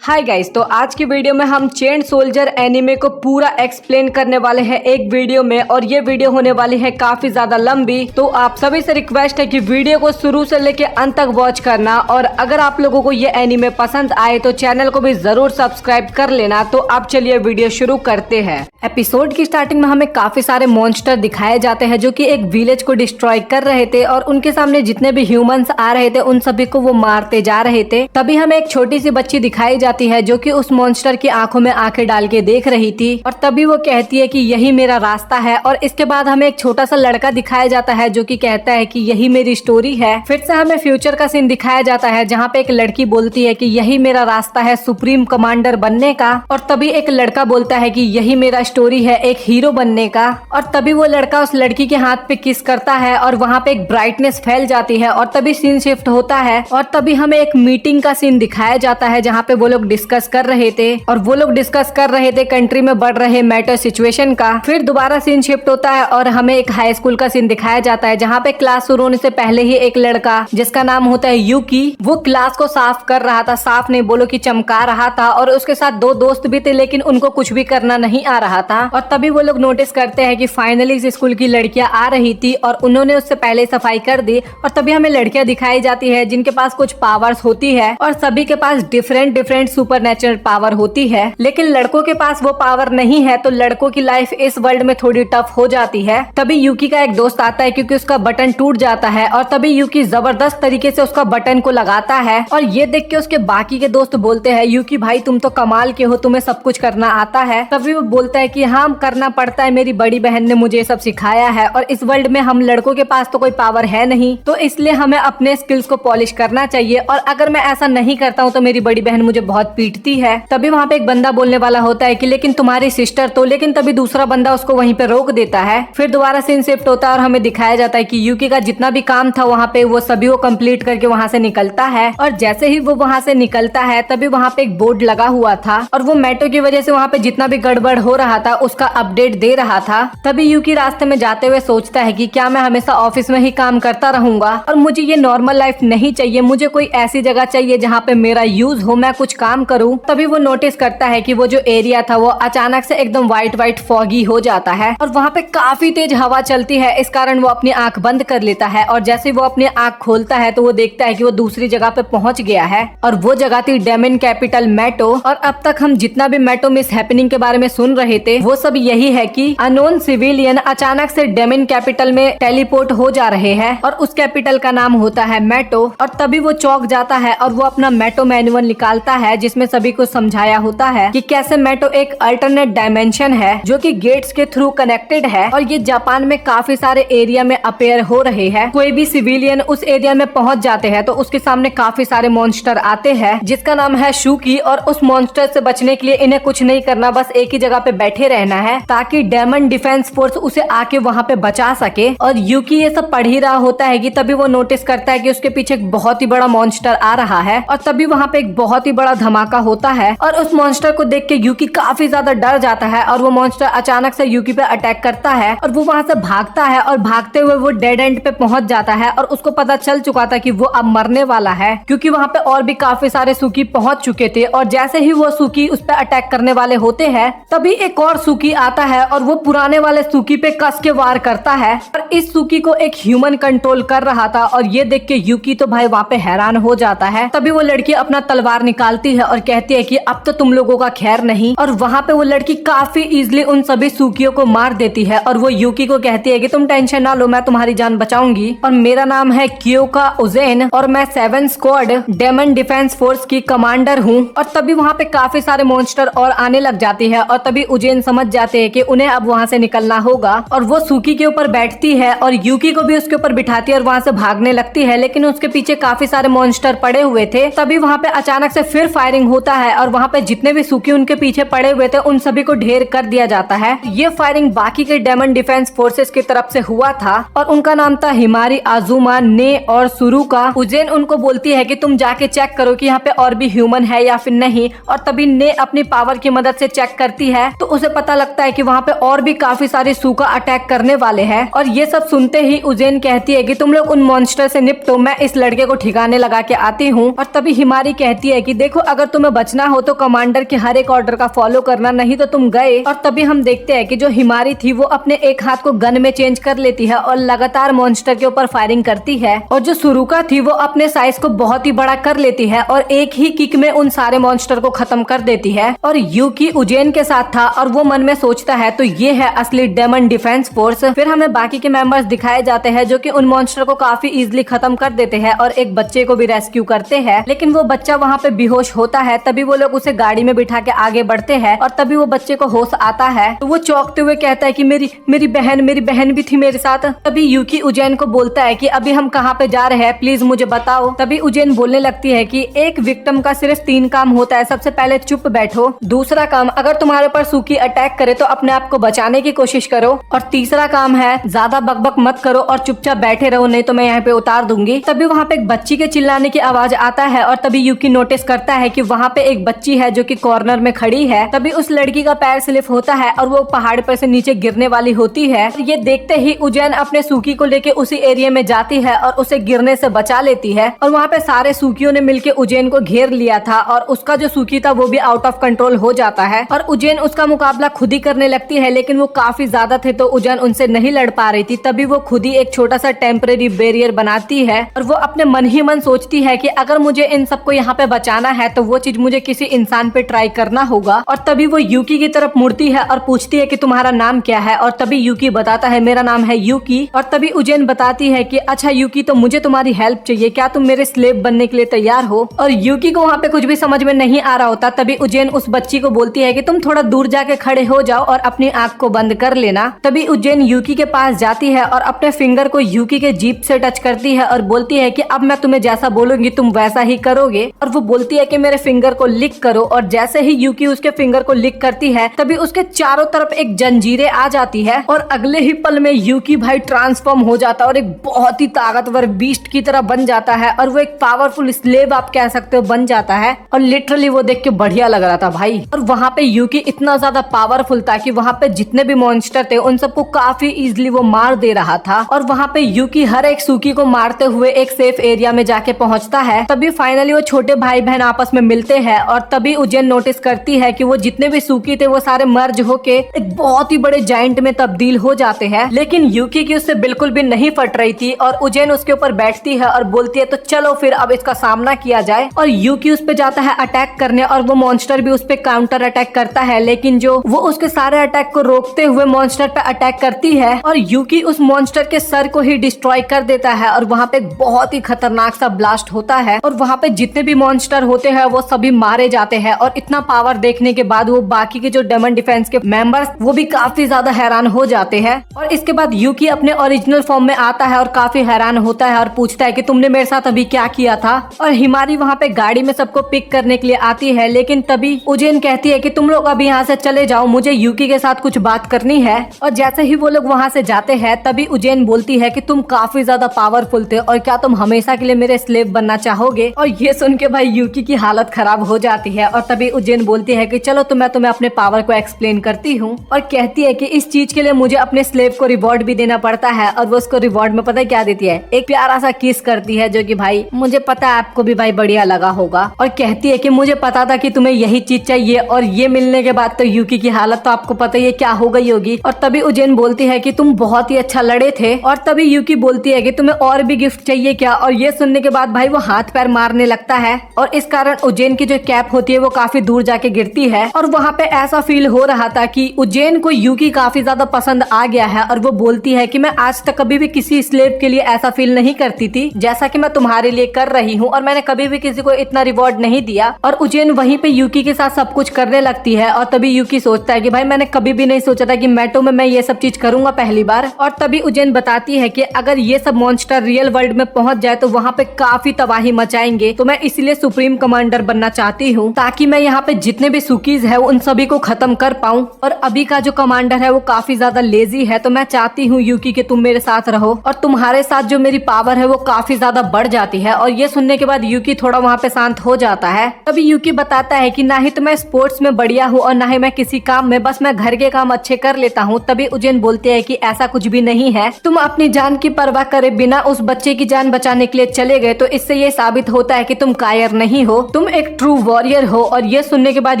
Hi guys, तो आज की वीडियो में हम चेन सोल्जर एनीमे को पूरा एक्सप्लेन करने वाले हैं एक वीडियो में। और ये वीडियो होने वाली है काफी ज्यादा लंबी, तो आप सभी से रिक्वेस्ट है कि वीडियो को शुरू से लेके अंत तक वॉच करना। और अगर आप लोगों को ये एनीमे पसंद आए तो चैनल को भी जरूर सब्सक्राइब कर लेना। तो अब चलिए वीडियो शुरू करते हैं। एपिसोड की स्टार्टिंग में हमें काफी सारे मॉन्स्टर दिखाए जाते हैं जो कि एक विलेज को डिस्ट्रॉय कर रहे थे और उनके सामने जितने भी ह्यूमंस आ रहे थे उन सभी को वो मारते जा रहे थे। तभी हमें एक छोटी सी बच्ची दिखाई जाती है जो कि उस मॉन्स्टर की आंखों में आंखें डाल के देख रही थी और तभी वो कहती है कि यही मेरा रास्ता है। और इसके बाद हमें एक छोटा सा लड़का दिखाया जाता है जो कि कहता है कि यही मेरी स्टोरी है। फिर से हमें फ्यूचर का सीन दिखाया जाता है जहाँ पे एक लड़की बोलती है कि यही मेरा रास्ता है सुप्रीम कमांडर बनने का। और तभी एक लड़का बोलता है कि यही मेरा स्टोरी है एक हीरो बनने का। और तभी वो लड़का उस लड़की के हाथ पे किस करता है और वहाँ पे एक ब्राइटनेस फैल जाती है और तभी सीन शिफ्ट होता है। और तभी हमें एक मीटिंग का सीन दिखाया जाता है जहाँ पे वो लोग डिस्कस कर रहे थे और वो लोग डिस्कस कर रहे थे कंट्री में बढ़ रहे मैटर सिचुएशन का। फिर दोबारा सीन शिफ्ट होता है और हमें एक हाई स्कूल का सीन दिखाया जाता है जहाँ पे क्लास शुरू होने से पहले ही एक लड़का जिसका नाम होता है यूकी, वो क्लास को साफ कर रहा था, साफ नहीं बोलो कि चमका रहा था। और उसके साथ दो दोस्त भी थे लेकिन उनको कुछ भी करना नहीं आ रहा था। और तभी वो लोग नोटिस करते हैं कि फाइनली इस स्कूल की लड़कियां आ रही थी और उन्होंने उससे पहले सफाई कर दी। और तभी हमें लड़कियां दिखाई जाती है जिनके पास कुछ पावर्स होती है और सभी के पास डिफरेंट सुपर नेचुरल पावर होती है। लेकिन लड़कों के पास वो पावर नहीं है तो लड़कों की लाइफ इस वर्ल्ड में थोड़ी टफ हो जाती है। तभी यूकी का एक दोस्त आता है क्योंकि उसका बटन टूट जाता है और तभी यूकी जबरदस्त तरीके से उसका बटन को लगाता है। और ये देख के उसके बाकी के दोस्त बोलते हैं यूकी भाई तुम तो कमाल के हो, तुम्हें सब कुछ करना आता है। तभी वो बोलता है कि हाँ करना पड़ता है, मेरी बड़ी बहन ने मुझे सब सिखाया है और इस वर्ल्ड में हम लड़कों के पास तो कोई पावर है नहीं, तो इसलिए हमें अपने स्किल्स को पॉलिश करना चाहिए। और अगर मैं ऐसा नहीं करता हूँ तो मेरी बड़ी बहन मुझे बहुत पीटती है। तभी वहाँ पे एक बंदा बोलने वाला होता है कि लेकिन तुम्हारी सिस्टर तो, लेकिन तभी दूसरा बंदा उसको वहीं पे रोक देता है। फिर दोबारा सीन शिफ्ट होता है और हमें दिखाया जाता है कि यूकी का जितना भी काम था वहाँ पे वो सभी वो कंप्लीट करके वहाँ से निकलता है। और जैसे ही वो वहाँ से निकलता है तभी वहाँ पे एक बोर्ड लगा हुआ था और वो मेट्रो की वजह से वहाँ पे जितना भी गड़बड़ हो रहा था उसका अपडेट दे रहा था। तभी यूकी रास्ते में जाते हुए सोचता है कि क्या मैं हमेशा ऑफिस में ही काम करता रहूंगा और मुझे ये नॉर्मल लाइफ नहीं चाहिए, मुझे कोई ऐसी जगह चाहिए जहाँ पे मेरा यूज हो, मैं कुछ काम करूँ। तभी वो नोटिस करता है कि वो जो एरिया था वो अचानक से एकदम व्हाइट फॉगी हो जाता है और वहाँ पे काफी तेज हवा चलती है। इस कारण वो अपनी आंख बंद कर लेता है और जैसे वो अपनी आंख खोलता है तो वो देखता है कि वो दूसरी जगह पे पहुंच गया है और वो जगह थी डेमन कैपिटल मेटो। और अब तक हम जितना भी मेटो मिस हैपनिंग के बारे में सुन रहे थे वो सब यही है कि अननोन सिविलियन अचानक से डेमन कैपिटल में टेलीपोर्ट हो जा रहे हैं और उस कैपिटल का नाम होता है मेटो। और तभी वो चौंक जाता है और वो अपना मेटो मैनुअल निकालता है जिसमें सभी को समझाया होता है कि कैसे मेटो एक अल्टरनेट डायमेंशन है जो कि गेट्स के थ्रू कनेक्टेड है और ये जापान में काफी सारे एरिया में अपेयर हो रहे हैं। कोई भी सिविलियन उस एरिया में पहुंच जाते हैं तो उसके सामने काफी सारे मॉन्स्टर आते हैं जिसका नाम है शूकी। और उस मॉन्स्टर से बचने के लिए इन्हें कुछ नहीं करना, बस एक ही जगह पे बैठे रहना है ताकि डेमन डिफेंस फोर्स उसे आके वहाँ पे बचा सके। और यूकी ये सब पढ़ ही रहा होता है कि तभी वो नोटिस करता है कि उसके पीछे एक बहुत ही बड़ा मॉन्स्टर आ रहा है और तभी वहाँ पे एक बहुत ही बड़ा धमाका होता है और उस मॉन्स्टर को देख के यूकी काफी ज्यादा डर जाता है और वो मॉन्स्टर अचानक से यूकी पे अटैक करता है और वो वहाँ से भागता है और भागते हुए वो डेड एंड पे पहुंच जाता है। और उसको पता चल चुका था कि वो अब मरने वाला है क्योंकि वहाँ पे और भी काफी सारे सुकी पहुंच चुके थे। और जैसे ही वो सुकी उस पे अटैक करने वाले होते हैं तभी एक और सुकी आता है और वो पुराने वाले सुकी पे कस के वार करता है और इस सुकी को एक ह्यूमन कंट्रोल कर रहा था। और ये देख के यूकी तो भाई वहाँ पे हैरान हो जाता है। तभी वो लड़की अपना तलवार निकालती है और कहती है कि अब तो तुम लोगों का खैर नहीं। और वहाँ पे वो लड़की काफी इजीली उन सभी सुकियों को मार देती है और वो यूकी को कहती है कि तुम टेंशन ना लो, मैं तुम्हारी जान बचाऊंगी और मेरा नाम है क्योका उजेन और मैं 7 स्क्वाड डेमन डिफेंस फोर्स की कमांडर हूँ। और तभी वहाँ पे काफी सारे मॉन्स्टर और आने लग जाते हैं और तभी उजेन समझ जाते हैं कि उन्हें अब वहाँ से निकलना होगा और वो सुकी के ऊपर बैठती है और यूकी को भी उसके ऊपर बिठाती है और वहाँ से भागने लगती है। लेकिन उसके पीछे काफी सारे मॉन्स्टर पड़े हुए थे। तभी वहाँ पे अचानक से फिर फायरिंग होता है और वहाँ पे जितने भी सुकी उनके पीछे पड़े हुए थे उन सभी को ढेर कर दिया जाता है। ये फायरिंग बाकी के डेमन डिफेंस फोर्सेस की तरफ से हुआ था और उनका नाम था हिमारी, आजुमा, ने और सुरुका। उजेन उनको बोलती है कि तुम जाके चेक करो कि यहाँ पे और भी ह्यूमन है या फिर नहीं। और तभी ने अपनी पावर की मदद से चेक करती है तो उसे पता लगता है कि वहाँ पे और भी काफी सारे सुका अटैक करने वाले हैं। और ये सब सुनते ही उजेन कहती है कि तुम लोग उन मॉन्स्टर से निपटो, मैं इस लड़के को ठिकाने लगा के आती हूँ। और तभी हिमारी कहती है कि देखो अगर तुम्हें बचना हो तो कमांडर के हर एक ऑर्डर का फॉलो करना, नहीं तो तुम गए। और तभी हम देखते हैं कि जो हिमारी थी वो अपने एक हाथ को गन में चेंज कर लेती है और लगातार मॉन्स्टर के ऊपर फायरिंग करती है। और जो सुरुका थी वो अपने साइज को बहुत ही बड़ा कर लेती है और एक ही किक में उन सारे मॉन्स्टर को खत्म कर देती है। और यूकी उजेन के साथ था और वो मन में सोचता है तो ये है असली डेमन डिफेंस फोर्स। फिर हमें बाकी के मेंबर्स दिखाए जाते हैं जो कि उन मॉन्स्टर को काफी इजीली खत्म कर देते हैं और एक बच्चे को भी रेस्क्यू करते हैं। लेकिन वो बच्चा वहाँ पे बेहोश होता है। तभी वो लोग उसे गाड़ी में बिठा के आगे बढ़ते हैं और तभी वो बच्चे को होश आता है। तो वो चौंकते हुए कहता है कि मेरी बहन भी थी मेरे साथ। तभी यूकी उजेन को बोलता है कि अभी हम कहाँ पे जा रहे हैं, प्लीज मुझे बताओ। तभी उजेन बोलने लगती है कि एक विक्टिम का सिर्फ 3 काम होता है। सबसे पहले चुप बैठो, दूसरा काम अगर तुम्हारे ऊपर सूकी अटैक करे तो अपने आप को बचाने की कोशिश करो, और तीसरा काम है ज्यादा बकबक मत करो और चुपचाप बैठे रहो, नहीं तो मैं यहाँ पे उतार दूंगी। तभी वहाँ पे एक बच्ची के चिल्लाने की आवाज आता है और तभी यूकी नोटिस करता है कि वहाँ पे एक बच्ची है जो कि कॉर्नर में खड़ी है। तभी उस लड़की का पैर स्लिप होता है और वो पहाड़ पर से नीचे गिरने वाली होती है। ये देखते ही उजेन अपने सूकी को लेके उसी एरिया में जाती है और उसे गिरने से बचा लेती है। और वहाँ पे सारे सूकियों ने मिलके उजेन को घेर लिया था और उसका जो सूकी था वो भी आउट ऑफ कंट्रोल हो जाता है और उजेन उसका मुकाबला खुद ही करने लगती है। लेकिन वो काफी ज्यादा थे तो उजेन उनसे नहीं लड़ पा रही थी। तभी वो खुद ही एक छोटा सा टेम्परेरी बैरियर बनाती है और वो अपने मन ही मन सोचती है कि अगर मुझे इन सबको यहाँ पे बचाना है तो वो चीज मुझे किसी इंसान पे ट्राई करना होगा। और तभी वो यूकी की तरफ मुड़ती है और पूछती है कि तुम्हारा नाम क्या है। और तभी यूकी बताता है मेरा नाम है यूकी। और तभी उजेन बताती है कि अच्छा यूकी, तो मुझे तुम्हारी हेल्प चाहिए, क्या तुम मेरे स्लेव बनने के लिए तैयार हो। और यूकी को वहाँ पे कुछ भी समझ में नहीं आ रहा होता। तभी उजेन उस बच्ची को बोलती है कि तुम थोड़ा दूर जाके खड़े हो जाओ और अपनी आंख को बंद कर लेना। तभी उजेन यूकी के पास जाती है और अपने फिंगर को यूकी के जीभ से टच करती है और बोलती है कि अब मैं तुम्हें जैसा बोलूंगी तुम वैसा ही करोगे। और वो बोलती है कि मेरे फिंगर को लिक करो। और जैसे ही यूकी उसके फिंगर को लिक करती है तभी उसके चारों तरफ एक जंजीरें आ जाती है और अगले ही पल में यूकी भाई ट्रांसफॉर्म हो जाता है और एक बहुत ही ताकतवर बीस्ट की तरह बन जाता है और वो एक पावरफुल स्लेव आप कह सकते हो बन जाता है। और लिटरली वो देख के बढ़िया लग रहा था भाई। और वहाँ पे यूकी इतना ज्यादा पावरफुल था कि वहाँ पे जितने भी मॉन्स्टर थे उन सबको काफी इजीली वो मार दे रहा था। और वहाँ पे यूकी हर एक सूकी को मारते हुए एक सेफ एरिया में जाके पहुँचता है। तभी फाइनली वो छोटे भाई बहन आपस में मिलते हैं और तभी उजेन नोटिस करती है कि वो जितने भी सूकी थे वो सारे मर्ज होके एक बहुत ही बड़े जाइंट में तब्दील हो जाते हैं। लेकिन यूकी की उससे बिल्कुल भी नहीं फट रही थी और उजेन उसके ऊपर बैठती है और बोलती है तो चलो फिर अब इसका सामना किया जाए। और यूकी उस पे जाता है अटैक करने और वो मॉन्स्टर भी उस पे काउंटर अटैक करता है। लेकिन जो वो उसके सारे अटैक को रोकते हुए मॉन्स्टर पे अटैक करती है और यूकी उस मॉन्स्टर के सर को ही डिस्ट्रॉय कर देता है। और वहाँ पे बहुत ही खतरनाक सा ब्लास्ट होता है और वहाँ पे जितने भी मॉन्स्टर होते हैं वो सभी मारे जाते हैं। और इतना पावर देखने के बाद वो बाकी के जो डेमन डिफेंस के मेंबर्स वो भी काफी ज्यादा हैरान हो जाते हैं। और इसके बाद यूकी अपने ओरिजिनल फॉर्म में आता है और काफी हैरान होता है और पूछता है कि तुमने मेरे साथ अभी क्या किया था। और हिमारी वहाँ पे गाड़ी में सबको पिक करने के लिए आती है। लेकिन तभी उजेन कहती है कि तुम लोग अभी यहाँ से चले जाओ, मुझे यूकी के साथ कुछ बात करनी है। और जैसे ही वो लोग वहाँ से जाते हैं तभी उजेन बोलती है कि तुम काफी ज्यादा पावरफुल थे और क्या तुम हमेशा के लिए मेरे स्लेव बनना चाहोगे। और ये सुन के भाई यूकी की हालत खराब हो जाती है। और तभी उजेन बोलती है कि चलो तो मैं तुम्हें अपने पावर को एक्सप्लेन करती हूँ। और कहती है कि इस चीज के लिए मुझे अपने स्लेव को रिवॉर्ड भी देना पड़ता है। और वो उसको रिवॉर्ड में पता है क्या देती है, एक प्यारा सा किस करती है जो कि भाई मुझे पता है आपको भी भाई बढ़िया लगा होगा। और कहती है कि मुझे पता था कि तुम्हें यही चीज चाहिए। और ये मिलने के बाद तो यूकी की हालत तो आपको पता ही है क्या हो गई होगी। और तभी उजेन बोलती है कि तुम बहुत ही अच्छा लड़े थे। और तभी यूकी बोलती है कि तुम्हें और भी गिफ्ट चाहिए क्या। और ये सुनने के बाद भाई वो हाथ पैर मारने लगता है और इस कारण उजेन की जो कैप होती है वो काफी दूर जाके गिरती है। और वहाँ पे ऐसा फील हो रहा था कि उजेन को यूकी काफी ज्यादा पसंद आ गया है। और वो बोलती है कि मैं आज तक कभी भी किसी स्लेव के लिए ऐसा फील नहीं करती थी जैसा कि मैं तुम्हारे लिए कर रही हूँ, और मैंने कभी भी किसी को इतना रिवॉर्ड नहीं दिया। और उजेन वहीं पे यूकी के साथ सब कुछ करने लगती है। और तभी यूकी सोचता है कि भाई मैंने कभी भी नहीं सोचा था कि मेटो में मैं ये सब चीज करूंगा पहली बार। और तभी उजेन बताती है कि अगर ये सब मॉन्स्टर रियल वर्ल्ड में पहुंच जाए तो वहाँ पे काफी तबाही मचाएंगे, तो मैं इसलिए सुप्रीम कमांडर बनना चाहती हूँ ताकि मैं यहाँ पे जितने भी सुकीज है उन सभी को खत्म कर पाऊँ। और अभी का जो कमांडर है वो काफी ज्यादा लेजी है, तो मैं चाहती हूँ यूकी कि तुम मेरे साथ रहो और तुम्हारे साथ जो मेरी पावर है वो काफी ज्यादा बढ़ जाती है। और ये सुनने के बाद यूकी थोड़ा वहाँ पे शांत हो जाता है। तभी यूकी बताता है कि ना ही तो मैं स्पोर्ट्स में बढ़िया हूँ और ना ही मैं किसी काम में, बस मैं घर के काम अच्छे कर लेता हूँ। तभी उजेन बोलते हैं कि ऐसा कुछ भी नहीं है, तुम अपनी जान की परवाह करे बिना उस बच्चे की जान बचाने के लिए चले गए, तो इससे ये साबित होता है कि तुम कायर नहीं हो, तुम एक ट्रू वॉरियर हो। और ये सुनने के बाद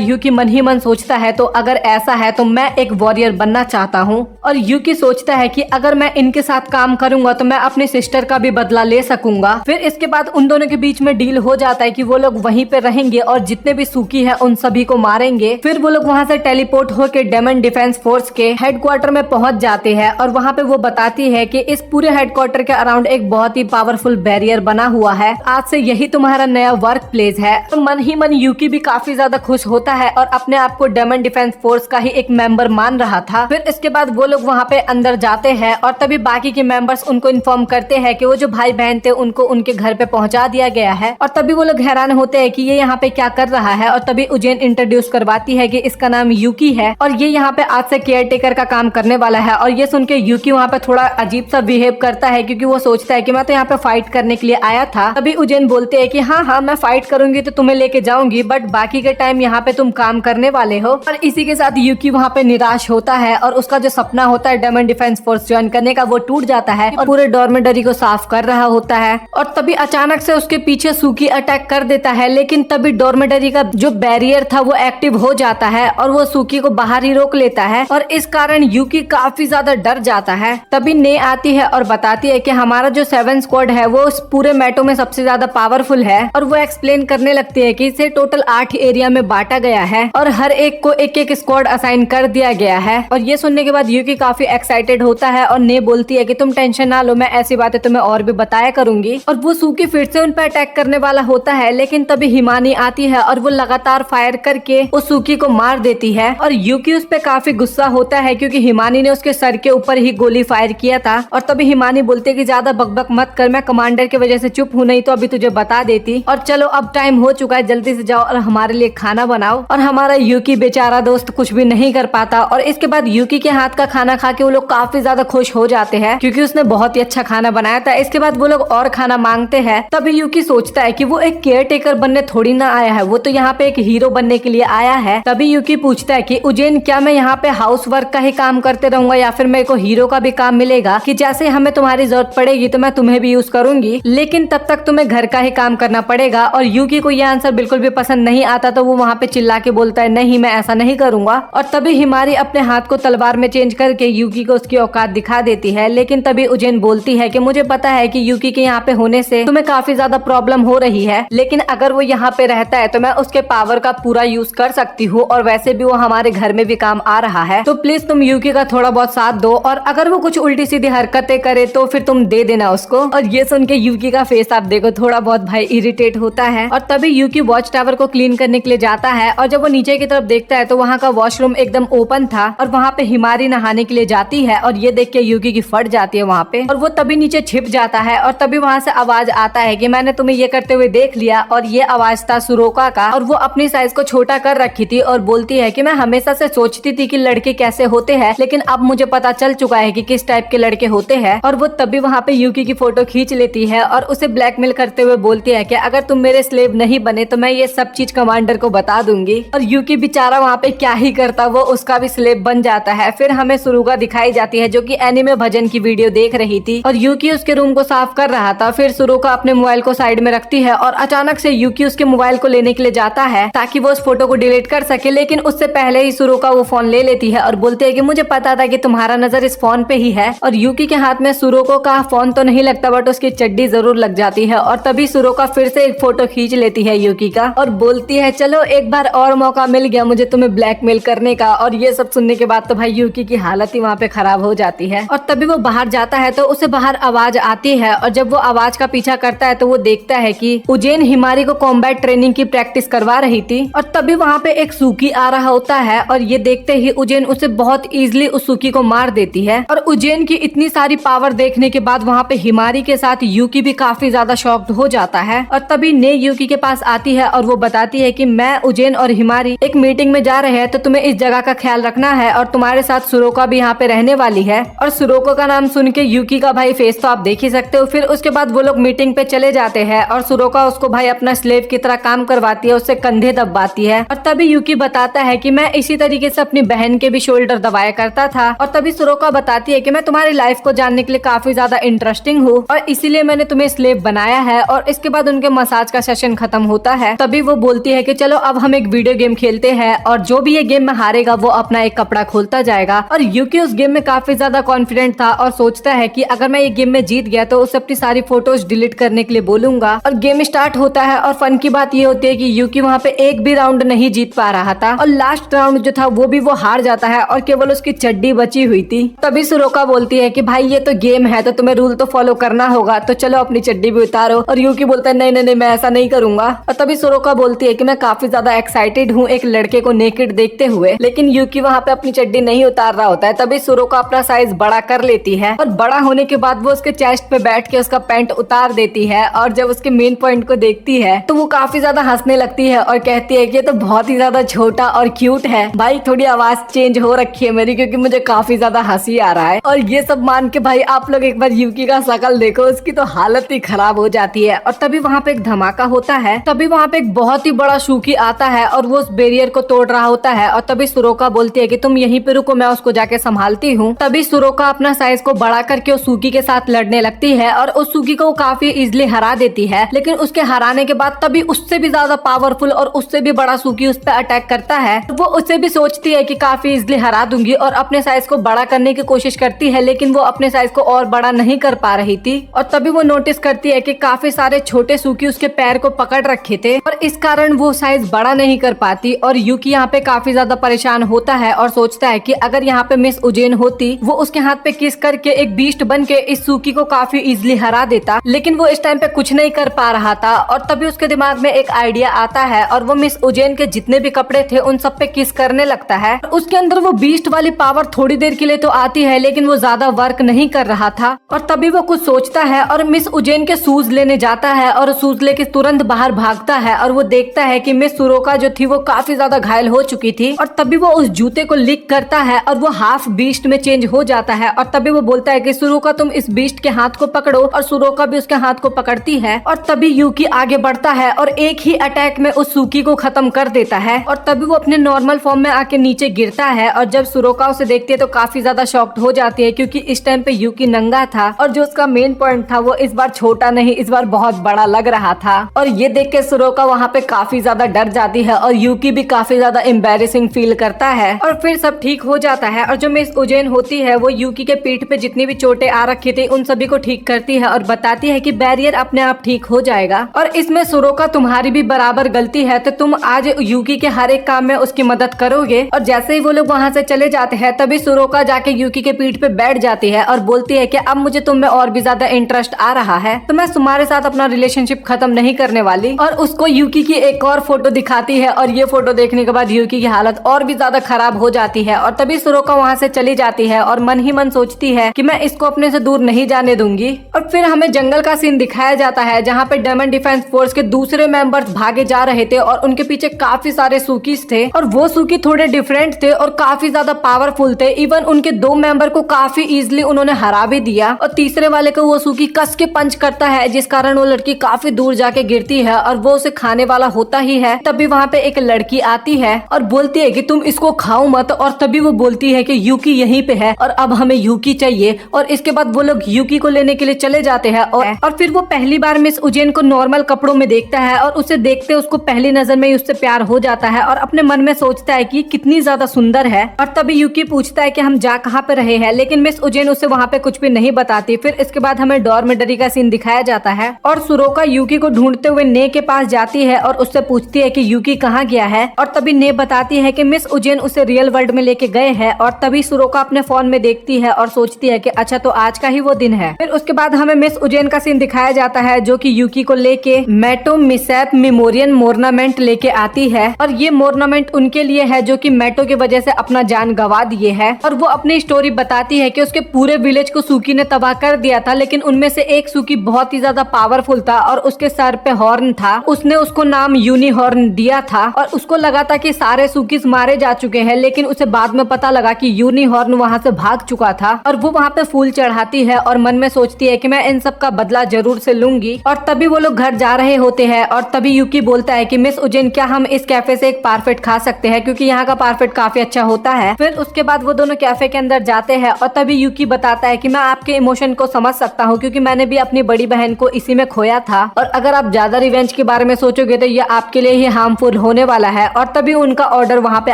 यूकी मन ही मन सोचता है तो अगर ऐसा है तो मैं एक वॉरियर बनना चाहता हूँ। और यूकी सोचता है कि अगर मैं इनके साथ काम करूंगा तो मैं अपनी सिस्टर का भी बदला ले सकूंगा। फिर इसके बाद उन दोनों के बीच में डील हो जाता है कि वो लोग वहीं पे रहेंगे और जितने भी सूकी है उन सभी को मारेंगे। फिर वो लोग वहाँ से टेलीपोर्ट होकर डेमन डिफेंस फोर्स के हेडक्वार्टर में पहुंच जाते हैं और वहाँ पे वो बताती है कि इस पूरे हेडक्वार्टर के अराउंड एक बहुत ही पावरफुल बैरियर बना हुआ है। आज से यही तुम्हारा नया वर्क प्लेस है। तो मन ही मन यूकी भी काफी ज्यादा खुश होता है और अपने आप को डेमन डिफेंस फोर्स का ही एक मेंबर मान रहा था। फिर इसके बाद वो लोग वहाँ पे अंदर जाते हैं और तभी बाकी के मेंबर्स उनको इन्फॉर्म करते हैं कि वो जो भाई बहन थे उनको उनके घर पे पहुंचा दिया गया है। और तभी वो लोग हैरान होते हैं कि ये यहाँ पे क्या कर रहा है। और तभी उजेन इंट्रोड्यूस करवाती है कि इसका नाम यूकी है और ये यहाँ पे आज से केयर टेकर का काम करने वाला है। और ये सुन के यूकी वहाँ पे थोड़ा अजीब सा बिहेव करता है क्योंकि वो सोचता है कि मैं तो यहाँ पे फाइट करने के लिए आया था। तभी उजेन बोलते हैं कि हाँ मैं फाइट करूंगी तो तुम्हें लेके जाऊंगी, बट बाकी के टाइम यहाँ पे तुम काम करने वाले हो। और इसी के साथ यूकी वहाँ पे निराश होता है और उसका जो सपना होता है डेमन डिफेंस फोर्स ज्वाइन करने का वो टूट जाता है और पूरे डॉर्मेटरी को साफ कर रहा होता है। और तभी अचानक से उसके पीछे सूकी अटैक कर देता है, लेकिन तभी डॉर्मेटरी का जो बैरियर था वो एक्टिव हो जाता है और वो सूकी को बाहर ही रोक लेता है। और इस कारण यूकी काफी ज्यादा डर जाता है। तभी ने आती है और बताती है कि हमारा जो 7 स्क्वाड है वो उस पूरे मैटो में सबसे ज्यादा पावरफुल है। और वो एक्सप्लेन करने लगती है कि इसे टोटल 8 एरिया में बांटा गया है और हर एक को एक एक स्क्वाड असाइन कर दिया गया है। और ये सुनने के बाद यूकी काफी एक्साइटेड होता है और ने बोलती है कि तुम टेंशन ना लो, मैं ऐसी बातें तुम्हें और भी बताया करूंगी। और वो सूकी फिर से उन पर अटैक करने वाला होता है, लेकिन तभी हिमानी आती है और वो लगातार फायर करके उस सूकी को मार देती है। और यूकी उस पर काफी गुस्सा होता है क्योंकि हिमानी ने उसके सर के ऊपर ही गोली फायर किया था। और तभी हिमानी बोलते कि ज्यादा बकबक मत कर, मैं कमांडर की वजह से चुप हूँ, नहीं तो अभी तुझे बता देती। और चलो अब टाइम हो चुका है, जल्दी से जाओ और हमारे लिए खाना बनाओ। और हमारा यूकी बेचारा दोस्त कुछ भी नहीं कर पाता। और इसके बाद यूकी के हाथ का खाना खा के वो लोग काफी ज्यादा खुश हो जाते हैं क्योंकि उसने बहुत ही अच्छा खाना बनाया था। इसके बाद वो लोग और खाना मांगते हैं। तभी यूकी सोचता है कि वो एक केयर टेकर बनने थोड़ी ना आया है, वो तो यहाँ पे एक हीरो बनने के लिए आया है। तभी यूकी पूछता है कि उजेन क्या मैं यहाँ पे हाउस वर्क का ही काम करते रहूंगा या फिर मेरे को हीरो का भी काम मिलेगा कि जैसे हमें तुम्हारी जरूरत पड़ेगी तो मैं तुम्हें भी यूज करूंगी, लेकिन तब तक तुम्हें घर का ही काम करना पड़ेगा। और यूकी को यह आंसर बिल्कुल भी पसंद नहीं आता तो वो वहाँ पे चिल्ला के बोलता है नहीं मैं ऐसा नहीं करूंगा। और तभी हिमारी अपने हाथ को तलवार में चेंज करके यूकी को उसकी औकात दिखा देती है। लेकिन तभी उजेन बोलती है कि मुझे पता है कि यूकी के यहाँ पे होने से तुम्हें काफी ज्यादा प्रॉब्लम हो रही है, लेकिन अगर वो यहाँ पे रहता है तो मैं उसके पावर का पूरा यूज कर सकती हूँ और वैसे भी वो हमारे घर में भी काम आ रहा है, तो प्लीज तुम यूकी का थोड़ा बहुत साथ दो और अगर वो कुछ उल्टी सीधी हरकतें करे तो फिर तुम दे देना उसको। और ये सुन के यूकी का फेस आप देखो, थोड़ा बहुत भाई इरिटेट होता है। और तभी यूकी वॉच टावर को क्लीन करने के लिए जाता है और जब वो नीचे की तरफ देखता है तो वहाँ का वॉशरूम एकदम ओपन था और वहाँ पे हिमारी नहाने के लिए जाती है और ये देख के यूकी की फट जाती है वहाँ पे और वो तभी नीचे छिप जाता है। और तभी वहाँ से आवाज आता है कि मैंने तुम्हें ये करते हुए देख लिया। और ये आवाज था सुरोका का और वो अपनी साइज को छोटा कर रखी थी और बोलती है कि मैं हमेशा से सोचती थी कि लड़के कैसे होते हैं, लेकिन अब मुझे पता चल चुका है कि किस टाइप के लड़के होते हैं। और वो तभी वहाँ पे यूकी की फोटो खींच लेती है और उसे ब्लैकमेल करते हुए बोलती है कि अगर तुम मेरे स्लेव नहीं बने तो मैं ये सब चीज कमांडर को बता दूंगी। और यूकी बेचारा वहाँ पे क्या ही करता, वो उसका भी स्लेव बन जाता है। फिर हमें सुरुगा दिखाई जाती है जो कि एनिमे भजन की वीडियो देख रही थी और यूकी उसके रूम को साफ कर रहा था। फिर सुरुका अपने मोबाइल को साइड में रखती है और अचानक से यूकी उसके मोबाइल को लेने के लिए जाता है ताकि वो उस फोटो को डिलीट कर सके, लेकिन उससे पहले ही सुरुका वो फोन ले लेती है और बोलती है कि मुझे पता था कि तुम्हारा नजर इस फोन पे ही है। और यूकी के हाथ में सुरोको का फोन तो नहीं लगता बट उसकी चड्डी जरूर लग जाती है। और तभी सुरोका फिर से एक फोटो खींच लेती है यूकी का और बोलती है चलो एक बार और मौका मिल गया मुझे तुम्हें ब्लैकमेल करने का। और ये सब सुनने के बाद तो भाई यूकी की हालत ही वहाँ पे खराब हो जाती है। और तभी वो बाहर जाता है तो उसे बाहर आवाज आती है और जब वो आवाज का पीछा करता है तो वो देखता है कि उजेन हिमारी को कॉम्बैट ट्रेनिंग की प्रैक्टिस करवा रही थी। और तभी वहाँ पे एक सूकी आ रहा होता है और ये देखते ही उजेन उसे बहुत इजीली उस सूकी को मार देती है। और उजेन की इतनी सारी पावर देखने के बाद वहाँ पे हिमारी के साथ यूकी भी काफी ज्यादा शॉक्ड हो जाता है। और तभी ने यूकी के पास आती है और वो बताती है कि मैं उजेन और हिमारी एक मीटिंग में जा रहे हैं तो तुम्हें इस जगह का ख्याल रखना है और तुम्हारे साथ सुरोका भी यहाँ पे रहने वाली है। और सुरोको का नाम सुन के यूकी का भाई फेस तो आप देख ही सकते हो। फिर उसके बाद वो लोग मीटिंग पे चले जाते हैं और सुरोका उसको भाई अपना स्लेव की तरह काम करवाती है, उससे कंधे दबाती है। और तभी यूकी बताता है कि मैं इसी तरीके से अपनी बहन के भी शोल्डर दबाया करता था। और तभी सुरोका बताती है कि मैं तुम्हारी लाइफ को जानने के लिए काफी ज्यादा इंटरेस्टिंग हूँ और इसीलिए मैंने तुम्हें स्लेव बनाया है। और इसके बाद उनके मसाज का सेशन खत्म होता है। तभी वो बोलती है कि चलो अब हम एक वीडियो गेम खेलते हैं और जो भी ये गेम में हारेगा वो अपना एक कपड़ा खोलता जाएगा। और यूकी उस गेम में काफी ज्यादा कॉन्फिडेंट था और सोचता है कि अगर मैं ये गेम में जीत गया तो उसे अपनी सारी फोटोज डिलीट करने के लिए बोलूंगा। और गेम स्टार्ट होता है और फन की बात ये होती है कि यूकी वहाँ पे एक भी राउंड नहीं जीत पा रहा था और लास्ट राउंड जो था वो भी वो हार जाता है और केवल उसकी चड्डी बची हुई थी। तभी सुरोका बोलती है कि भाई ये तो गेम है तो तुम्हें रूल तो फॉलो करना होगा, तो चलो अपनी चड्डी भी उतारो। और यूकी बोलता है नहीं नहीं नहीं मैं ऐसा नहीं करूंगा। और तभी सुरोका बोलती है कि मैं काफी ज्यादा एक्साइटेड हूँ एक लड़के को नेकेड देखते हुए, लेकिन यूकी वहाँ पे अपनी चड्डी नहीं उतार रहा होता है। तभी सुरोका अपना साइज बड़ा कर लेती है और बड़ा होने के बाद वो उसके चेस्ट पे बैठ के उसका पैंट उतार देती है। और जब उसके मेन पॉइंट को देखती है तो वो काफी ज्यादा हंसने लगती है और कहती है कि ये तो बहुत ही ज्यादा छोटा और क्यूट है। भाई थोड़ी आवाज चेंज हो रखी है मेरी क्योंकि मुझे काफी ज्यादा हंसी आ रहा है। और ये सब मान के भाई आप लोग एक बार यूकी का शकल देखो, उसकी तो हालत ही खराब हो जाती है। और तभी वहाँ पे एक धमाका होता है। तभी वहाँ पे एक बहुत ही बड़ा शूकी आता है और वो उस बैरियर को तोड़ रहा होता है। और तभी सुरोका बोलती है कि तुम यहीं पे रुको, मैं उसको जाके संभालती हूँ। तभी सुरोका अपना साइज को बड़ा करके उस सूकी के साथ लड़ने लगती है और उस सूकी को काफी इजिली हरा देती है। लेकिन उसके हराने के बाद तभी उससे भी ज्यादा पावरफुल और उससे भी बड़ा सूकी उस पर अटैक करता है। वो उससे भी सोचती है कि काफी इजिली हरा दूंगी और अपने साइज को बड़ा करने की कोशिश करती है, लेकिन वो अपने साइज को और बड़ा नहीं कर पा रही थी। और तभी वो नोटिस करती है कि काफी सारे छोटे सूकी उसके पैर को पकड़ रखे थे और इस कारण वो साइज बड़ा नहीं कर पाती। और यूकी यहाँ पे काफी ज्यादा परेशान होता है और सोचता है कि अगर यहाँ पे मिस उजेन होती वो उसके हाथ पे किस करके एक बीस्ट बन के इस सूकी को काफी इजिली हरा देता, लेकिन वो इस टाइम पे कुछ नहीं कर पा रहा था। और तभी उसके दिमाग में एक आइडिया आता है और वो मिस उजेन के जितने भी कपड़े थे उन सब पे किस करने लगता है। उसके अंदर वो बीस्ट वाली पावर थोड़ी देर के लिए तो आती है लेकिन वो ज्यादा वर्क नहीं कर रहा था। और तभी वो कुछ सोचता है और मिस उजेन के शूज लेने जाता है और शूज लेके तुरंत बाहर भागता है और वो देखता है कि मिस सुरोका जो थी वो काफी ज्यादा घायल हो चुकी थी। और तभी वो उस जूते को लिक करता है और वो हाफ बीस्ट में चेंज हो जाता है। और तभी वो बोलता है कि सुरोका तुम इस बीस्ट के हाथ को पकड़ो और सुरोका भी उसके हाथ को पकड़ती है। और तभी यूकी आगे बढ़ता है और एक ही अटैक में उस सूकी को खत्म कर देता है। और तभी वो अपने नॉर्मल फॉर्म में आके नीचे गिरता है और जब सुरोका उसे देखती है तो काफी ज्यादा शॉक्ड हो जाती है क्योंकि इस टाइम पे यूकी नंगा था और जो उसका मेन पॉइंट था वो इस बार छोटा नहीं इस बार बहुत बड़ा लग रहा था। और ये देख के सुरोका वहाँ पे काफी ज्यादा डर जाती है और यूकी भी काफी ज्यादा एम्बैरेसिंग फील करता है। और फिर सब ठीक हो जाता है और जो मिस उजेन होती है वो यूकी के पीठ पे जितनी भी चोटें आ रखी थी उन सभी को ठीक करती है और बताती है कि बैरियर अपने आप ठीक हो जाएगा। और इसमें सुरोका तुम्हारी भी बराबर गलती है तो तुम आज यूकी के हर एक काम में उसकी मदद करोगे। और जैसे ही वो लोग वहाँ से चले जाते हैं तभी सुरोका जाके यूकी के पीठ पे बैठ जाती है और बोलती है कि अब मुझे तुम में और भी ज्यादा इंटरेस्ट आ रहा है तो मैं तुम्हारे साथ अपना रिलेशनशिप खत्म नहीं करने वाली। और उसको यूकी की एक और फोटो दिखाती है और ये फोटो देखने के बाद यूकी की हालत और भी ज्यादा खराब हो जाती है। और तभी सुरोका वहाँ से चली जाती है और मन ही मन सोचती है कि मैं इसको अपने से दूर नहीं जाने दूंगी। और फिर हमें जंगल का सीन दिखाया जाता है जहाँ पे डायमंड डिफेंस फोर्स के दूसरे मेंबर्स भागे जा रहे थे और उनके पीछे काफी सारे सूकीज थे और वो सूकी थोड़े डिफरेंट थे और काफी ज्यादा पावरफुल थे। इवन उनके 2 मेंबर को काफी इजिली उन्होंने हरा भी दिया और तीसरे वाले को वो सूकी कस के पंच करता है जिस कारण वो लड़की काफी दूर जाके गिरती है और वो उसे खाने वाला होता ही है। तभी वहाँ पे एक लड़की आती है और बोलती है कि तुम इसको खाओ मत। और तभी वो बोलती है कि यूकी यहीं पे है और अब हमें यूकी चाहिए। और इसके बाद वो लोग यूकी को लेने के लिए चले जाते हैं और फिर वो पहली बार मिस उजेन को नॉर्मल कपड़ों में देखता है और उसे देखते उसको पहली नजर में ही उससे प्यार हो जाता है और अपने मन में सोचता है कि कितनी ज्यादा सुंदर है। और तभी यूकी पूछता है कि हम जा कहाँ पे रहे हैं, लेकिन मिस उजेन उसे वहाँ पे कुछ भी नहीं बताती। फिर इसके बाद हमें डॉर्मेटरी का सीन दिखाया जाता है और सुरोका यूकी को ढूंढते हुए ने के पास जाती है और उससे पूछती है कि यूकी कहाँ गया है। और तभी ने बताती है कि मिस उजेन उसे रियल वर्ल्ड में लेके गए हैं। और तभी सुरोका अपने फोन में देखती है और सोचती है कि अच्छा तो आज का ही वो दिन है। फिर उसके बाद हमें मिस उजेन का सीन दिखाया जाता है जो कि यूकी को लेके मेटो मिसैप मेमोरियल मोर्नामेंट लेके आती है। और ये मोर्नामेंट उनके लिए है जो कि मेटो की वजह से अपना जान गंवा दिए है। और वो अपनी स्टोरी बताती है कि उसके पूरे विलेज को सूकी ने तबाह कर दिया था, लेकिन उनमें से एक सूकी बहुत ही ज्यादा पावरफुल था और उसके सर पे हॉर्न था। उसने उसको नाम यूनिहॉर्न दिया था और उसको लगा था कि सारे सूकीज मारे जा चुके हैं, लेकिन उसे बाद में पता लगा कि यूनिहॉर्न वहाँ से भाग चुका था। और वो वहाँ पे फूल चढ़ाती है और मन में सोचती है कि मैं इन सब का बदला जरूर से लूंगी। और तभी वो लोग घर जा रहे होते हैं और तभी यूकी बोलता है कि मिस उजेन क्या हम इस कैफे से एक पारफेट खा सकते हैं क्योंकि यहाँ का पारफेट काफी अच्छा होता है। फिर उसके बाद वो दोनों कैफे के अंदर जाते हैं और तभी यूकी बताता है कि मैं आपके इमोशन को समझ सकता हूँ क्योंकि मैंने भी अपनी बड़ी बहन को इसी में खोया था और अगर आप ज्यादा रिवेंज लंच के बारे में सोचोगे तो ये आपके लिए ही हार्मफुल होने वाला है। और तभी उनका ऑर्डर वहाँ पे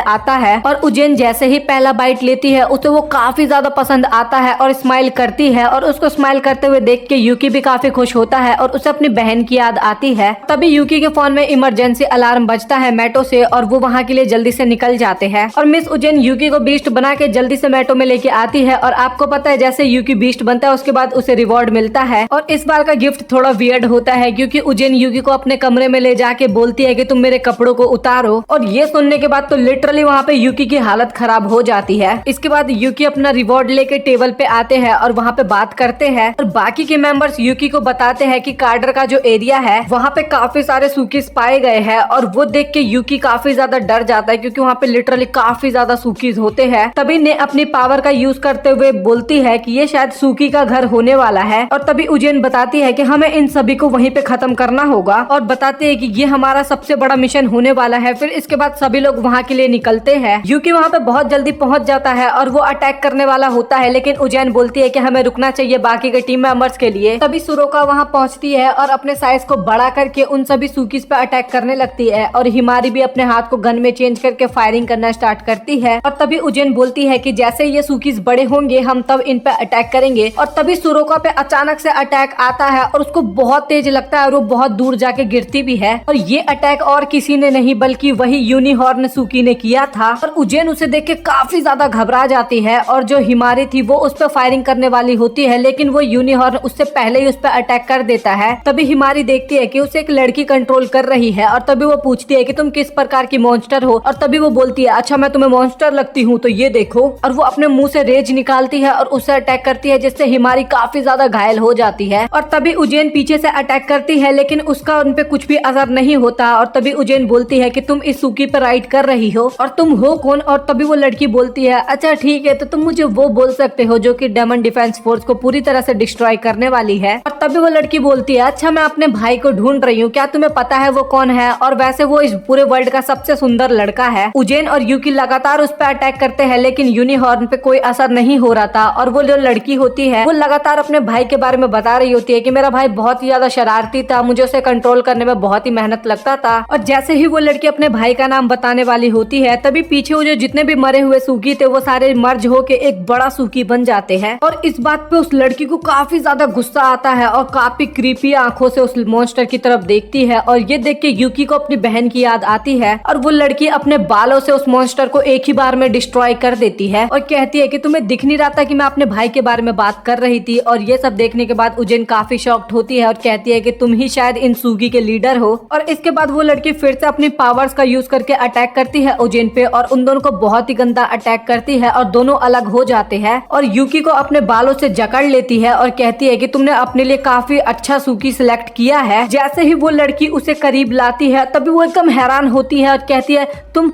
आता है और उजेन जैसे ही पहला बाइट लेती है उसे वो काफी ज्यादा पसंद आता है और स्माइल करती है और उसको स्माइल करते हुए देख के यूकी भी काफी खुश होता है और उसे अपनी बहन की याद आती है। तभी यूकी के फोन में इमरजेंसी अलार्म बजता है मेटो से और वो वहाँ के लिए जल्दी से निकल जाते हैं। और मिस उजेन यूकी को बीस्ट बना के जल्दी से मेटो में लेके आती है और आपको पता है जैसे यूकी बीस्ट बनता है उसके बाद उसे रिवॉर्ड मिलता है। और इस बार का गिफ्ट थोड़ा वियर्ड होता है क्योंकि उजेन यूकी को अपने कमरे में ले जाके बोलती है कि तुम मेरे कपड़ों को उतारो। और ये सुनने के बाद तो लिटरली वहाँ पे यूकी की हालत खराब हो जाती है। इसके बाद यूकी अपना रिवॉर्ड लेके टेबल पे आते हैं और वहाँ पे बात करते हैं और बाकी के मेंबर्स यूकी को बताते हैं कि कार्डर का जो एरिया है वहाँ पे काफी सारे सूकीज पाए गए हैं। और वो देख के यूकी काफी ज्यादा डर जाता है क्योंकि वहाँ पे लिटरली काफी ज्यादा सूकीज होते हैं। तभी ने अपनी पावर का यूज करते हुए बोलती है कि ये शायद सूकी का घर होने वाला है। और तभी उजेन बताती है कि हमें इन सभी को वहीं पे खत्म करना होगा और बताते हैं कि ये हमारा सबसे बड़ा मिशन होने वाला है। फिर इसके बाद सभी लोग वहाँ के लिए निकलते हैं। यूकी वहाँ पे बहुत जल्दी पहुंच जाता है और वो अटैक करने वाला होता है लेकिन उजेन बोलती है कि हमें रुकना चाहिए बाकी के टीम मेंबर्स के लिए। तभी सुरोका वहाँ पहुँचती है और अपने साइज को बड़ा करके उन सभी सूकीज पे अटैक करने लगती है और हिमारी भी अपने हाथ को गन में चेंज करके फायरिंग करना स्टार्ट करती है। और तभी उजेन बोलती है कि जैसे ये सूकीज बड़े होंगे हम तब इन पे अटैक करेंगे। और तभी सुरोका पे अचानक से अटैक आता है और उसको बहुत तेज लगता है और वो बहुत दूर जाके गिरती भी है। और ये अटैक और किसी ने नहीं बल्कि वही यूनिहॉर्न सूकी ने किया था। और उजेन उसे देख के काफी ज्यादा घबरा जाती है और जो हिमारी थी वो उस पर फायरिंग करने वाली होती है लेकिन वो यूनिहॉर्न उससे पहले ही उस पर अटैक कर देता है। तभी हिमारी देखती है कि उसे एक लड़की कंट्रोल कर रही है और तभी वो पूछती है कि तुम किस प्रकार की मॉन्स्टर हो। और तभी वो बोलती है अच्छा मैं तुम्हें मॉन्स्टर लगती हूँ तो ये देखो। और वो अपने मुंह से रेज निकालती है और उसे अटैक करती है जिससे हिमारी काफी ज्यादा घायल हो जाती है। और तभी उजेन पीछे से अटैक करती है लेकिन उसका उन पे कुछ भी असर नहीं होता। और तभी उजेन बोलती है कि तुम इस सूकी पर राइड कर रही हो और तुम हो कौन। और तभी वो लड़की बोलती है अच्छा ठीक है तो तुम मुझे वो बोल सकते हो जो कि डेमन डिफेंस फोर्स को पूरी तरह से डिस्ट्रॉय करने वाली है। और तभी वो लड़की बोलती है अच्छा मैं अपने भाई को ढूंढ रही हूँ, क्या तुम्हें पता है वो कौन है। और वैसे वो इस पूरे वर्ल्ड का सबसे सुंदर लड़का है। उजेन और यूकी लगातार उस पर अटैक करते हैं लेकिन यूनिहॉर्न पे कोई असर नहीं हो रहा था। और वो जो लड़की होती है वो लगातार अपने भाई के बारे में बता रही होती है कि मेरा भाई बहुत ही ज्यादा शरारती था, मुझे उसे कंट्रोल करने में बहुत ही मेहनत लगता था। और जैसे ही वो लड़की अपने भाई का नाम बताने वाली होती है तभी पीछे वो जो जितने भी मरे हुए सूकी थे वो सारे मर्ज होके एक बड़ा सूकी बन जाते हैं। और इस बात पे उस लड़की को काफी ज्यादा गुस्सा आता है और काफी क्रीपी आंखों से उस मॉन्स्टर की तरफ देखती है। और ये देख के यूकी को अपनी बहन की याद आती है और वो लड़की अपने बालों से उस मॉन्स्टर को एक ही बार में डिस्ट्रॉय कर देती है और कहती है कि तुम्हें दिख नहीं रहा था कि मैं अपने भाई के बारे में बात कर रही थी। और ये सब देखने के बाद उजेन काफी शॉक्ड होती है और कहती है कि तुम ही शायद इन सूगी के लीडर हो। और इसके बाद वो लड़की फिर से अपनी पावर्स का यूज करके अटैक करती है उजेन पे और उन दोनों को बहुत ही गंदा अटैक करती है और दोनों अलग हो जाते हैं। और यूकी को अपने बालों से जकड़ लेती है और कहती है कि तुमने अपने लिए काफी अच्छा सूकी सिलेक्ट किया है। जैसे ही वो लड़की उसे करीब लाती है तभी वो एकदम हैरान होती है और कहती है तुम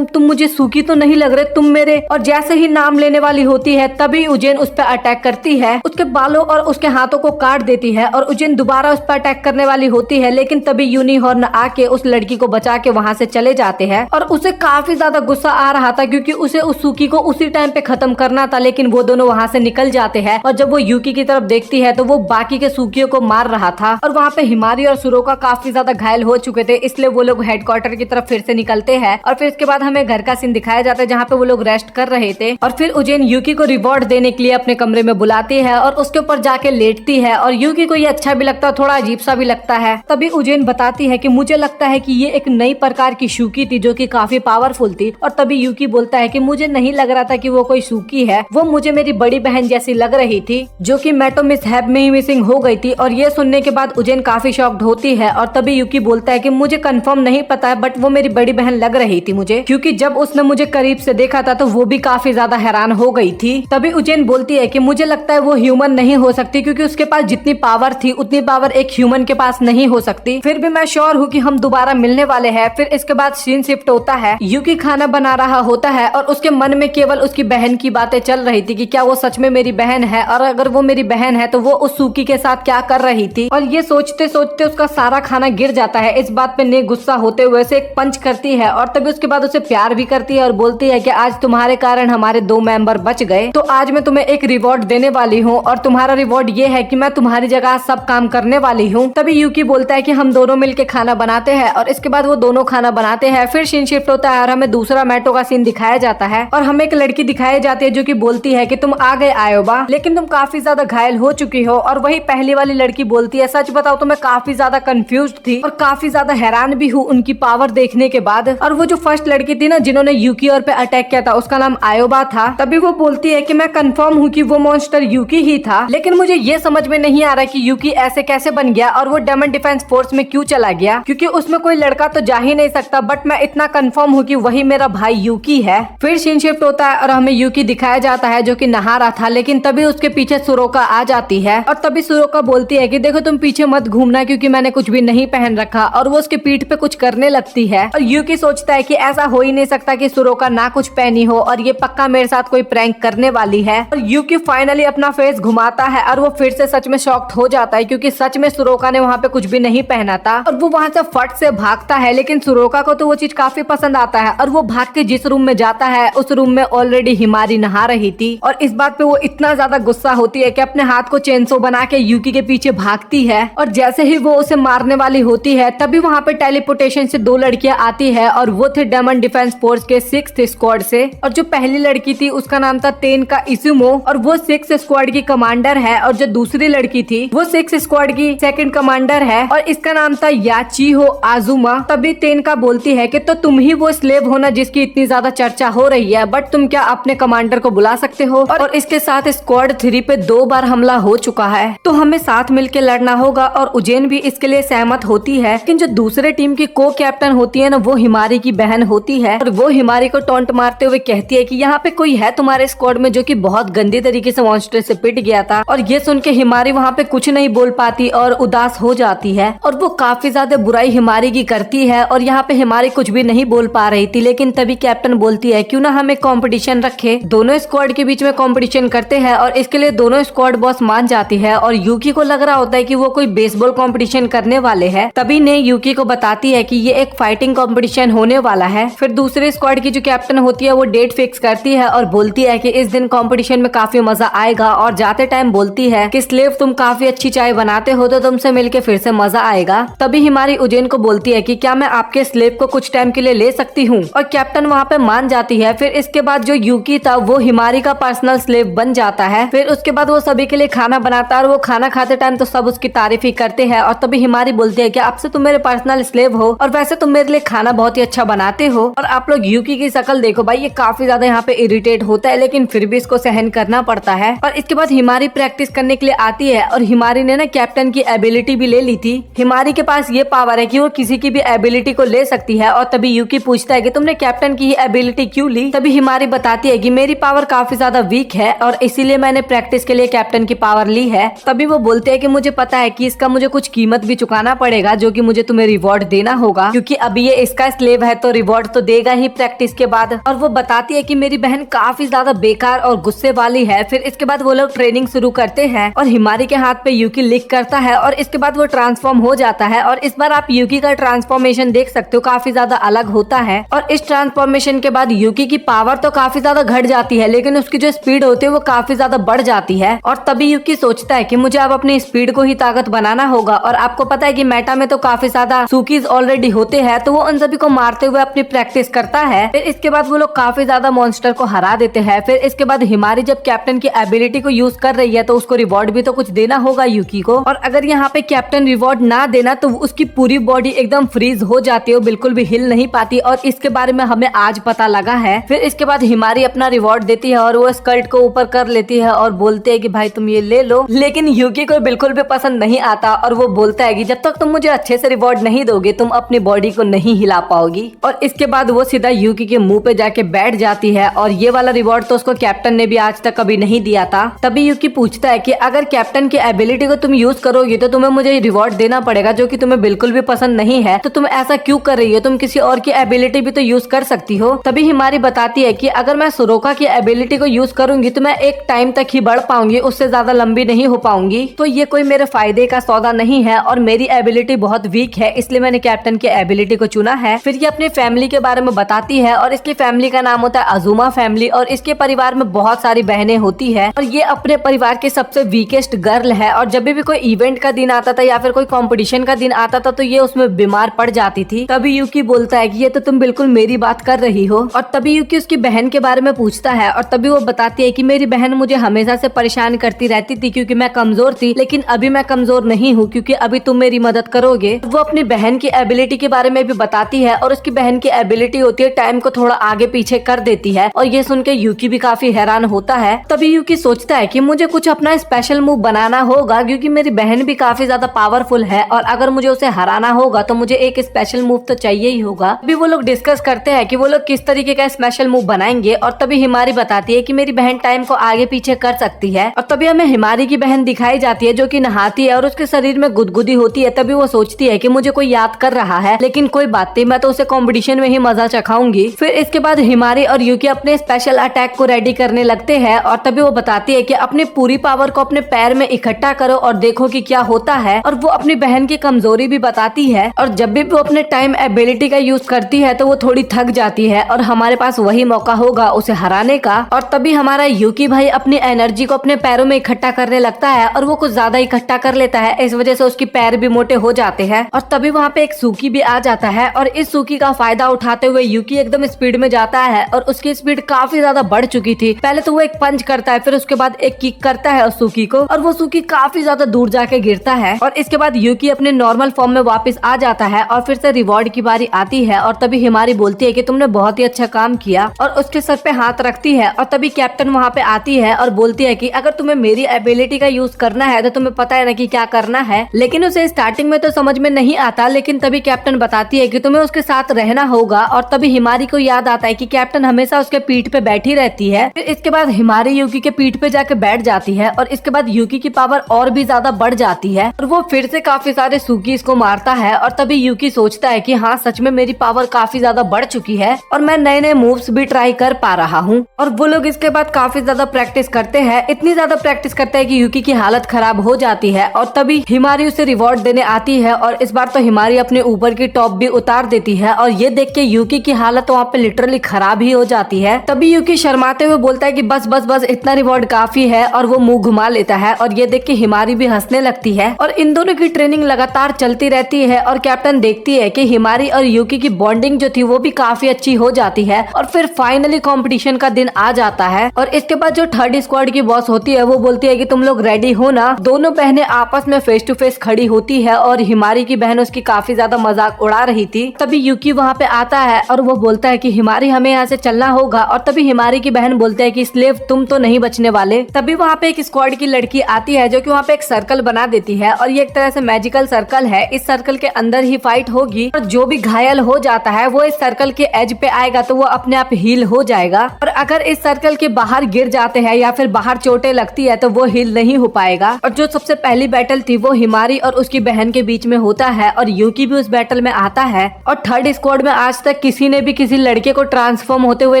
मुझे सूकी तो नहीं लग रहे, तुम मेरे। और जैसे ही नाम लेने वाली होती है तभी उजेन उस पर अटैक करती है, उसके बालों और उसके हाथों को काट देती है। और उजेन दोबारा उस पर अटैक करने वाली होती है लेकिन तभी यूनिहॉर्न आके उस लड़की को बचा के वहाँ से चले जाते हैं। और उसे काफी ज्यादा गुस्सा आ रहा था क्योंकि उसे उस सूकी को उसी टाइम पे खत्म करना था लेकिन वो दोनों वहाँ से निकल जाते हैं। और जब वो यूकी की तरफ देखती है तो वो बाकी के सूकियों को मार रहा था और वहाँ पे हिमारी और सुरोका काफी ज्यादा घायल हो चुके थे, इसलिए वो लोग हेडक्वार्टर की तरफ फिर से निकलते हैं। और फिर इसके बाद हमें घर का सीन दिखाया जाता है जहाँ पे वो लोग रेस्ट कर रहे थे। और फिर उजेन यूकी को रिवॉर्ड देने के लिए अपने कमरे में बुलाती है और उसके ऊपर जाके लेटती है। और यूकी को ये अच्छा भी लगता है, थोड़ा अजीब सा भी लगता है। तभी उजेन बताती है कि मुझे लगता है कि ये एक नई प्रकार की शूकी थी जो कि काफी पावरफुल थी। और तभी यूकी बोलता है कि मुझे नहीं लग रहा था कि वो कोई शूकी है, वो मुझे मेरी बड़ी बहन जैसी लग रही थी जो कि मेटो मिसहैप में ही मिसिंग हो गई थी। और ये सुनने के बाद उजेन काफी शॉक्ड होती है। और तभी यूकी बोलता है कि मुझे कंफर्म नहीं पता है बट वो मेरी बड़ी बहन लग रही थी मुझे, क्योंकि जब उसने मुझे करीब से देखा था तो वो भी काफी ज्यादा हैरान हो गई थी। तभी उजेन बोलती है कि मुझे लगता है वो ह्यूमन नहीं हो सकती क्योंकि उसके पास जितनी पावर थी उतनी पावर एक ह्यूमन के पास नहीं हो सकती। फिर भी मैं श्योर हूँ कि हम दोबारा मिलने वाले हैं। फिर इसके बाद सीन शिफ्ट होता है, यूकी खाना बना रहा होता है और उसके मन में केवल उसकी बहन की बातें चल रही थी कि क्या वो सच में मेरी बहन है और अगर वो मेरी बहन है तो वो उस सूकी के साथ क्या कर रही थी। और ये सोचते सोचते उसका सारा खाना गिर जाता है। इस बात पे ने गुस्सा होते हुए उसे एक पंच करती है और तभी उसके बाद उसे उससे प्यार भी करती है और बोलती है कि आज तुम्हारे कारण हमारे 2 मेंबर बच गए, तो आज मैं तुम्हें एक रिवॉर्ड देने वाली हूँ और तुम्हारा रिवॉर्ड ये है कि मैं तुम्हारी जगह सब काम करने वाली हूँ। तभी यूकी बोलता है कि हम दोनों मिलके खाना बनाते हैं और इसके बाद वो दोनों खाना बनाते हैं। फिर सीन शिफ्ट होता है और हमें दूसरा मेट्रो का सीन दिखाया जाता है और हमें एक लड़की दिखाई जाती है जो कि बोलती है कि तुम आ गए आयोबा, लेकिन तुम काफी ज्यादा घायल हो चुकी हो। और वही पहली वाली लड़की बोलती है सच बताओ तो मैं काफी ज्यादा कंफ्यूज थी और काफी ज्यादा हैरान भी हूँ उनकी पावर देखने के बाद। और वो जो फर्स्ट लड़की थी ना जिन्होंने यूकी और पे अटैक किया था उसका नाम आयोबा था। तभी वो बोलती है कि मैं कंफर्म हूँ कि वो मॉन्स्टर यूकी ही था, लेकिन मुझे ये समझ में नहीं आ रहा कि यूकी ऐसे कैसे बन गया और वो डेमन डिफेंस फोर्स में क्यों चला गया, क्योंकि उसमें कोई लड़का तो जा ही नहीं सकता। बट मैं इतना कंफर्म हूँ कि वही मेरा भाई यूकी है। फिर सीन शिफ्ट होता है और हमें यूकी दिखाया जाता है जो कि नहा रहा था, लेकिन तभी उसके पीछे सुरोका आ जाती है और तभी सुरोका बोलती है कि देखो तुम पीछे मत घूमना क्योंकि मैंने कुछ भी नहीं पहन रखा। और वो उसके पीठ पे कुछ करने लगती है और यूकी सोचता है कि ऐसा हो ही नहीं सकता कि सुरोका ना कुछ पहनी हो और ये पक्का मेरे साथ कोई प्रैंक करने वाली है। और यूकी फाइनली अपना फेस घुमाता है और वो फिर से सच में शॉक्ड हो जाता है क्योंकि सच में सुरोका ने वहाँ पे कुछ भी नहीं पहना था और वो वहाँ से फट से भागता है। लेकिन सुरोका को तो वो चीज काफी पसंद आता है और वो भाग के जिस रूम में जाता है उस रूम में ऑलरेडी हिमारी नहा रही थी और इस बात पे वो इतना ज्यादा गुस्सा होती है कि अपने हाथ को चेनसो बना के यूकी के पीछे भागती है। और जैसे ही वो उसे मारने वाली होती है तभी वहाँ पे टेलीपोर्टेशन से 2 लड़कियां आती है और वो थे डेमन डिफेंस फोर्स के 6th स्क्वाड से। और जो पहली लड़की थी उसका नाम था तेन का इजुमो और वो 6th स्क्वाड की कमांडर है और जो दूसरी लड़की थी वो 6th स्क्वाड की 2nd कमांडर है और इसका नाम था याचिहो आजुमा। तभी तेन का बोलती है कि तो तुम ही वो स्लेव हो ना जिसकी इतनी ज्यादा चर्चा हो रही है, बट तुम क्या अपने कमांडर को बुला सकते हो। और इसके साथ स्क्वाड 3 पे 2 बार हमला हो चुका है तो हमें साथ मिलकर लड़ना होगा और उज्जैन भी इसके लिए सहमत होती है। लेकिन जो दूसरे टीम की को कैप्टन होती है ना वो हिमारी की बहन होती है और वो हिमारी को टॉन्ट मारते हुए कहती है कि यहाँ पे कोई है तुम्हारे स्क्वाड में जो कि बहुत गंदी तरीके से मॉन्स्टर से पिट गया था। और ये सुन के हिमारी वहाँ पे कुछ नहीं बोल पाती और उदास हो जाती है और वो काफी ज्यादा बुराई हिमारी की करती है और यहाँ पे हिमारी कुछ भी नहीं बोल पा रही थी। लेकिन तभी कैप्टन बोलती है क्यों ना हम एक कॉम्पिटिशन रखे, दोनों स्क्वाड के बीच में कॉम्पिटिशन करते हैं। और इसके लिए दोनों स्क्वाड बॉस मान जाती है और यूकी को लग रहा होता है कि वो कोई बेसबॉल कंपटीशन करने वाले हैं। तभी ने यूकी को बताती है कि ये एक फाइटिंग कंपटीशन होने वाला है। फिर दूसरे स्क्वाड की जो कैप्टन होती है वो डेट फिक्स करती है और बोलती है कि इस दिन कंपटीशन में काफी मजा आएगा और जाते टाइम बोलती है कि स्लेव तुम काफी अच्छी चाय बनाते हो तो तुमसे मिलके फिर से मजा आएगा। तभी हिमारी उज्जैन को बोलती है कि क्या मैं आपके स्लेव को कुछ टाइम के लिए ले सकती हूँ और कैप्टन वहाँ पे मान जाती है। फिर इसके बाद जो यूकी था वो हिमारी का पर्सनल स्लेव बन जाता है। फिर उसके बाद वो सभी के लिए खाना बनाता है और वो खाना खाते टाइम तो सब उसकी तारीफ ही करते हैं। और तभी हिमारी बोलती है कि अब से तुम मेरे पर्सनल स्लेव हो और वैसे तुम मेरे लिए खाना बहुत ही अच्छा बनाते हो। और आप लोग यूकी की शक्ल देखो भाई, ये काफी ज्यादा यहाँ पे इरिटेट होता है लेकिन फिर भी इसको सहन करना पड़ता है। और इसके बाद हिमारी प्रैक्टिस करने के लिए आती है और हिमारी ने ना कैप्टन की एबिलिटी भी ले ली थी। हिमारी के पास ये पावर है कि वो किसी की भी एबिलिटी को ले सकती है। और तभी यूकी पूछता है कि तुमने कैप्टन की एबिलिटी क्यों ली। तभी हिमारी बताती है कि मेरी पावर काफी ज्यादा वीक है और इसीलिए मैंने प्रैक्टिस के लिए कैप्टन की पावर ली है। तभी वो बोलते हैं कि मुझे पता है कि इसका मुझे कुछ कीमत भी चुकाना पड़ेगा जो कि मुझे तुम्हें रिवॉर्ड देना होगा, क्योंकि अभी ये इसका स्लेव है तो रिवॉर्ड तो देगा ही प्रैक्टिस के बाद। और वो बताती है कि मेरी बहन काफी ज्यादा बेकार और गुस्से वाली है। फिर इसके बाद वो लोग ट्रेनिंग शुरू करते हैं और हिमारी के हाथ पे यूकी लिख करता है और इसके बाद वो ट्रांसफॉर्म हो जाता है। और इस बार आप यूकी का ट्रांसफॉर्मेशन देख सकते हो, काफी ज्यादा अलग होता है। और इस ट्रांसफॉर्मेशन के बाद यूकी की पावर तो काफी ज्यादा घट जाती है लेकिन उसकी जो स्पीड होती है वो काफी ज्यादा बढ़ जाती है। और तभी यूकी सोचता है कि मुझे अब अपनी स्पीड को ही ताकत बनाना होगा। और आपको पता है कि मेटा में तो काफी ज्यादा सूकीज ऑलरेडी होते हैं तो वो उन सभी को मारते हुए अपनी प्रैक्टिस करता है। फिर इसके बाद वो लोग काफी ज्यादा मॉन्स्टर को हरा देते हैं। फिर इसके बाद हिमारी जब कैप्टन की एबिलिटी को यूज कर रही है तो उसको रिवॉर्ड भी तो कुछ देना होगा यूकी को। और अगर यहाँ पे कैप्टन रिवॉर्ड ना देना तो उसकी पूरी बॉडी एकदम फ्रीज हो जाती है, बिल्कुल भी हिल नहीं पाती। और इसके बारे में हमें आज पता लगा है। फिर इसके बाद हिमारी अपना रिवॉर्ड देती है और वो स्कर्ट को ऊपर कर लेती है और बोलते है कि भाई तुम ये ले लो। लेकिन यूकी को बिल्कुल भी पसंद नहीं आता और वो बोलता है कि जब तक तुम मुझे अच्छे से रिवॉर्ड नहीं दोगे तुम अपनी बॉडी को नहीं हिला पाओगी। और इसके बाद वो सीधा यूकी के मुंह पे जाके बैठ जाती है। और ये वाला रिवॉर्ड तो उसको कैप्टन ने भी आज तक कभी नहीं दिया था। तभी यूकी पूछता है कि अगर कैप्टन की एबिलिटी को तुम यूज करोगी तो तुम्हें मुझे रिवॉर्ड देना पड़ेगा जो कि तुम्हें बिल्कुल भी पसंद नहीं है, तो तुम ऐसा क्यों कर रही हो, तुम किसी और की एबिलिटी भी तो यूज कर सकती हो। तभी हिमारी बताती है कि अगर मैं सुरोका की एबिलिटी को यूज करूंगी तो मैं एक टाइम तक ही बढ़ पाऊंगी, उससे ज्यादा लंबी नहीं हो पाऊंगी। तो ये कोई मेरे फायदे का सौदा नहीं है और मेरी एबिलिटी बहुत वीक है, इसलिए मैंने कैप्टन की एबिलिटी को चुना है। फिर ये अपनी फैमिली के बारे में बताती है और इसकी फैमिली का नाम होता है अजुमा फैमिली और इसके परिवार में बहुत सारी बहनें होती है और ये अपने परिवार की सबसे वीकेस्ट गर्ल है और जब भी कोई इवेंट का दिन आता था या फिर कोई कंपटीशन का दिन आता था तो ये उसमें बीमार पड़ जाती थी। तभी यूकी बोलता है कि ये तो तुम बिल्कुल मेरी बात कर रही हो और तभी यूकी उसकी बहन के बारे में पूछता है और तभी वो बताती है कि मेरी बहन मुझे हमेशा से परेशान करती रहती थी क्योंकि मैं कमजोर थी, लेकिन अभी मैं कमजोर नहीं हूँ क्योंकि अभी तुम मेरी मदद करोगे। वो अपनी बहन की एबिलिटी के बारे में भी बताती है और उसकी बहन की एबिलिटी होती है टाइम को थोड़ा आगे पीछे कर देती है और ये सुन के यूकी भी काफी हैरान होता है। तभी यूकी सोचता है कि मुझे कुछ अपना स्पेशल मूव बनाना होगा क्योंकि मेरी बहन भी काफी ज्यादा पावरफुल है और अगर मुझे उसे हराना होगा तो मुझे एक स्पेशल मूव तो चाहिए ही होगा। अभी वो लोग डिस्कस करते हैं कि वो लोग किस तरीके का स्पेशल मूव बनाएंगे और तभी हिमारी बताती है कि मेरी बहन टाइम को आगे पीछे कर सकती है और तभी हमें हिमारी की बहन दिखाई जाती है जो कि नहाती है और उसके शरीर में गुदगुदी होती है। तभी वो सोचती है कि मुझे कोई याद कर रहा है, लेकिन कोई बात नहीं, मैं तो उसे कंपटीशन में ही मजा चखाऊंगी। फिर इसके बाद हिमारी और यूकी अपने स्पेशल अटैक को रेडी करने लगते हैं और तभी वो बताती है कि अपनी पूरी पावर को अपने पैर में इकट्ठा करो और देखो कि क्या होता है। और वो अपनी बहन की कमजोरी भी बताती है और जब भी वो अपने टाइम एबिलिटी का यूज करती है तो वो थोड़ी थक जाती है और हमारे पास वही मौका होगा उसे हराने का। और तभी हमारा यूकी भाई अपनी एनर्जी को अपने पैरों में इकट्ठा करने लगता है और वो कुछ ज्यादा इकट्ठा कर लेता है, इस वजह से उसके पैर भी मोटे हो जाते हैं। और तभी वहाँ पे एक सूकी भी आ जाता है और इस सूकी का फायदा उठाते हुए यूकी एकदम स्पीड में जाता है और उसकी स्पीड काफी ज्यादा बढ़ चुकी थी। पहले तो वो एक पंच करता है, फिर उसके बाद एक किक करता है उस सूकी को और वो सूकी काफी ज्यादा दूर जाके गिरता है और इसके बाद यूकी अपने नॉर्मल फॉर्म में वापस आ जाता है और फिर से रिवॉर्ड की बारी आती है। और तभी हिमारी बोलती है कि तुमने बहुत ही अच्छा काम किया और उसके सर पे हाथ रखती है और तभी कैप्टन वहाँ पे आती है और बोलती है कि अगर तुम्हें मेरी एबिलिटी का यूज करना है तो तुम्हें पता है ना कि क्या करना है। लेकिन उसे स्टार्टिंग में तो समझ में नहीं आता, लेकिन तभी कैप्टन बताती है कि तुम्हें उसके साथ रहना होगा। और तभी हिमारी को याद आता है कि कैप्टन हमेशा उसके पीठ पे बैठी रहती है। फिर इसके बाद हिमारी यूकी के पीठ पे जाके बैठ जाती है और इसके बाद यूकी की पावर और भी ज्यादा बढ़ जाती है और वो फिर से काफी सारे सूकीज को मारता है। और तभी यूकी सोचता है कि हाँ, सच में मेरी पावर काफी ज्यादा बढ़ चुकी है और मैं नए नए मूव्स भी ट्राई कर पा रहा हूँ। और वो लोग इसके बाद काफी ज्यादा प्रैक्टिस करते हैं, इतनी ज्यादा प्रैक्टिस करते हैं कि यूकी की हालत खराब हो जाती है। और तभी हिमारी उसे रिवॉर्ड देने आती है और इस बार तो हिमारी अपने ऊपर की टॉप भी उतार देती है और ये देख के यूकी की हालत वहाँ पे लिटरली खराब ही हो जाती है। तभी यूकी शर्माते हुए बोलता है कि बस बस बस, इतना रिवॉर्ड काफी है और वो मुंह घुमा लेता है और ये देख के हिमारी भी हंसने लगती है। और इन दोनों की ट्रेनिंग लगातार चलती रहती है और कैप्टन देखती है कि हिमारी और यूकी की बॉन्डिंग जो थी वो भी काफी अच्छी हो जाती है। और फिर फाइनली कंपटीशन का दिन आ जाता है और इसके बाद जो थर्ड स्क्वाड की बॉस होती है वो बोलती है कि तुम लोग रेडी हो ना। दोनों बहनें आपस में फेस टू फेस खड़ी होती है और हिमारी की बहन उसकी काफी ज्यादा मजाक उड़ा रही थी। तभी यूकी वहाँ पे आता है और वो बोलता है कि हिमारी, हमें यहाँ से चलना होगा। और तभी हिमारी की बहन बोलती है कि स्लेव, तुम तो नहीं बचने वाले। तभी वहाँ पे एक स्क्वाड की लड़की आती है जो कि वहाँ पे एक सर्कल बना देती है और ये एक तरह से मैजिकल सर्कल है। इस सर्कल के अंदर ही फाइट होगी और जो भी घायल हो जाता है वो इस सर्कल के एज पे आएगा तो वो अपने आप हील हो जाएगा। और अगर इस सर्कल के बाहर गिर जाते हैं या फिर बाहर चोटें लगती है तो वो हील नहीं हो पाएगा। और जो सबसे पहली बैटल थी वो हिमारी और उसकी बहन के बीच में होता है और यूकी भी उस बैटल में आता है। और थर्ड स्क्वाड में आज तक किसी ने भी किसी लड़के को ट्रांसफॉर्म होते हुए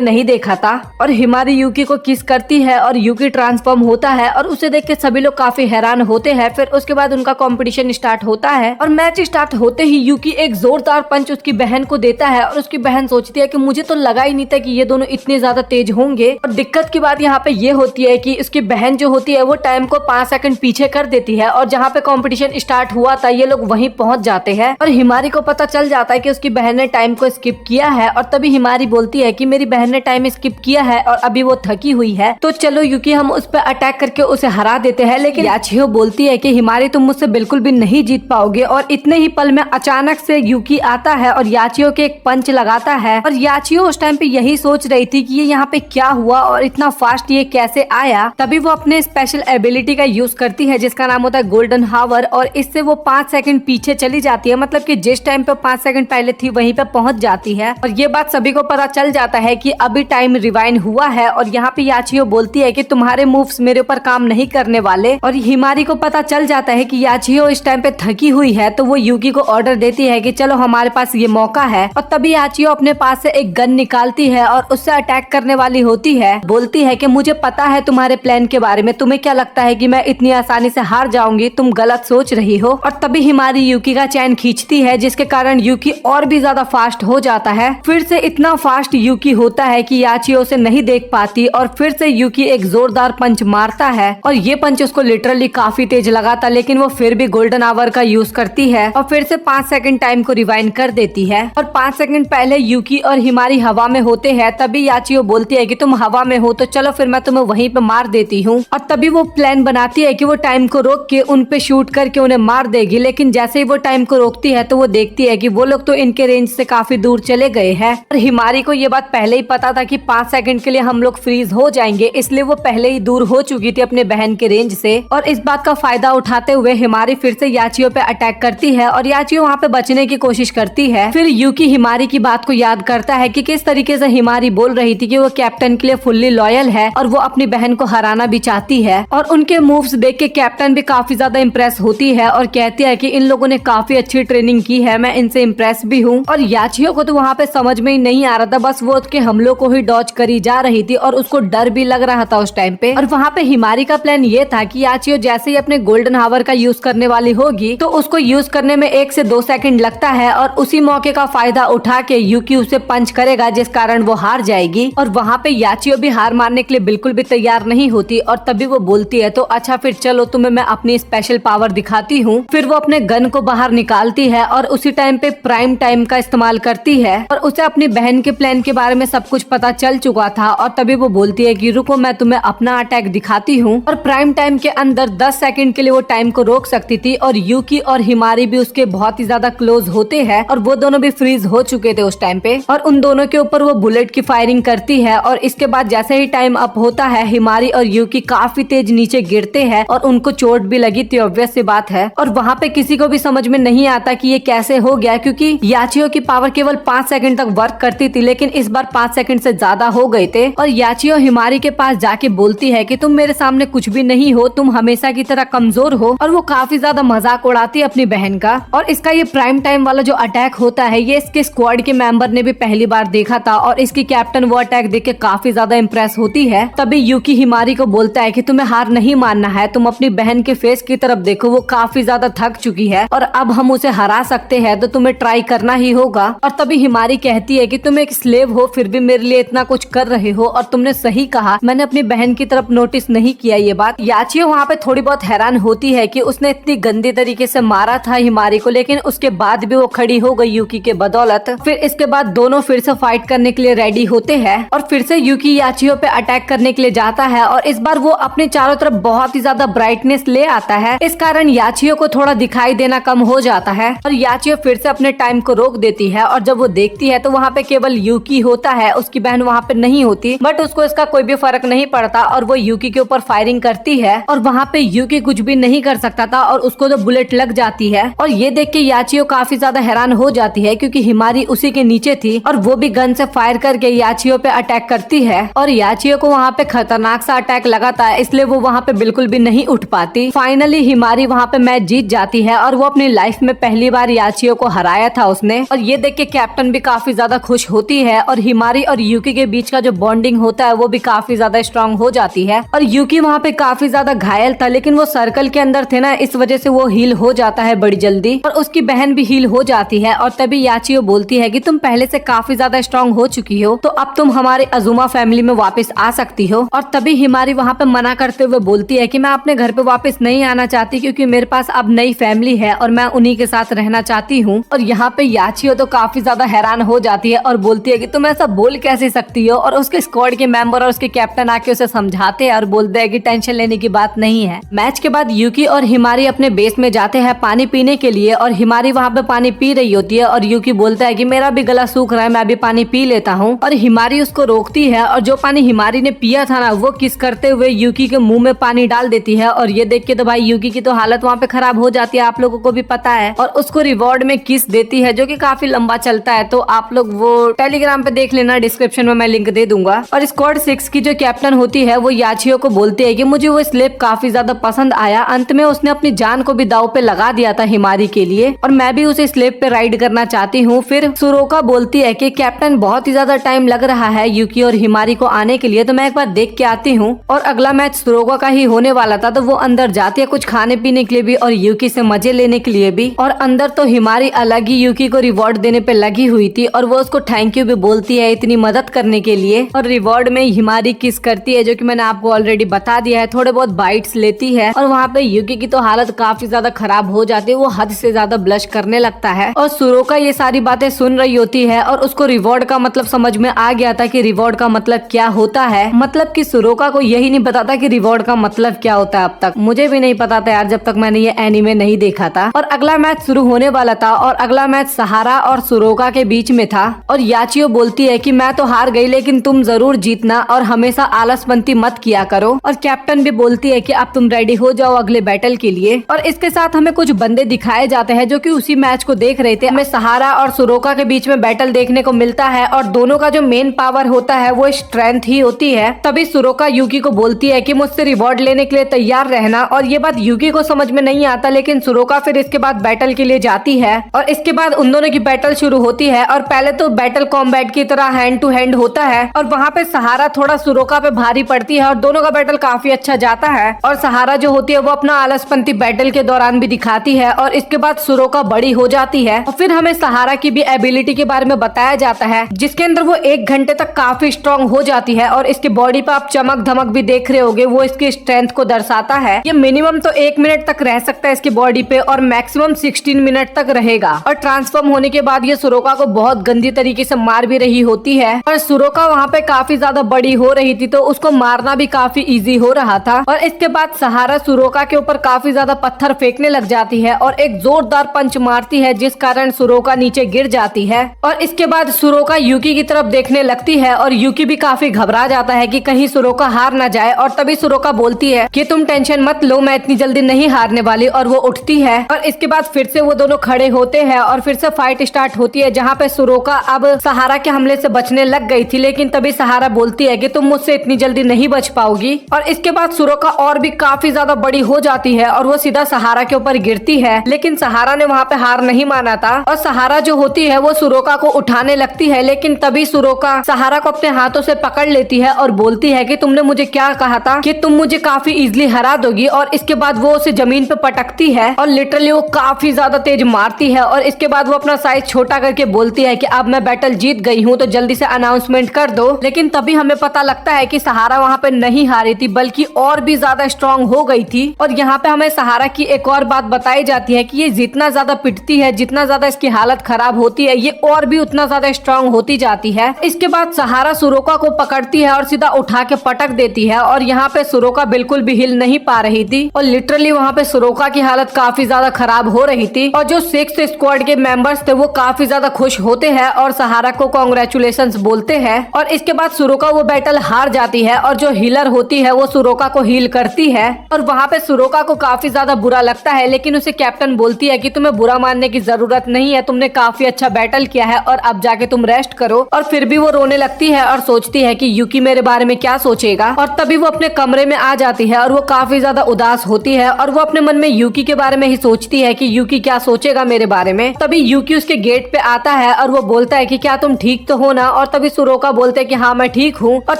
नहीं देखा था और हिमारी यूकी को किस करती है और यूकी ट्रांसफॉर्म होता है और उसे देख के सभी लोग काफी हैरान होते हैं। फिर उसके बाद उनका कंपटीशन स्टार्ट होता है और मैच स्टार्ट होते ही यूकी एक जोरदार पंच उसकी बहन को देता है और उसकी बहन सोचती है कि मुझे तो लगा ही नहीं था कि ये दोनों इतने ज्यादा तेज होंगे। और दिक्कत की बात यहाँ पे ये होती है कि उसकी बहन जो होती है वो टाइम को 5 सेकंड पीछे कर देती है और जहाँ पे कंपटीशन स्टार्ट हुआ था ये लोग वहीं पहुंच जाते हैं और हिमारी को पता चल जाता है कि उसकी बहन ने टाइम को स्किप किया है। और तभी हिमारी बोलती है कि मेरी बहन ने टाइम स्किप किया है और अभी वो थकी हुई है, तो चलो यूकी हम उस पर अटैक करके उसे हरा देते हैं। लेकिन याचियो बोलती है कि हिमारी, तुम मुझसे बिल्कुल भी नहीं जीत पाओगे। और इतने ही पल में अचानक से यूकी आता है और याचियो के एक पंच लगाता है और याचियो उस टाइम पे यही सोच रही थी कि ये यहाँ पे क्या हुआ और इतना फास्ट ये कैसे आया। तभी वो अपने स्पेशल एबिलिटी का यूज करती है जिसका नाम होता है गोल्डन हावर और इससे वो 5 सेकंड पीछे चली जाती है, मतलब कि जिस टाइम पे 5 सेकंड पहले थी वहीं पे पहुंच जाती है। और ये बात सभी को पता चल जाता है कि अभी टाइम रिवाइंड हुआ है। और यहाँ पे याचियो बोलती है कि तुम्हारे मूव्स मेरे ऊपर काम नहीं करने वाले। और हिमारी को पता चल जाता है कि याचियो इस टाइम पे थकी हुई है, तो वो यूकी को ऑर्डर देती है कि चलो हमारे पास ये मौका है। और तभी याचियो अपने पास से एक गन निकालती है और उससे अटैक करने वाली होती है। बोलती है कि मुझे पता है तुम्हारे प्लान के बारे में, तुम्हें क्या लगता है कि मैं इतनी आसानी से हार जाऊंगी? तुम गलत सोच रही हो। और तभी हिमारी यूकी का चैन खींचती है जिसके कारण यूकी और भी ज्यादा फास्ट हो जाता है। फिर से इतना फास्ट यूकी होता है कि याचियो उसे नहीं देख पाती और फिर से यूकी एक जोरदार पंच मारता है और ये पंच उसको लिटरली काफी तेज लगा था, लेकिन वो फिर भी गोल्डन आवर का यूज करती है और फिर से 5 सेकंड टाइम को रिवाइंड कर देती है। और 5 सेकंड पहले यूकी और हिमारी हवा में होते हैं, तभी याचियो बोलती है कि तुम हवा में हो तो चलो फिर मैं तुम्हें वहीं पे मार देती हूँ। और तभी वो प्लान बनाती है कि वो टाइम को रोक के उन पे शूट करके उन्हें मार देगी, लेकिन जैसे ही वो टाइम को रोकती है तो वो देखती है कि वो लोग तो इनके रेंज से काफी दूर चले गए हैं। और हिमारी को ये बात पहले ही पता था कि 5 सेकंड के लिए हम लोग फ्रीज हो जाएंगे, इसलिए वो पहले ही दूर हो चुकी थी अपने बहन के रेंज से। और इस बात का फायदा उठाते हुए हिमारी फिर से याचियो पे अटैक करती है और याचियो वहाँ पे बचने की कोशिश करती है। फिर यूकी हिमारी की बात को याद करता है कि किस तरीके से हिमारी बोल रही थी कि वो कैप्टन के लिए फुल्ली लॉयल है और वो अपनी बहन को हराना भी चाहती है। और उनके मूव्स देख के कैप्टन भी काफी ज्यादा इम्प्रेस होती है और कहती है कि इन लोगों ने काफी अच्छी ट्रेनिंग की है, मैं इनसे इम्प्रेस भी हूँ। और याचियो को तो वहाँ पे समझ में ही नहीं आ रहा था, बस वो उसके हमलों को ही डॉज करी जा रही थी और उसको डर भी लग रहा था उस टाइम पे। और वहाँ पे हिमारी का प्लान ये था कि याचियो जैसे ही अपने गोल्डन हावर का यूज करने वाली होगी तो उसको यूज करने में 1 से 2 सेकंड लगता है और उसी मौके का फायदा उठा के यूकी उसे पंच करेगा, जिस कारण वो हार जाएगी। और वहाँ पे याचियो भी हार मानने के लिए बिल्कुल भी तैयार नहीं होती और तभी वो बोलती है तो अच्छा फिर चलो तुम्हें मैं अपनी स्पेशल पावर दिखाती हूँ। फिर वो अपने गन को बाहर निकालती है और उसी टाइम पे प्राइम टाइम का इस्तेमाल करती है और उसे अपनी बहन के प्लान के बारे में सब कुछ पता चल चुका था। और तभी वो बोलती है कि रुको मैं तुम्हें अपना अटैक दिखाती हूँ। और प्राइम टाइम के अंदर 10 सेकंड के लिए वो टाइम को रोक सकती थी और यूकी और हिमारी भी उसके बहुत ही ज्यादा क्लोज होते हैं और वो दोनों भी फ्रीज हो चुके थे उस टाइम पे। और उन दोनों के ऊपर वो बुलेट की फायरिंग करती है और इसके बाद जैसे ही टाइम अप होता है हिमारी और यूकी काफी तेज नीचे गिरते हैं और उनको चोट भी लगी थी, ऑब्वियस सी बात है। और वहाँ पे किसी को भी समझ में नहीं आता कि ये कैसे हो गया, क्योंकि याचियो की पावर केवल 5 सेकंड तक वर्क करती थी, लेकिन इस बार 5 सेकंड से ज्यादा हो गए थे। और याचियो हिमारी के पास जाके बोलती है कि तुम मेरे सामने कुछ भी नहीं हो, तुम हमेशा की तरह कमजोर हो। और वो काफी ज्यादा मजाक उड़ाती है अपनी बहन का। और इसका ये प्राइम टाइम वाला जो अटैक होता है ये इसके स्क्वाड के मेंबर ने भी पहली बार देखा था और इसकी कैप्टन वो अटैक देख के काफी ज्यादा इम्प्रेस होती है। तभी यूकी हिमारी को बोलता है कि तुम्हें हार नहीं मानना है, तुम अपनी बहन के फेस की तरफ देखो, वो काफी ज्यादा थक चुकी है और अब हम उसे हरा सकते हैं तो तुम्हें ट्राई करना ही होगा। और तभी हिमारी कहती है कि तुम एक स्लेव हो फिर भी मेरे लिए इतना कुछ कर रहे हो और तुमने सही कहा, मैंने अपनी बहन की तरफ नोटिस नहीं किया ये बात। याचियो वहाँ पे थोड़ी बहुत हैरान होती है कि उसने इतनी गंदी तरीके से मारा था हिमारी को, लेकिन उसके बाद भी वो खड़ी हो गई यूकी के बदौलत। फिर इसके बाद दोनों फिर से फाइट करने के लिए रेडी होते हैं और फिर से यूकी याचियो पे अटैक करने के लिए जाता है और इस बार वो अपने चारों तरफ बहुत ही ज्यादा ब्राइटनेस ले आता है, इस कारण याचियो को थोड़ा दिखाई देना कम हो जाता है और याचियो फिर से अपने टाइम को रोक देती है। और जब वो देखती है तो वहाँ पे केवल यूकी होता है, उसकी बहन वहाँ पे नहीं होती, बट उसको इसका कोई भी फर्क नहीं पड़ता और वो यूकी के ऊपर फायरिंग करती है और वहाँ पे यूकी कुछ भी नहीं कर सकता था और उसको तो बुलेट लग जाती है। और ये देख के याचियो काफी ज्यादा हैरान हो जाती है क्योंकि हिमारी उसी के नीचे थी और वो भी गन से फायर करके याचियो पे अटैक करती है और याचियो को वहाँ पे खतरनाक सा अटैक लगा था, इसलिए वो वहाँ पे बिल्कुल भी नहीं उठ पाती। फाइनली हिमारी वहाँ पे मैच जीत जाती है और वो अपनी लाइफ में पहली बार याचियो को हराया था उसने। और ये देख के कैप्टन भी काफी ज्यादा खुश होती है और हिमारी और यूकी के बीच का जो बॉन्डिंग होता है वो भी काफी ज्यादा स्ट्रांग हो जाती है। और यूकी वहाँ पे काफी ज्यादा घायल था, लेकिन वो सर्कल के अंदर थे ना, इस वजह से वो हील हो जाता है बड़ी जल्दी और उसकी बहन भी हील हो जाती है। और तभी याचियो बोलती है कि तुम पहले से काफी ज्यादा स्ट्रांग हो चुकी हो, तो अब तुम हमारे अजुमा फैमिली में वापस आ सकती हो। और तभी हिमारी वहाँ पे मना करते हुए बोलती है कि मैं अपने घर पे वापस नहीं आना चाहती क्योंकि मेरे पास अब नई फैमिली है और मैं उन्हीं के साथ रहना चाहती हूँ। और यहाँ पे याचियो तो काफी ज्यादा हैरान हो जाती है और बोलती है कि तुम ऐसा बोल कैसे सकती हो। और उसके स्क्वाड के मेंबर और उसके कैप्टन आके उसे समझाते हैं और बोलते हैं कि टेंशन लेने की बात नहीं है। मैच के बाद यूकी और हिमारी अपने बेस में जाते हैं पानी पीने के लिए और हिमारी वहाँ पे पानी पी रही होती है और यूकी बोलता है कि मेरा भी गला सूख रहा है, मैं भी पानी पी लेता हूँ। और हिमारी उसको रोकती है और जो पानी हिमारी ने पिया था ना वो किस करते हुए यूकी के मुंह में पानी डाल देती है और ये देख के तो भाई यूकी की तो हालत वहाँ पे खराब हो जाती है, आप लोगों को भी पता है। और उसको रिवॉर्ड में किस देती है जो कि काफी लंबा चलता है, तो आप लोग वो टेलीग्राम पे देख लेना, डिस्क्रिप्शन में मैं लिंक दे दूंगा। और स्क्वाड 6 की जो कैप्टन होती है वो याचियो को बोलती है कि मुझे वो स्लेब काफी ज्यादा पसंद आया, अंत में उसने अपनी जान को भी दाव पे लगा दिया था हिमारी के लिए और मैं भी उस स्लेब पे राइड करना चाहती हूँ। फिर सुरोका बोलती है कि कैप्टन बहुत ही ज्यादा टाइम लग रहा है यूकी और हिमारी को आने के लिए, तो मैं एक बार देख के आती हूँ। और अगला मैच सुरोका का ही होने वाला था, तो वो अंदर जाती है कुछ खाने पीने के लिए भी और यूकी से मजे लेने के लिए भी। और अंदर तो हिमारी अलग ही यूकी को रिवॉर्ड देने पे लगी लगी हुई थी और वो उसको थैंक यू भी बोलती है इतनी मदद करने के लिए, और रिवॉर्ड में हिमारी किस करती है जो कि मैंने आपको ऑलरेडी बता दिया है। थोड़े बहुत बाइट्स लेती है और वहाँ पे युकी की तो हालत काफी ज्यादा खराब हो जाती है, वो हद से ज्यादा ब्लश करने लगता है। और सुरोका ये सारी बातें सुन रही होती है और उसको रिवॉर्ड का मतलब समझ में आ गया था कि रिवॉर्ड का मतलब क्या होता है। मतलब कि सुरोका को यही नहीं पता था कि रिवॉर्ड का मतलब क्या होता है। अब तक मुझे भी नहीं पता था यार, जब तक मैंने ये एनीमे नहीं देखा था। और अगला मैच शुरू होने वाला था और अगला मैच सहारा और सुरोका के बीच में था। और याचियो बोलती है कि मैं तो हार गई लेकिन तुम जरूर जीतना और हमेशा आलसपंती मत किया करो। और कैप्टन भी बोलती है कि अब तुम रेडी हो जाओ अगले बैटल के लिए। और इसके साथ हमें कुछ बंदे दिखाए जाते हैं जो कि उसी मैच को देख रहे थे। हमें सहारा और सुरोका के बीच में बैटल देखने को मिलता है और दोनों का जो मेन पावर होता है वो स्ट्रेंथ ही होती है। तभी सुरोका युकी को बोलती है कि मुझसे रिवॉर्ड लेने के लिए तैयार रहना। और ये बात युकी को समझ में नहीं आता, लेकिन सुरोका फिर इसके बाद बैटल के लिए जाती है और इसके बाद उन दोनों की बैटल शुरू होती है। और पहले तो बैटल कॉम्बैट की तरह हैंड टू हैंड होता है और वहाँ पे सहारा थोड़ा सुरोका पे भारी पड़ती है और दोनों का बैटल काफी अच्छा जाता है। और सहारा जो होती है वो अपना आलसपंती बैटल के दौरान भी दिखाती है और इसके बाद सुरोका बड़ी हो जाती है। और फिर हमें सहारा की भी एबिलिटी के बारे में बताया जाता है जिसके अंदर वो 1 घंटे तक काफी स्ट्रॉन्ग हो जाती है। और इसके बॉडी पे आप चमक धमक भी देख रहे होगे, वो इसकी स्ट्रेंथ को दर्शाता है। ये मिनिमम तो 1 मिनट तक रह सकता है इसकी बॉडी पे और मैक्सिमम 16 मिनट तक रहेगा। और ट्रांसफॉर्म होने के बाद ये सुरोका को बहुत गंदी तरीके से मार भी रही होती है। और सुरोका वहाँ पे काफी ज्यादा बड़ी हो रही थी तो उसको मारना भी काफी इजी हो रहा था। और इसके बाद सहारा सुरोका के ऊपर काफी ज्यादा पत्थर फेंकने लग जाती है और एक जोरदार पंच मारती है जिस कारण सुरोका नीचे गिर जाती है। और इसके बाद सुरोका युकी की तरफ देखने लगती है और युकी भी काफी घबरा जाता है कि कहीं सुरोका हार ना जाए। और तभी सुरोका बोलती है कि तुम टेंशन मत लो, मैं इतनी जल्दी नहीं हारने वाली। और वो उठती है और इसके बाद फिर से वो दोनों खड़े होते हैं और फिर से फाइट स्टार्ट होती है जहाँ पे सुरोका अब सहारा के हमले से बचने लग गई थी। लेकिन तभी सहारा बोलती है कि तुम मुझसे इतनी जल्दी नहीं बच पाओगी। और इसके बाद सुरोका और भी काफी ज्यादा बड़ी हो जाती है और वो सीधा सहारा के ऊपर गिरती है। लेकिन सहारा ने वहाँ पे हार नहीं माना था और सहारा जो होती है वो सुरोका को उठाने लगती है। लेकिन तभी सुरोका सहारा को अपने हाथों से पकड़ लेती है और बोलती है कि तुमने मुझे क्या कहा था कि तुम मुझे काफी इजीली हरा दोगी। और इसके बाद वो उसे जमीन पे पटकती है और लिटरली वो काफी ज्यादा तेज मारती है। और इसके बाद वो अपना साइज छोटा करके बोलती है कि अब मैं बैटल जीत गई हूँ तो जल्दी से अनाउंसमेंट कर दो। लेकिन तभी हमें पता लगता है कि सहारा वहाँ पे नहीं हारी थी बल्कि और भी ज्यादा स्ट्रॉन्ग हो गई थी। और यहाँ पे हमें सहारा की एक और बात बताई जाती है कि ये जितना ज्यादा पिटती है, जितना ज्यादा इसकी हालत खराब होती है, ये और भी उतना ज्यादा स्ट्रॉन्ग होती जाती है। इसके बाद सहारा सुरोका को पकड़ती है और सीधा उठा के पटक देती है और यहाँ पे सुरोका बिल्कुल भी हिल नहीं पा रही थी और लिटरली वहाँ पे सुरोका की हालत काफी ज्यादा खराब हो रही थी। और जो 6 स्क्वाड के मेंबर्स थे वो काफी ज्यादा खुश होते हैं और सहारा को कांग्रेचुलेशंस बोलते हैं। और इसके बाद सुरोका वो बैटल हार जाती है और जो हीलर होती है वो सुरोका को हील करती है। और वहाँ पे सुरोका को काफी ज्यादा बुरा लगता है, लेकिन उसे कैप्टन बोलती है कि तुम्हें बुरा मानने की जरूरत नहीं है, तुमने काफी अच्छा बैटल किया है और अब जाके तुम रेस्ट करो। और फिर भी वो रोने लगती है और सोचती है कि युकी मेरे बारे में क्या सोचेगा। और तभी वो अपने कमरे में आ जाती है और वो काफी ज्यादा उदास होती है और वो अपने मन में युकी के बारे में ही सोचती है कि युकी क्या सोचेगा मेरे बारे में। तभी युकी उसके गेट पे आता है और वो बोलता है कि क्या तुम ठीक तो हो ना। और तभी सुरोका बोलते हैं कि हाँ मैं ठीक हूँ। और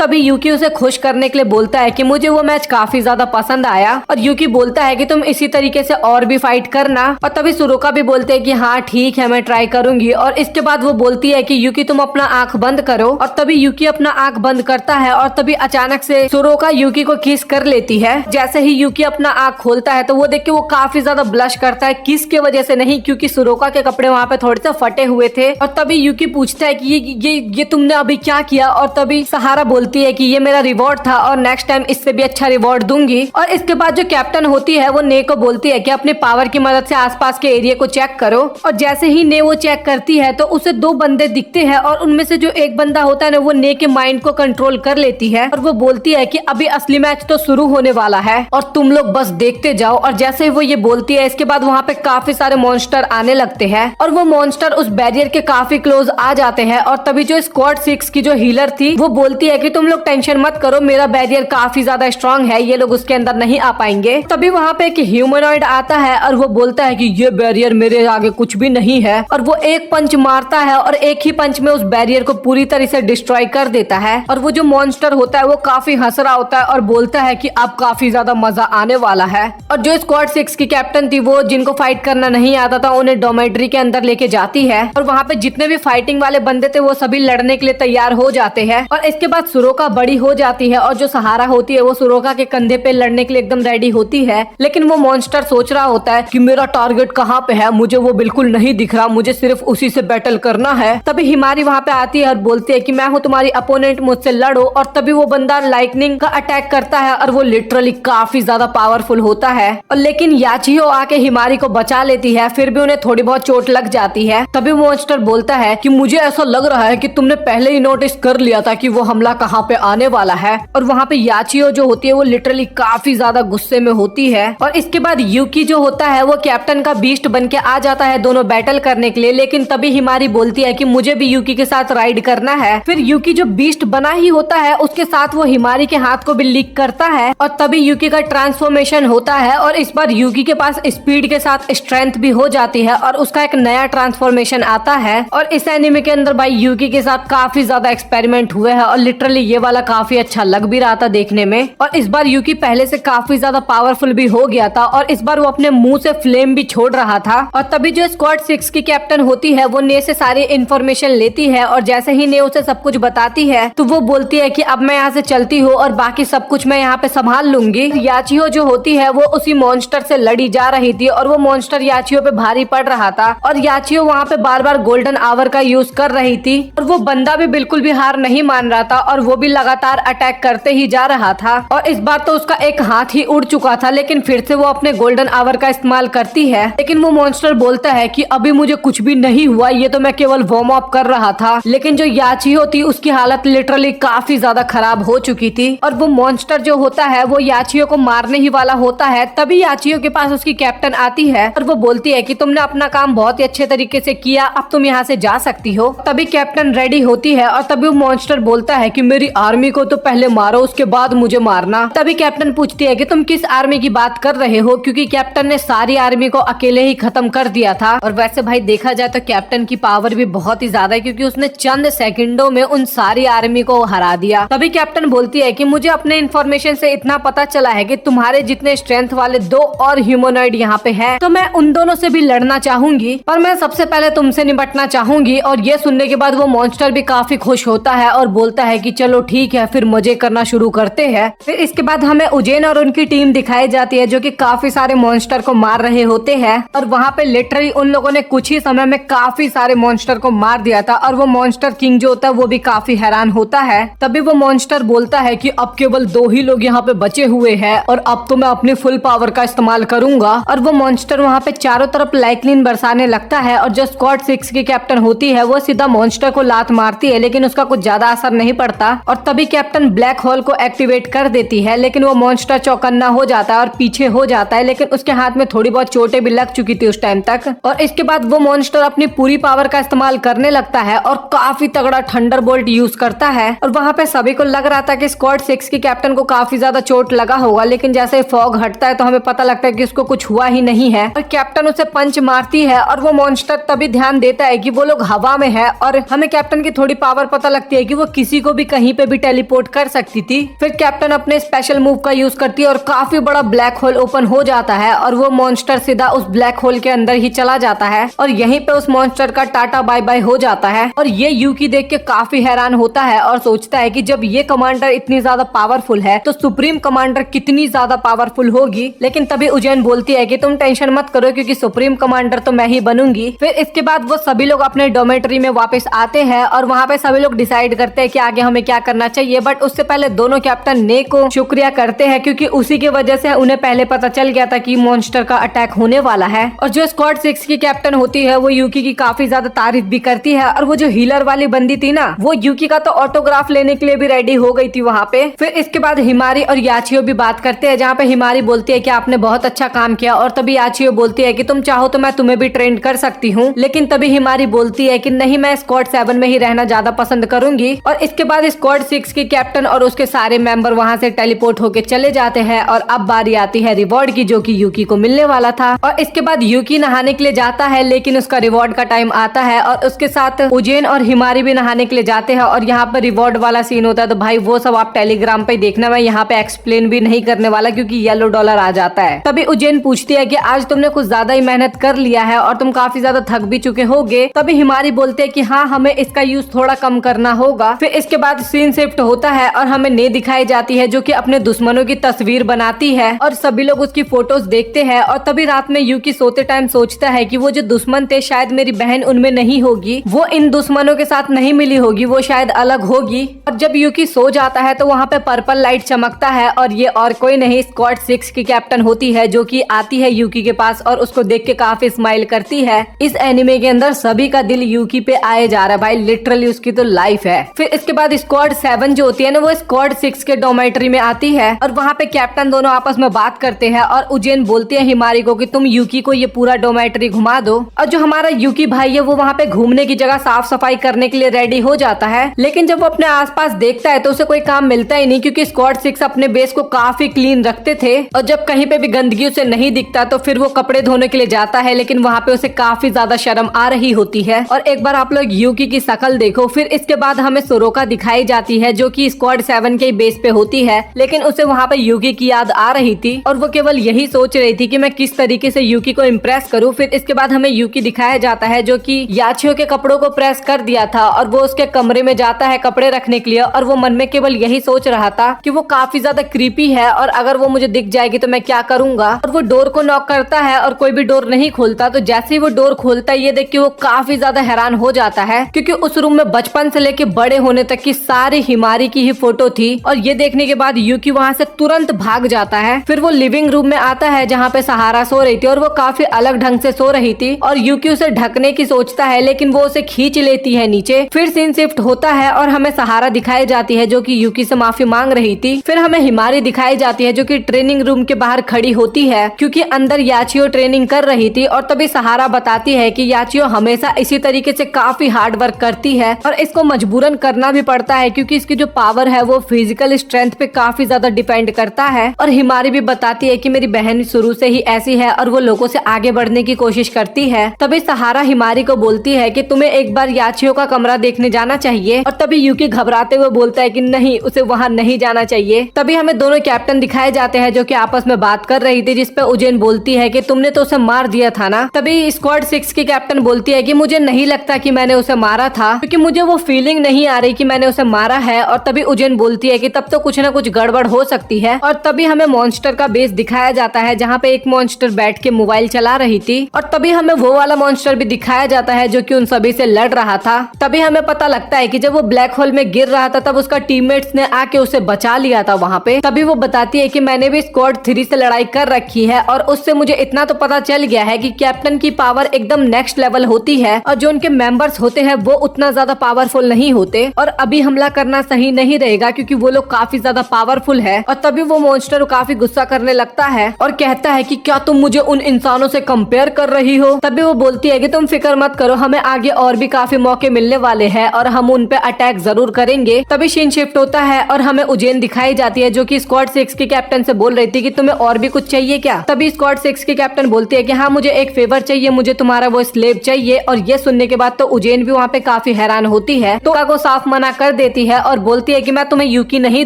तभी युकी उसे खुश करने के लिए बोलता है कि मुझे वो मैच काफी ज्यादा पसंद आया। और युकी बोलता है कि तुम इसी तरीके से और भी फाइट करना। और तभी सुरोका भी बोलते हैं कि हाँ ठीक है मैं ट्राई करूंगी। और इसके बाद वो बोलती है कि युकी तुम अपना आंख बंद करो। और तभी युकी अपना आंख बंद करता है और तभी अचानक से सुरोका युकी को किस कर लेती है। जैसे ही युकी अपना आंख खोलता है तो वो देख के वो काफी ज्यादा ब्लश करता है, किस के वजह से नहीं क्योंकि सुरोका के कपड़े वहाँ पे थोड़े से फटे हुए थे। और तभी युकी पूछता है कि ये तुमने अभी क्या किया। और तभी सहारा बोलती है कि ये मेरा रिवॉर्ड था और नेक्स्ट टाइम इससे भी अच्छा रिवॉर्ड दूंगी। और इसके बाद जो कैप्टन होती है वो ने को बोलती है कि अपने पावर की मदद से आसपास के एरिया को चेक करो। और जैसे ही ने वो चेक करती है तो उसे 2 बंदे दिखते हैं और उनमें से जो एक बंदा होता है ना वो ने के माइंड को कंट्रोल कर लेती है और वो बोलती है कि अभी असली मैच तो शुरू होने वाला है और तुम लोग बस देखते जाओ। और जैसे ही वो ये बोलती है इसके बाद वहाँ पे काफी सारे मॉन्स्टर आने लगते हैं और वो मॉन्स्टर उस बैरियर के काफी क्लोज आ जाते हैं। और तभी जो स्क्वाड 6 की जो हीलर थी वो बोलती है कि तुम लोग टेंशन मत करो, मेरा बैरियर काफी ज्यादा स्ट्रांग है, ये लोग उसके अंदर नहीं आ पाएंगे। तभी वहाँ पे एक ह्यूमनॉइड आता है और वो बोलता है कि ये बैरियर मेरे आगे कुछ भी नहीं है। और वो एक पंच मारता है और एक ही पंच में उस बैरियर को पूरी तरह से डिस्ट्रॉय कर देता है। और वो जो मॉन्स्टर होता है वो काफी हंस रहा होता है और बोलता है कि अब काफी ज्यादा मजा आने वाला है। और जो स्क्वाड 6 की कैप्टन थी वो जिनको फाइट करना नहीं आता था उन्हें डोमेट्री के अंदर लेके जाती है और और वहाँ पे जितने भी फाइटिंग वाले बंदे थे वो सभी लड़ने के लिए तैयार हो जाते हैं। और इसके बाद सुरोका बड़ी हो जाती है और जो सहारा होती है वो सुरोका के कंधे पे लड़ने के लिए एकदम रेडी होती है। लेकिन वो मॉन्स्टर सोच रहा होता है कि मेरा टारगेट कहाँ पे है, मुझे वो बिल्कुल नहीं दिख रहा, मुझे सिर्फ उसी से बैटल करना है। तभी हिमारी वहाँ पे आती है और बोलती है कि मैं हूँ तुम्हारी अपोनेंट, मुझसे लड़ो। और तभी वो बंदा लाइटनिंग का अटैक करता है और वो लिटरली काफी ज्यादा पावरफुल होता है। और लेकिन याचियो आके हिमारी को बचा लेती है, फिर भी उन्हें थोड़ी बहुत चोट लग जाती है। तभी मॉन्स्टर बोलता है कि मुझे ऐसा लग रहा है कि तुमने पहले ही नोटिस कर लिया था कि वो हमला कहाँ पे आने वाला है। और वहाँ पे याचियो जो होती है वो लिटरली काफी ज्यादा गुस्से में होती है। और इसके बाद यूकी जो होता है वो कैप्टन का बीस्ट बन के आ जाता है दोनों बैटल करने के लिए। लेकिन तभी हिमारी बोलती है कि मुझे भी यूकी के साथ राइड करना है। फिर यूकी जो बीस्ट बना ही होता है उसके साथ वो हिमारी के हाथ को भी लीक करता है और तभी यूकी का ट्रांसफॉर्मेशन होता है। और इस बार यूकी के पास स्पीड के साथ स्ट्रेंथ भी हो जाती है और उसका एक नया ट्रांसफॉर्मेशन आता है। और इस एनिमे के अंदर भाई यूकी के साथ काफी ज्यादा एक्सपेरिमेंट हुए हैं और लिटरली ये वाला काफी अच्छा लग भी रहा था देखने में। और इस बार यूकी पहले से काफी ज्यादा पावरफुल भी हो गया था और इस बार वो अपने मुंह से फ्लेम भी छोड़ रहा था। और तभी जो स्क्वाड 6 की कैप्टन होती है वो ने से सारी इन्फॉर्मेशन लेती है और जैसे ही ने उसे सब कुछ बताती है तो वो बोलती है कि अब मैं यहाँ से चलती हूँ और बाकी सब कुछ मैं यहाँ पे संभाल लूंगी। याचियो जो होती है वो उसी मॉन्स्टर से लड़ी जा रही थी और वो मॉन्स्टर याचियो पे भारी पड़ रहा था और याचियो वहाँ पे बार बार गोल्डन आवर का यूज कर रही थी और वो बंदा भी बिल्कुल भी हार नहीं मान रहा था और वो भी लगातार अटैक करते ही जा रहा था। और इस बार तो उसका एक हाथ ही उड़ चुका था लेकिन फिर से वो अपने गोल्डन आवर का इस्तेमाल करती है। लेकिन वो मॉन्स्टर बोलता है कि अभी मुझे कुछ भी नहीं हुआ, ये तो मैं केवल वार्म अप कर रहा था। लेकिन जो याचियो थी उसकी हालत लिटरली काफी ज्यादा खराब हो चुकी थी और वो मॉन्स्टर जो होता है वो याचियो को मारने ही वाला होता है। तभी याचियो के पास उसकी कैप्टन आती है और वो बोलती है कि तुमने अपना काम बहुत ही अच्छे तरीके से किया, अब तुम यहाँ से जा सकती हो। तभी कैप्टन रेडी होती है और तभी वो मॉन्स्टर बोलता है कि मेरी आर्मी को तो पहले मारो उसके बाद मुझे मारना। तभी कैप्टन पूछती है कि तुम किस आर्मी की बात कर रहे हो, क्योंकि कैप्टन ने सारी आर्मी को अकेले ही खत्म कर दिया था। और वैसे भाई देखा जाए तो कैप्टन की पावर भी बहुत ही ज्यादा है क्योंकि उसने चंद सेकंडों में उन सारी आर्मी को हरा दिया। तभी कैप्टन बोलती है कि मुझे अपने इन्फॉर्मेशन से इतना पता चला है कि तुम्हारे जितने स्ट्रेंथ वाले 2 और ह्यूमनॉइड यहाँ पे हैं, तो मैं उन दोनों से भी लड़ना चाहूंगी पर मैं सबसे पहले तुमसे निपटना चाहूंगी। और ये सुनने के बाद वो मॉन्स्टर भी काफी खुश होता है और बोलता है कि चलो ठीक है, फिर मजे करना शुरू करते हैं। फिर इसके बाद हमें उजेन और उनकी टीम दिखाई जाती है जो कि काफी सारे मॉन्स्टर को मार रहे होते हैं और वहाँ पे लिटरली उन लोगों ने कुछ ही समय में काफी सारे मॉन्स्टर को मार दिया था। और वो मॉन्स्टर किंग जो होता है वो भी काफी हैरान होता है। तभी वो मॉन्स्टर बोलता है कि अब केवल 2 ही लोग यहाँ पे बचे हुए हैं और अब तो मैं अपनी फुल पावर का इस्तेमाल करूंगा। और वो मॉन्स्टर वहाँ पे चारों तरफ लाइटनिंग बरसाने लगता है और जो स्क्वाड 6 की कैप्टन होती है वो सीधा मॉन्स्टर को लात मारती है लेकिन उसका कुछ ज्यादा असर नहीं पड़ता। और तभी कैप्टन ब्लैक होल को एक्टिवेट कर देती है लेकिन वो मॉन्स्टर चौकन्ना हो जाता है और पीछे हो जाता है, लेकिन उसके हाथ में थोड़ी बहुत चोटें भी लग चुकी थी उस टाइम तक। और इसके बाद वो मॉन्स्टर अपनी पूरी पावर का इस्तेमाल करने लगता है और काफी तगड़ा थंडरबोल्ट यूज करता है। और वहाँ पे सभी को लग रहा था कि स्क्वाड 6 की कैप्टन को काफी ज्यादा चोट लगा होगा, लेकिन जैसे फॉग हटता है तो हमें पता लगता है कि उसको कुछ हुआ ही नहीं है। और कैप्टन उसे पंच मारती है और वो मॉन्स्टर तभी ध्यान देता है कि वो लोग हवा में है और हमें कैप्टन की थोड़ी पावर पता लगती है कि वो किसी को भी कहीं पे भी टेलीपोर्ट कर सकती थी। फिर कैप्टन अपने स्पेशल मूव का यूज करती है और काफी बड़ा ब्लैक होल ओपन हो जाता है और वो मॉन्स्टर सीधा उस ब्लैक होल के अंदर ही चला जाता है और यहीं पे उस मॉन्स्टर का टाटा बाय बाय हो जाता है। और ये यूकी देख के काफी हैरान होता है और सोचता है कि जब ये कमांडर इतनी ज्यादा पावरफुल है तो सुप्रीम कमांडर कितनी ज्यादा पावरफुल होगी। लेकिन तभी उजेन बोलती है कि तुम टेंशन मत करो क्योंकि सुप्रीम कमांडर तो मैं ही बनूंगी। फिर इसके बाद वो सभी लोग अपने डोमेट्री में वापस आते हैं और वहाँ पे सभी लोग डिसाइड करते हैं कि आगे हमें क्या करना चाहिए। बट उससे पहले दोनों कैप्टन ने को शुक्रिया करते हैं क्योंकि उसी की वजह से उन्हें पहले पता चल गया था कि मॉन्स्टर का अटैक होने वाला है। और जो स्क्वाड 6 की कैप्टन होती है वो यूकी की काफी ज्यादा तारीफ भी करती है और वो जो हीलर वाली बंदी थी ना वो यूकी का तो ऑटोग्राफ लेने के लिए भी रेडी हो गई थी वहाँ पे। फिर इसके बाद हिमारी और याचियो भी बात करते हैं जहाँ पे हिमारी बोलती है कि आपने बहुत अच्छा काम किया और तभी याचियो बोलती है कि तुम चाहो तो मैं तुम्हें भी ट्रेन कर सकती हूँ। लेकिन तभी हिमारी बोलती है कि नहीं, मैं स्क्वाड 7 में ही रहना ज्यादा पसंद करूंगी। और इसके बाद स्क्वाड 6 की कैप्टन और उसके सारे मेंबर वहाँ से टेलीपोर्ट होके चले जाते हैं और अब बारी आती है रिवॉर्ड की जो कि यूकी को मिलने वाला था। और इसके बाद यूकी नहाने के लिए जाता है लेकिन उसका रिवॉर्ड का टाइम आता है और उसके साथ उजेन और हिमारी भी नहाने के लिए जाते हैं और यहाँ पर रिवॉर्ड वाला सीन होता है। तो भाई वो सब आप टेलीग्राम पे देखना, मैं यहाँ पे एक्सप्लेन भी नहीं करने वाला क्योंकि येलो डॉलर आ जाता है। तभी उजेन पूछती है कि आज तुमने कुछ ज्यादा ही मेहनत कर लिया है और तुम काफी ज्यादा थक भी चुके होगे। तभी हिमारी बोलते हैं कि हाँ, हमें इसका यूज थोड़ा कम करना होगा। फिर इसके बाद सीन शिफ्ट होता है और हमें ने दिखाई जाती है जो कि अपने दुश्मनों की तस्वीर बनाती है और सभी लोग उसकी फोटोज देखते हैं। और तभी रात में यूकी सोते टाइम सोचता है कि वो जो दुश्मन थे शायद मेरी बहन उनमें नहीं होगी, वो इन दुश्मनों के साथ नहीं मिली होगी, वो शायद अलग होगी। और जब यूकी सो जाता है तो वहाँ पे पर्पल लाइट चमकता है और ये और कोई नहीं स्क्वाड 6 की कैप्टन होती है जो कि आती है यूकी के पास और उसको देख के काफी स्माइल करती है। इस एनिमे के अंदर सभी का दिल यूकी पे आए जा रहा है भाई, लिटरली उसकी तो लाइफ है। फिर इसके बाद स्क्वाड 7 जो होती है ना वो स्क्वाड 6 के डोमेट्री में आती है और वहाँ पे कैप्टन दोनों आपस में बात करते हैं और उजेन बोलती है हिमारी को कि तुम यूकी को ये पूरा डोमेट्री घुमा दो। और जो हमारा यूकी भाई है वो वहाँ पे घूमने की जगह साफ सफाई करने के लिए रेडी हो जाता है, लेकिन जब वो अपने आसपास देखता है तो उसे कोई काम मिलता ही नहीं क्योंकि स्क्वाड 6 अपने बेस को काफी क्लीन रखते थे। और जब कहीं पे भी गंदगी उसे नहीं दिखता तो फिर वो कपड़े धोने के लिए जाता है, लेकिन वहाँ पे उसे काफी ज्यादा शर्म आ रही होती है। और एक बार आप लोग यूकी की शक्ल देखो। फिर इसके बाद हमें सोरोका दिखाई जाती है जो कि स्क्वाड 7 के बेस पे होती है, लेकिन उसे वहाँ पे यूकी की याद आ रही थी और वो केवल यही सोच रही थी कि मैं किस तरीके से यूकी को इम्प्रेस करूँ। फिर इसके बाद हमें यूकी दिखाया जाता है जो कि याचियो के कपड़ों को प्रेस कर दिया था और वो उसके कमरे में जाता है कपड़े रखने के लिए और वो मन में केवल यही सोच रहा था कि वो काफी ज्यादा क्रीपी है और अगर वो मुझे दिख जाएगी तो मैं क्या करूंगा। और वो डोर को नॉक करता है और कोई भी डोर नहीं खोलता, तो जैसे ही वो डोर खोलता है ये देख के वो काफी ज्यादा हैरान हो जाता है क्योंकि उस रूम में बचपन से लेके बड़े होने तक की सारी हिमारी की ही फोटो थी। और ये देखने के बाद यूकी वहाँ से तुरंत भाग जाता है। फिर वो लिविंग रूम में आता है जहाँ पे सहारा सो रही थी और वो काफी अलग ढंग से सो रही थी और यूकी उसे ढकने की सोचता है लेकिन वो उसे खींच लेती है नीचे। फिर सीन शिफ्ट होता है और हमें सहारा दिखाई जाती है जो कि यूकी से माफी मांग रही थी। फिर हमें हिमारी दिखाई जाती है जो कि ट्रेनिंग रूम के बाहर खड़ी होती है क्योंकि अंदर याचियो ट्रेनिंग कर रही थी। और तभी सहारा बताती है कि याचियो हमेशा इसी तरीके से काफी हार्ड वर्क करती है और इसको मजबूरन करना भी पड़ता है क्योंकि इसकी जो पावर है वो फिजिकल स्ट्रेंथ पे काफी ज्यादा डिपेंड करता है। और हिमारी भी बताती है कि मेरी बहन शुरू से ही ऐसी है और वो लोगों से आगे बढ़ने की कोशिश करती है। तभी सहारा हिमारी को बोलती है कि तुम्हें एक बार याचियो का कमरा देखने जाना चाहिए। और तभी यूकी घबराते हुए बोलता है कि नहीं, उसे वहाँ नहीं जाना चाहिए। तभी हमें दोनों कैप्टन दिखाए जाते हैं जो कि आपस में बात कर रही थी, जिसपे उजेन बोलती है कि तुमने तो उसे मार दिया था ना। तभी स्क्वाड 6 की कैप्टन बोलती है कि मुझे नहीं लगता कि मैंने उसे मारा था क्योंकि मुझे वो फीलिंग नहीं आ रही कि मैंने उसे मारा है। और तभी उजेन बोलती है कि तब तो कुछ ना कुछ गड़बड़ हो सकती है। और तभी हमें मॉन्स्टर का बेस दिखाया जाता है जहाँ पे एक मॉन्स्टर बैठ के मोबाइल चला रही थी। और तभी हमें वो वाला मॉन्स्टर भी दिखाया जाता है जो कि उन सभी से लड़ रहा था। तभी हमें पता लगता है कि जब वो ब्लैक होल में गिर रहा था तब उसका टीममेट्स ने आके उसे बचा लिया था वहाँ पे। तभी वो बताती है कि मैंने भी स्क्वाड 3 से लड़ाई कर रखी है और उससे मुझे इतना तो पता चल गया है कि कैप्टन की पावर एकदम नेक्स्ट लेवल होती है और जो उनके मेंबर्स होते हैं वो उतना ज्यादा पावरफुल नहीं होते और अभी हमला करना सही नहीं रहेगा क्योंकि वो लोग काफी ज्यादा पावरफुल है। और तभी वो मॉन्स्टर काफी गुस्सा करने लगता है और कहता है कि क्या तुम मुझे उन इंसानों से कंपेयर कर रही हो। तभी वो बोलती है कि तुम फिक्र मत करो, हमें आगे और भी काफी मौके मिलने वाले हैं और हम उन पे अटैक जरूर करेंगे। तभी सीन शिफ्ट होता है और हमें उजेन दिखाई जाती है जो कि स्क्वाड 6 की कैप्टन से बोल रही थी कि तुम्हें और भी कुछ चाहिए क्या। तभी स्क्वाड 6 की कैप्टन बोलती है कि हाँ, मुझे एक फेवर चाहिए, मुझे तुम्हारा वो स्लेव चाहिए। और ये सुनने के बाद तो उजेन भी वहाँ पे काफी हैरान होती है तो वो साफ मना कर देती है और बोलती है कि मैं तुम्हें यूकी नहीं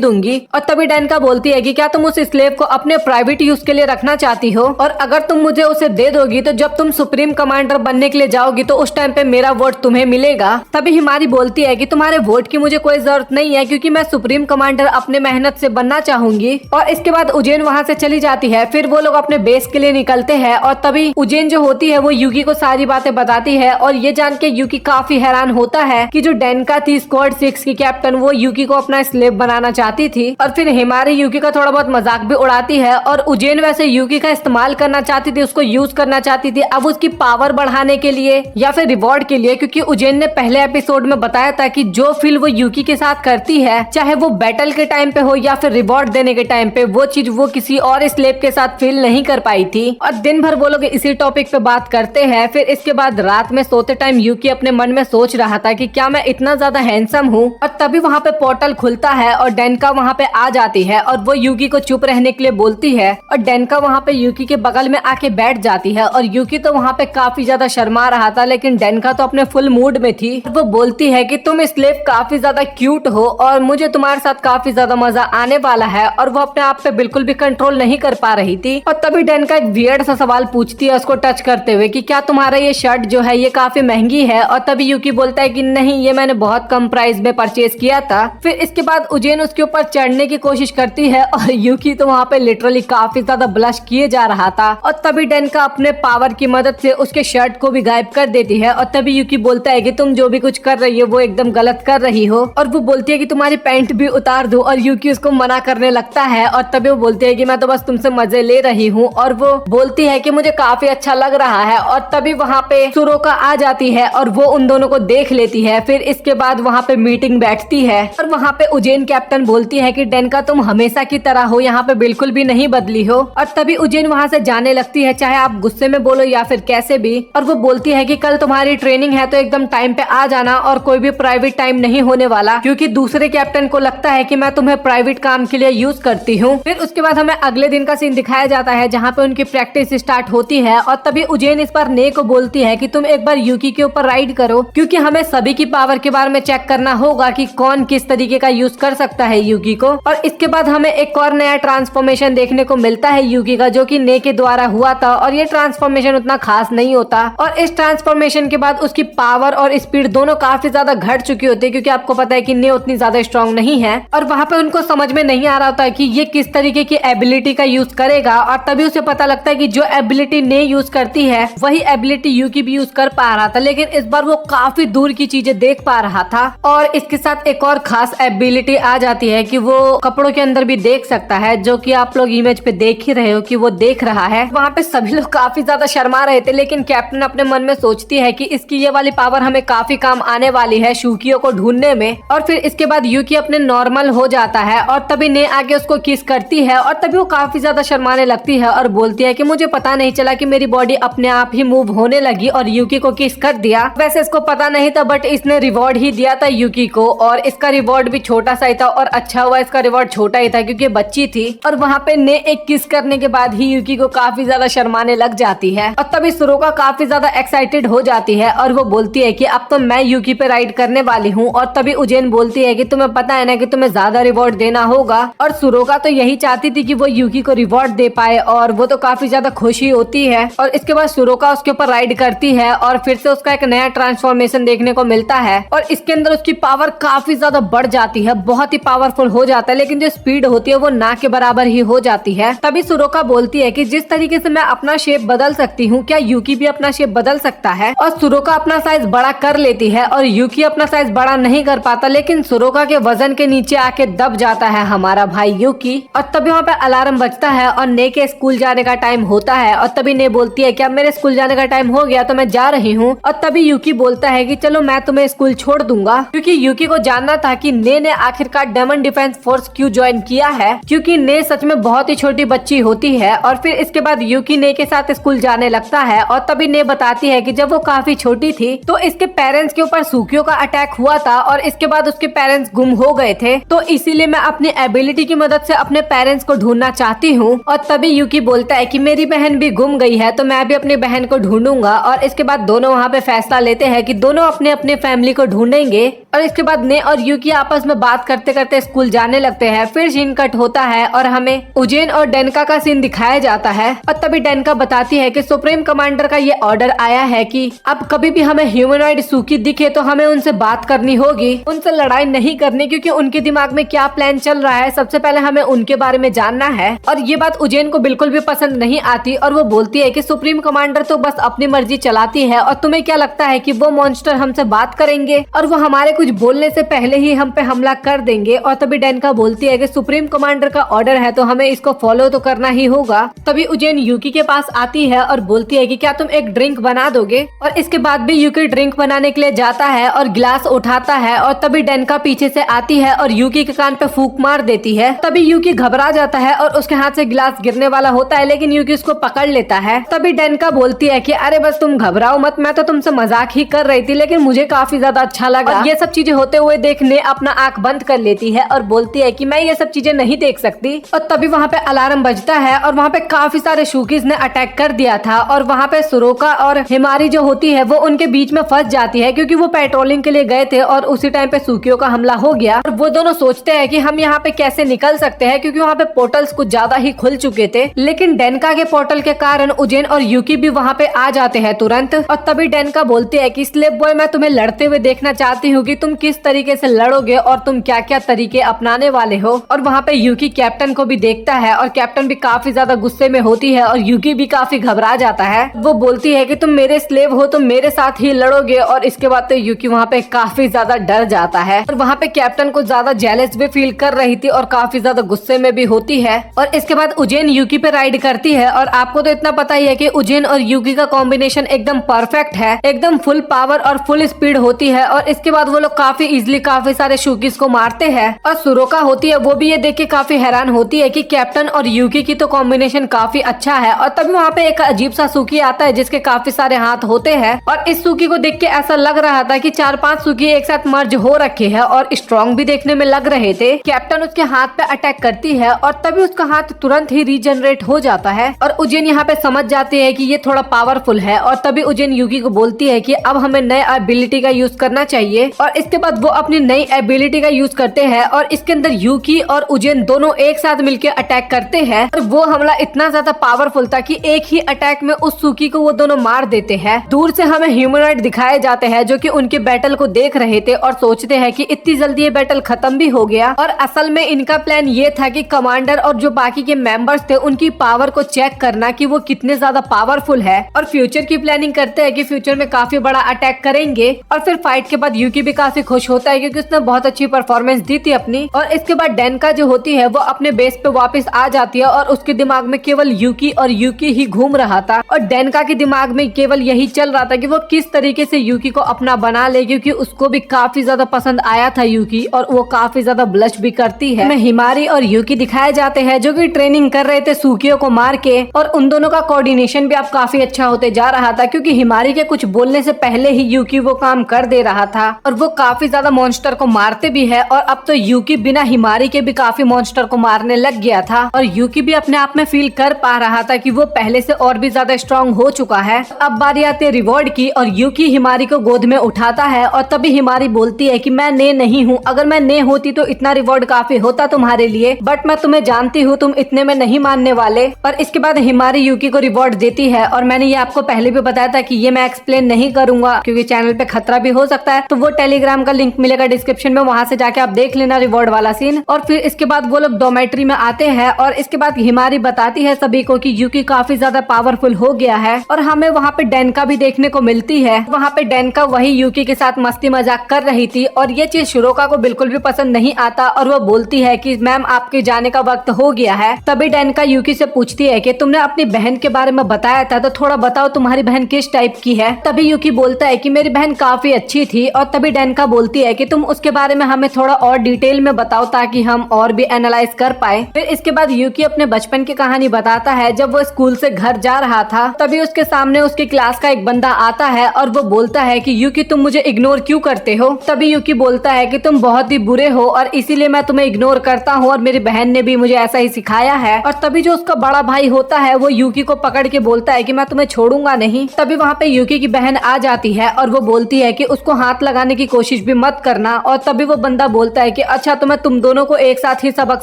दूंगी। और तभी डेनका बोलती है कि क्या तुम उस स्लेव को अपने प्राइवेट यूज के लिए रखना चाहती हो और अगर तुम मुझे उसे दे दोगी तो जब तुम सुप्रीम कमांडर बनने के लिए जाओगी तो उस टाइम पे मेरा वोट तुम्हें मिलेगा। तभी हिमारी बोलती है कि तुम्हारे वोट की मुझे कोई जरूरत नहीं है क्योंकि मैं सुप्रीम कमांडर अपने मेहनत से बनना चाहूंगी। और इसके बाद उजेन वहाँ से चली जाती है। फिर वो लोग अपने बेस के लिए निकलते हैं और तभी उजेन जो होती है वो यूकी को सारी बातें बताती है और ये जान के यूकी काफी हैरान होता है कि जो डेनका थी स्क्वाड 6 की कैप्टन वो यूकी को अपना स्लेव बनाना चाहती थी। और फिर हिमारी यूकी का थोड़ा बहुत मजाक भी उड़ाती है और उजेन वैसे यूकी का इस्तेमाल करना चाहती थी, उसको यूज करना चाहती थी अब उसकी पावर बढ़ाने के लिए या फिर रिवॉर्ड के लिए, क्योंकि उजेन ने पहले एपिसोड में बताया था कि जो फील वो यूकी के साथ करती है चाहे वो बैटल के टाइम पे हो या फिर रिवॉर्ड देने के टाइम पे, वो चीज वो किसी और स्लेव के साथ फील नहीं कर पाई थी। और दिन भर वो लोग इसी टॉपिक पे बात करते हैं। फिर इसके बाद रात में सोते टाइम यूकी अपने मन में सोच रहा था कि क्या मैं इतना ज्यादा हैंडसम हूँ। और तभी वहाँ पे पोर्टल खुलता है और डेनका वहाँ पे आ जाती है और वो यूकी को चुप रहने के लिए बोलती है और डेनका वहाँ पे यूकी के बगल में आके बैठ जाती है। और यूकी तो वहाँ पे काफी ज्यादा शर्मा रहा था लेकिन डेनका तो अपने फुल मूड में थी। वो बोलती है कि तुम स्लेव काफी ज्यादा क्यूट हो और मुझे तुम्हारे साथ काफी ज्यादा मजा आने वाला है। और वो अपने आप पे बिल्कुल भी कंट्रोल नहीं कर पा रही थी। और तभी डेनका एक वियर्ड सा सवाल पूछती है उसको टच करते हुए कि क्या तुम्हारा ये शर्ट जो है ये काफी महंगी है। और तभी यूकी बोलता है कि नहीं, ये मैंने बहुत कम प्राइस में परचेज किया था। फिर इसके बाद उजेन उसके ऊपर चढ़ने की कोशिश करती है और यूकी तो वहाँ पे लिटरली काफी ज्यादा ब्लश किए जा रहा था। और तभी डेनका अपने पावर की मदद से उसके शर्ट को भी गायब कर देती है। और तभी यूकी बोलता है कि तुम जो भी कुछ कर रही हो वो एकदम गलत कर रही हो। और वो बोलती है कि तुम्हारी पैंट भी उतार दो। और यूकी उसको मना करने लगता है। और तभी वो बोलती है कि मैं तो बस तुमसे मजे ले रही हूँ। और वो बोलती है कि मुझे काफी अच्छा लग रहा है। और तभी वहाँ पे सुरोका आ जाती है और वो उन दोनों को देख लेती है। फिर इसके बाद वहाँ पे मीटिंग बैठती है और वहाँ पे उजेन कैप्टन बोलती है कि डेनका तुम हमेशा की तरह हो, यहाँ पे बिल्कुल भी नहीं बदली हो। और तभी उजेन वहाँ से जाने लगती है, चाहे आप गुस्से में बोलो या फिर कैसे भी। और वो बोलती है कि कल तुम्हारी ट्रेनिंग है तो एकदम टाइम पे आ जाना और कोई भी प्राइवेट टाइम नहीं होने वाला, क्योंकि दूसरे कैप्टन को लगता है कि मैं तुम्हें प्राइवेट काम के लिए यूज करती हूँ। फिर उसके बाद हमें अगले दिन का सीन दिखाया जाता है जहाँ पे उनकी प्रैक्टिस स्टार्ट होती है। और तभी उजेन इस बार ने को बोलती है कि तुम एक बार यूकी के ऊपर राइड करो, क्योंकि हमें सभी की पावर के बारे में चेक करना होगा कि कौन किस तरीके का यूज कर सकता है यूकी को। और इसके बाद हमें एक और नया ट्रांसफॉर्मेशन देखने को मिलता है यूकी का, जो कि ने के द्वारा हुआ था। और ये ट्रांसफॉर्मेशन उतना खास नहीं होता। और इस ट्रांसफॉर्मेशन के बाद उसकी पावर और स्पीड दोनों काफी ज्यादा घट चुकी होती है, क्योंकि आपको पता है कि ने उतनी ज्यादा स्ट्रॉन्ग नहीं है। और वहाँ पे उनको समझ में नहीं आ रहा होता है कि ये किस तरीके की एबिलिटी का यूज करेगा। और तभी उसे पता लगता है कि जो एबिलिटी ने यूज करती है वही एबिलिटी यूकी भी यूज कर पा रहा था, लेकिन इस बार वो काफी दूर की चीजें देख पा रहा था। और इसके साथ एक और खास एबिलिटी आ जाती है कि वो कपड़ों के अंदर भी देख सकता है, जो कि आप लोग इमेज पे देख ही रहे हो कि वो देख रहा है। वहाँ पे सभी लोग काफी ज्यादा शर्मा रहे थे, लेकिन कैप्टन अपने मन में सोचती है कि इसकी ये वाली पावर हमें काफी काम आने वाली है शूकियों को ढूंढने में। और फिर इसके बाद यूकी अपने नॉर्मल हो जाता है और तभी ने आगे उसको किस करती है। और तभी वो काफी ज्यादा शर्माने लगती है और बोलती है कि मुझे पता नहीं चला कि मेरी बॉडी अपने आप ही मूव होने लगी और यूकी को किस कर दिया। वैसे इसको पता नहीं था, बट इसने रिवॉर्ड ही दिया था यूकी को, और इसका रिवॉर्ड भी छोटा सा ही था। और अच्छा हुआ इसका रिवॉर्ड छोटा ही था, क्योंकि बच्ची थी। और वहाँ पे ने एक किस करने के बाद ही यूकी को काफी ज्यादा शर्माने लग जाती है। और तभी सुरोका काफी ज्यादा एक्साइटेड हो जाती है और वो बोलती है कि अब तो मैं यूकी पे राइड करने वाली हूँ। और तभी उजेन बोलती है कि तुम्हें पता है ना कि तुम्हें ज्यादा रिवॉर्ड देना होगा। और सुरोका तो यही चाहती थी कि वो यूकी को रिवॉर्ड दे पाए, और वो तो काफी ज्यादा खुशी होती है। और इसके बाद सुरोका उसके ऊपर राइड करती है और फिर से उसका एक नया ट्रांसफॉर्मेशन देखने को मिलता है। और इसके अंदर उसकी पावर काफी ज्यादा बढ़ जाती है, बहुत ही पावरफुल हो जाता है, लेकिन जो स्पीड होती है वो ना के बराबर ही हो जाती है। तभी सुरोका बोलती है कि जिस तरीके से मैं अपना शेप बदल सकती हूँ, क्या यूकी भी अपना शेप बदल सकता है। और सुरोका अपना साइज बड़ा कर लेती है और यूकी अपना साइज बड़ा नहीं कर पाता, लेकिन सुरोका के वजन के नीचे आके दब जाता है हमारा भाई यूकी। और तभी वहाँ पे अलार्म बजता है और ने के स्कूल जाने का टाइम होता है। और तभी ने बोलती है क्या मेरे स्कूल जाने का टाइम हो गया तो मैं जा रही हूँ। और तभी यूकी बोलता है कि चलो मैं तुम्हें स्कूल छोड़ दूंगा, क्योंकि यूकी को जानना था कि ने आखिरकार डायमंड डिफेंस फोर्स क्यों ज्वाइन किया है, क्योंकि ने सच में बहुत ही छोटी बच्ची होती है। और फिर इसके बाद यूकी ने के साथ स्कूल जाने लगता है। और तभी ने बताती है कि जब वो काफी छोटी थी तो इसके पेरेंट्स के ऊपर सूखियों का अटैक हुआ था और इसके बाद उसके पेरेंट्स गुम हो गए थे, तो इसीलिए मैं अपनी एबिलिटी की मदद से अपने पेरेंट्स को ढूंढना चाहती हूँ। और तभी यूकी बोलता है कि मेरी बहन भी गुम गई है तो मैं भी अपनी बहन को ढूंढूंगा। और इसके बाद दोनों वहाँ पे फैसला लेते हैं कि दोनों अपने अपने फैमिली को ढूंढेंगे। और इसके बाद ने और यूकी आपस में बात करते करते स्कूल जाने लगते हैं। फिर सीन कट होता है और हमें उजेन और डेनका का सीन दिखाया जाता है। और तभी डेनका बताती है कि सुप्रीम कमांडर का ये ऑर्डर आया है कि अब कभी भी हमें ह्यूमनॉइड सूकी दिखे तो हमें उनसे बात करनी होगी, उनसे लड़ाई नहीं करनी, क्योंकि उनके दिमाग में क्या प्लान चल रहा है सबसे पहले हमें उनके बारे में जानना है। और ये बात उजेन को बिल्कुल भी पसंद नहीं आती और वो बोलती है कि सुप्रीम कमांडर तो बस अपनी मर्जी चलाती है, और तुम्हें क्या लगता है कि वो मॉन्स्टर हमसे बात करेंगे और वो हमारे कुछ बोलने से पहले ही हम पे हमला कर देंगे। और तभी डेनका बोलती है कि सुप्रीम कमांडर का ऑर्डर है तो हमें इसको फॉलो तो करना ही होगा। तभी उजेन यूकी के पास आती है और बोलती है कि क्या तुम एक ड्रिंक बना दोगे। और इसके बाद भी यूकी ड्रिंक बनाने के लिए जाता है और गिलास उठाता है। और तभी डेनका पीछे से आती है और यूकी के कान पे फूंक मार देती है। तभी यूकी घबरा जाता है और उसके हाथ से गिलास गिरने वाला होता है, लेकिन यूकी उसको पकड़ लेता है। तभी डेनका बोलती है कि अरे बस तुम घबराओ मत, मैं तो तुमसे मजाक ही कर रही थी, लेकिन मुझे काफी ज्यादा अच्छा लगा। ये सब चीजें होते हुए देखने अपना आंख बंद कर लेती है और बोलती है कि मैं ये सब चीजें नहीं देख सकती। और तभी वहाँ पे अलार्म बजता है और वहाँ पे काफी सारे शूकीज ने अटैक कर दिया था और वहाँ पे सुरोका और हिमारी जो होती है वो उनके बीच में फंस जाती है क्योंकि वो पेट्रोलिंग के लिए गए थे और उसी टाइम पे सूकियों का हमला हो गया। और वो दोनों सोचते हैं कि हम यहाँ पे कैसे निकल सकते हैं क्योंकि वहाँ पे पोर्टल्स कुछ ज्यादा ही खुल चुके थे। लेकिन डेनका के पोर्टल के कारण उजेन और यूकी भी वहाँ पे आ जाते हैं तुरंत। और तभी डेनका बोलती है कि स्लेव बॉय, मैं तुम्हें लड़ते हुए देखना चाहती हूँ कि तुम किस तरीके से लड़ोगे और तुम क्या क्या तरीके अपनाने वाले हो। और वहाँ पे यूकी कैप्टन को भी देखता है और कैप्टन भी काफी ज्यादा गुस्से में होती है और यूकी भी काफी घबरा जाता है। वो बोलती है कि तुम मेरे स्लेव हो, तुम मेरे साथ ही लड़ोगे। और इसके बाद तो यूकी वहाँ पे काफी ज्यादा डर जाता है और वहाँ पे कैप्टन को ज्यादा जेलस भी फील कर रही थी और काफी ज्यादा गुस्से में भी होती है। और इसके बाद उजेन यूकी पे राइड करती है और आपको तो इतना पता ही है कि उजेन और यूकी का कॉम्बिनेशन एकदम परफेक्ट है, एकदम फुल पावर और फुल स्पीड होती है। और इसके बाद वो लोग काफी इजिली काफी सारे शूकीज को मारते हैं। और सुरोका होती है वो भी ये देख के काफी हैरान होती है कि कैप्टन और यूकी की तो कॉम्बिनेशन काफी अच्छा है। और तभी वहाँ पे एक अजीब सा सूकी आता है जिसके काफी सारे हाथ होते हैं और इस सूकी को देख के ऐसा लग रहा था कि 4-5 सूकी एक साथ मर्ज हो रखे हैं और स्ट्रॉन्ग भी देखने में लग रहे थे। कैप्टन उसके हाथ पे अटैक करती है और तभी उसका हाथ तुरंत ही रीजनरेट हो जाता है और उजेन यहाँ पे समझ जाती है कि ये थोड़ा पावरफुल है। और तभी उजेन यूकी को बोलती है कि अब हमें नए एबिलिटी का यूज करना चाहिए। और इसके बाद वो अपनी नई एबिलिटी का यूज करते हैं और इसके अंदर यूकी और उजेन दोनों एक साथ मिलकर अटैक करते हैं। और वो हमला इतना ज्यादा पावरफुल था कि एक ही अटैक में उस सूकी को वो दोनों मार देते हैं। दूर से हमें ह्यूमनॉइड दिखाए जाते हैं जो कि उनके बैटल को देख रहे थे और सोचते हैं कि इतनी जल्दी ये बैटल खत्म भी हो गया। और असल में इनका प्लान ये था कि कमांडर और जो बाकी के मेंबर्स थे उनकी पावर को चेक करना कि वो कितने ज्यादा पावरफुल है और फ्यूचर की प्लानिंग करते हैं कि फ्यूचर में काफी बड़ा अटैक करेंगे। और फिर फाइट के बाद यूकी भी काफी खुश होता है क्योंकि उसने बहुत अच्छी परफॉर्मेंस दी थी अपनी। और इसके बाद डेनका जो होती है वो अपने बेस पे वापस आ जाती है और उसके दिमाग में केवल यूकी और यूकी ही घूम रहा था। और डेनका के दिमाग में केवल यही चल रहा था कि वो किस तरीके से यूकी को अपना बना ले क्योंकि उसको भी काफी ज्यादा पसंद आया था यूकी और वो काफी ज्यादा ब्लश भी करती है। हिमारी और यूकी दिखाए जाते हैं जो कि ट्रेनिंग कर रहे थे सूकियों को मार के और उन दोनों का कोऑर्डिनेशन भी अब काफी अच्छा होते जा रहा था क्योंकि हिमारी के कुछ बोलने से पहले ही यूकी वो काम कर दे रहा था और वो काफी ज्यादा मॉन्स्टर को मारते भी है। और अब तो यूकी बिना हिमारी के भी काफी मॉन्स्टर को मारने लग गया था और यूकी भी अपने आप में फील कर पा रहा था कि वो पहले से और भी ज्यादा स्ट्रांग हो चुका है। अब बारी आती है रिवॉर्ड की और यूकी हिमारी को गोद में उठाता है और तभी हिमारी बोलती है कि मैं ने नहीं हूँ, अगर मैं ने होती तो इतना रिवॉर्ड काफी होता तुम्हारे लिए, बट मैं तुम्हें जानती हूँ तुम इतने में नहीं मानने वाले। और इसके बाद हिमारी यूकी को रिवॉर्ड देती है और मैंने ये आपको पहले भी बताया था कि ये मैं एक्सप्लेन नहीं करूंगा क्योंकि चैनल पे खतरा भी हो सकता है। तो वो टेलीग्राम का लिंक मिलेगा डिस्क्रिप्शन में, वहां से जाके आप देख लेना रिवॉर्ड वाला सीन। और फिर इसके बाद वो लोग डोमेट्री में आते हैं और इसके बाद हिमारी बताती है सभी को कि यूकी काफी ज्यादा पावरफुल हो गया है। और हमें वहाँ पे डेनका भी देखने को मिलती है। वहाँ पे डेनका वही यूकी के साथ मस्ती मजाक कर रही थी और ये चीज शुरोका को बिल्कुल भी पसंद नहीं आता और वो बोलती है कि मैम आपके जाने का वक्त हो गया है। तभी डेनका यूकी से पूछती है कि तुमने अपनी बहन के बारे में बताया था तो थोड़ा बताओ तुम्हारी बहन किस टाइप की है। तभी यूकी बोलता है कि मेरी बहन काफी अच्छी थी। और तभी डेनका बोलती है कि तुम उसके बारे में हमें थोड़ा और डिटेल में बताओ ताकि हम और भी एनालाइज कर पाए। फिर इसके बाद यूकी अपने बचपन की कहानी बताता है। जब वो स्कूल से घर जा रहा था तभी उसके सामने उसकी क्लास का एक बंदा आता है और वो बोलता है कि यूकी तुम मुझे इग्नोर क्यों करते हो। तभी यूकी बोलता है कि तुम बहुत ही बुरे हो और इसीलिए मैं तुम्हें इग्नोर करता हूँ और मेरी बहन ने भी मुझे ऐसा ही सिखाया है। और तभी जो उसका बड़ा भाई होता है वो यूकी को पकड़ के बोलता है कि मैं तुम्हें छोड़ूंगा नहीं। तभी वहाँ पे यूकी की बहन आ जाती है और वो बोलती है कि उसको हाथ लगाने की कोशिश भी मत करना। और तभी वो बंदा बोलता है कि अच्छा तो मैं तुम दोनों को एक साथ ही सबक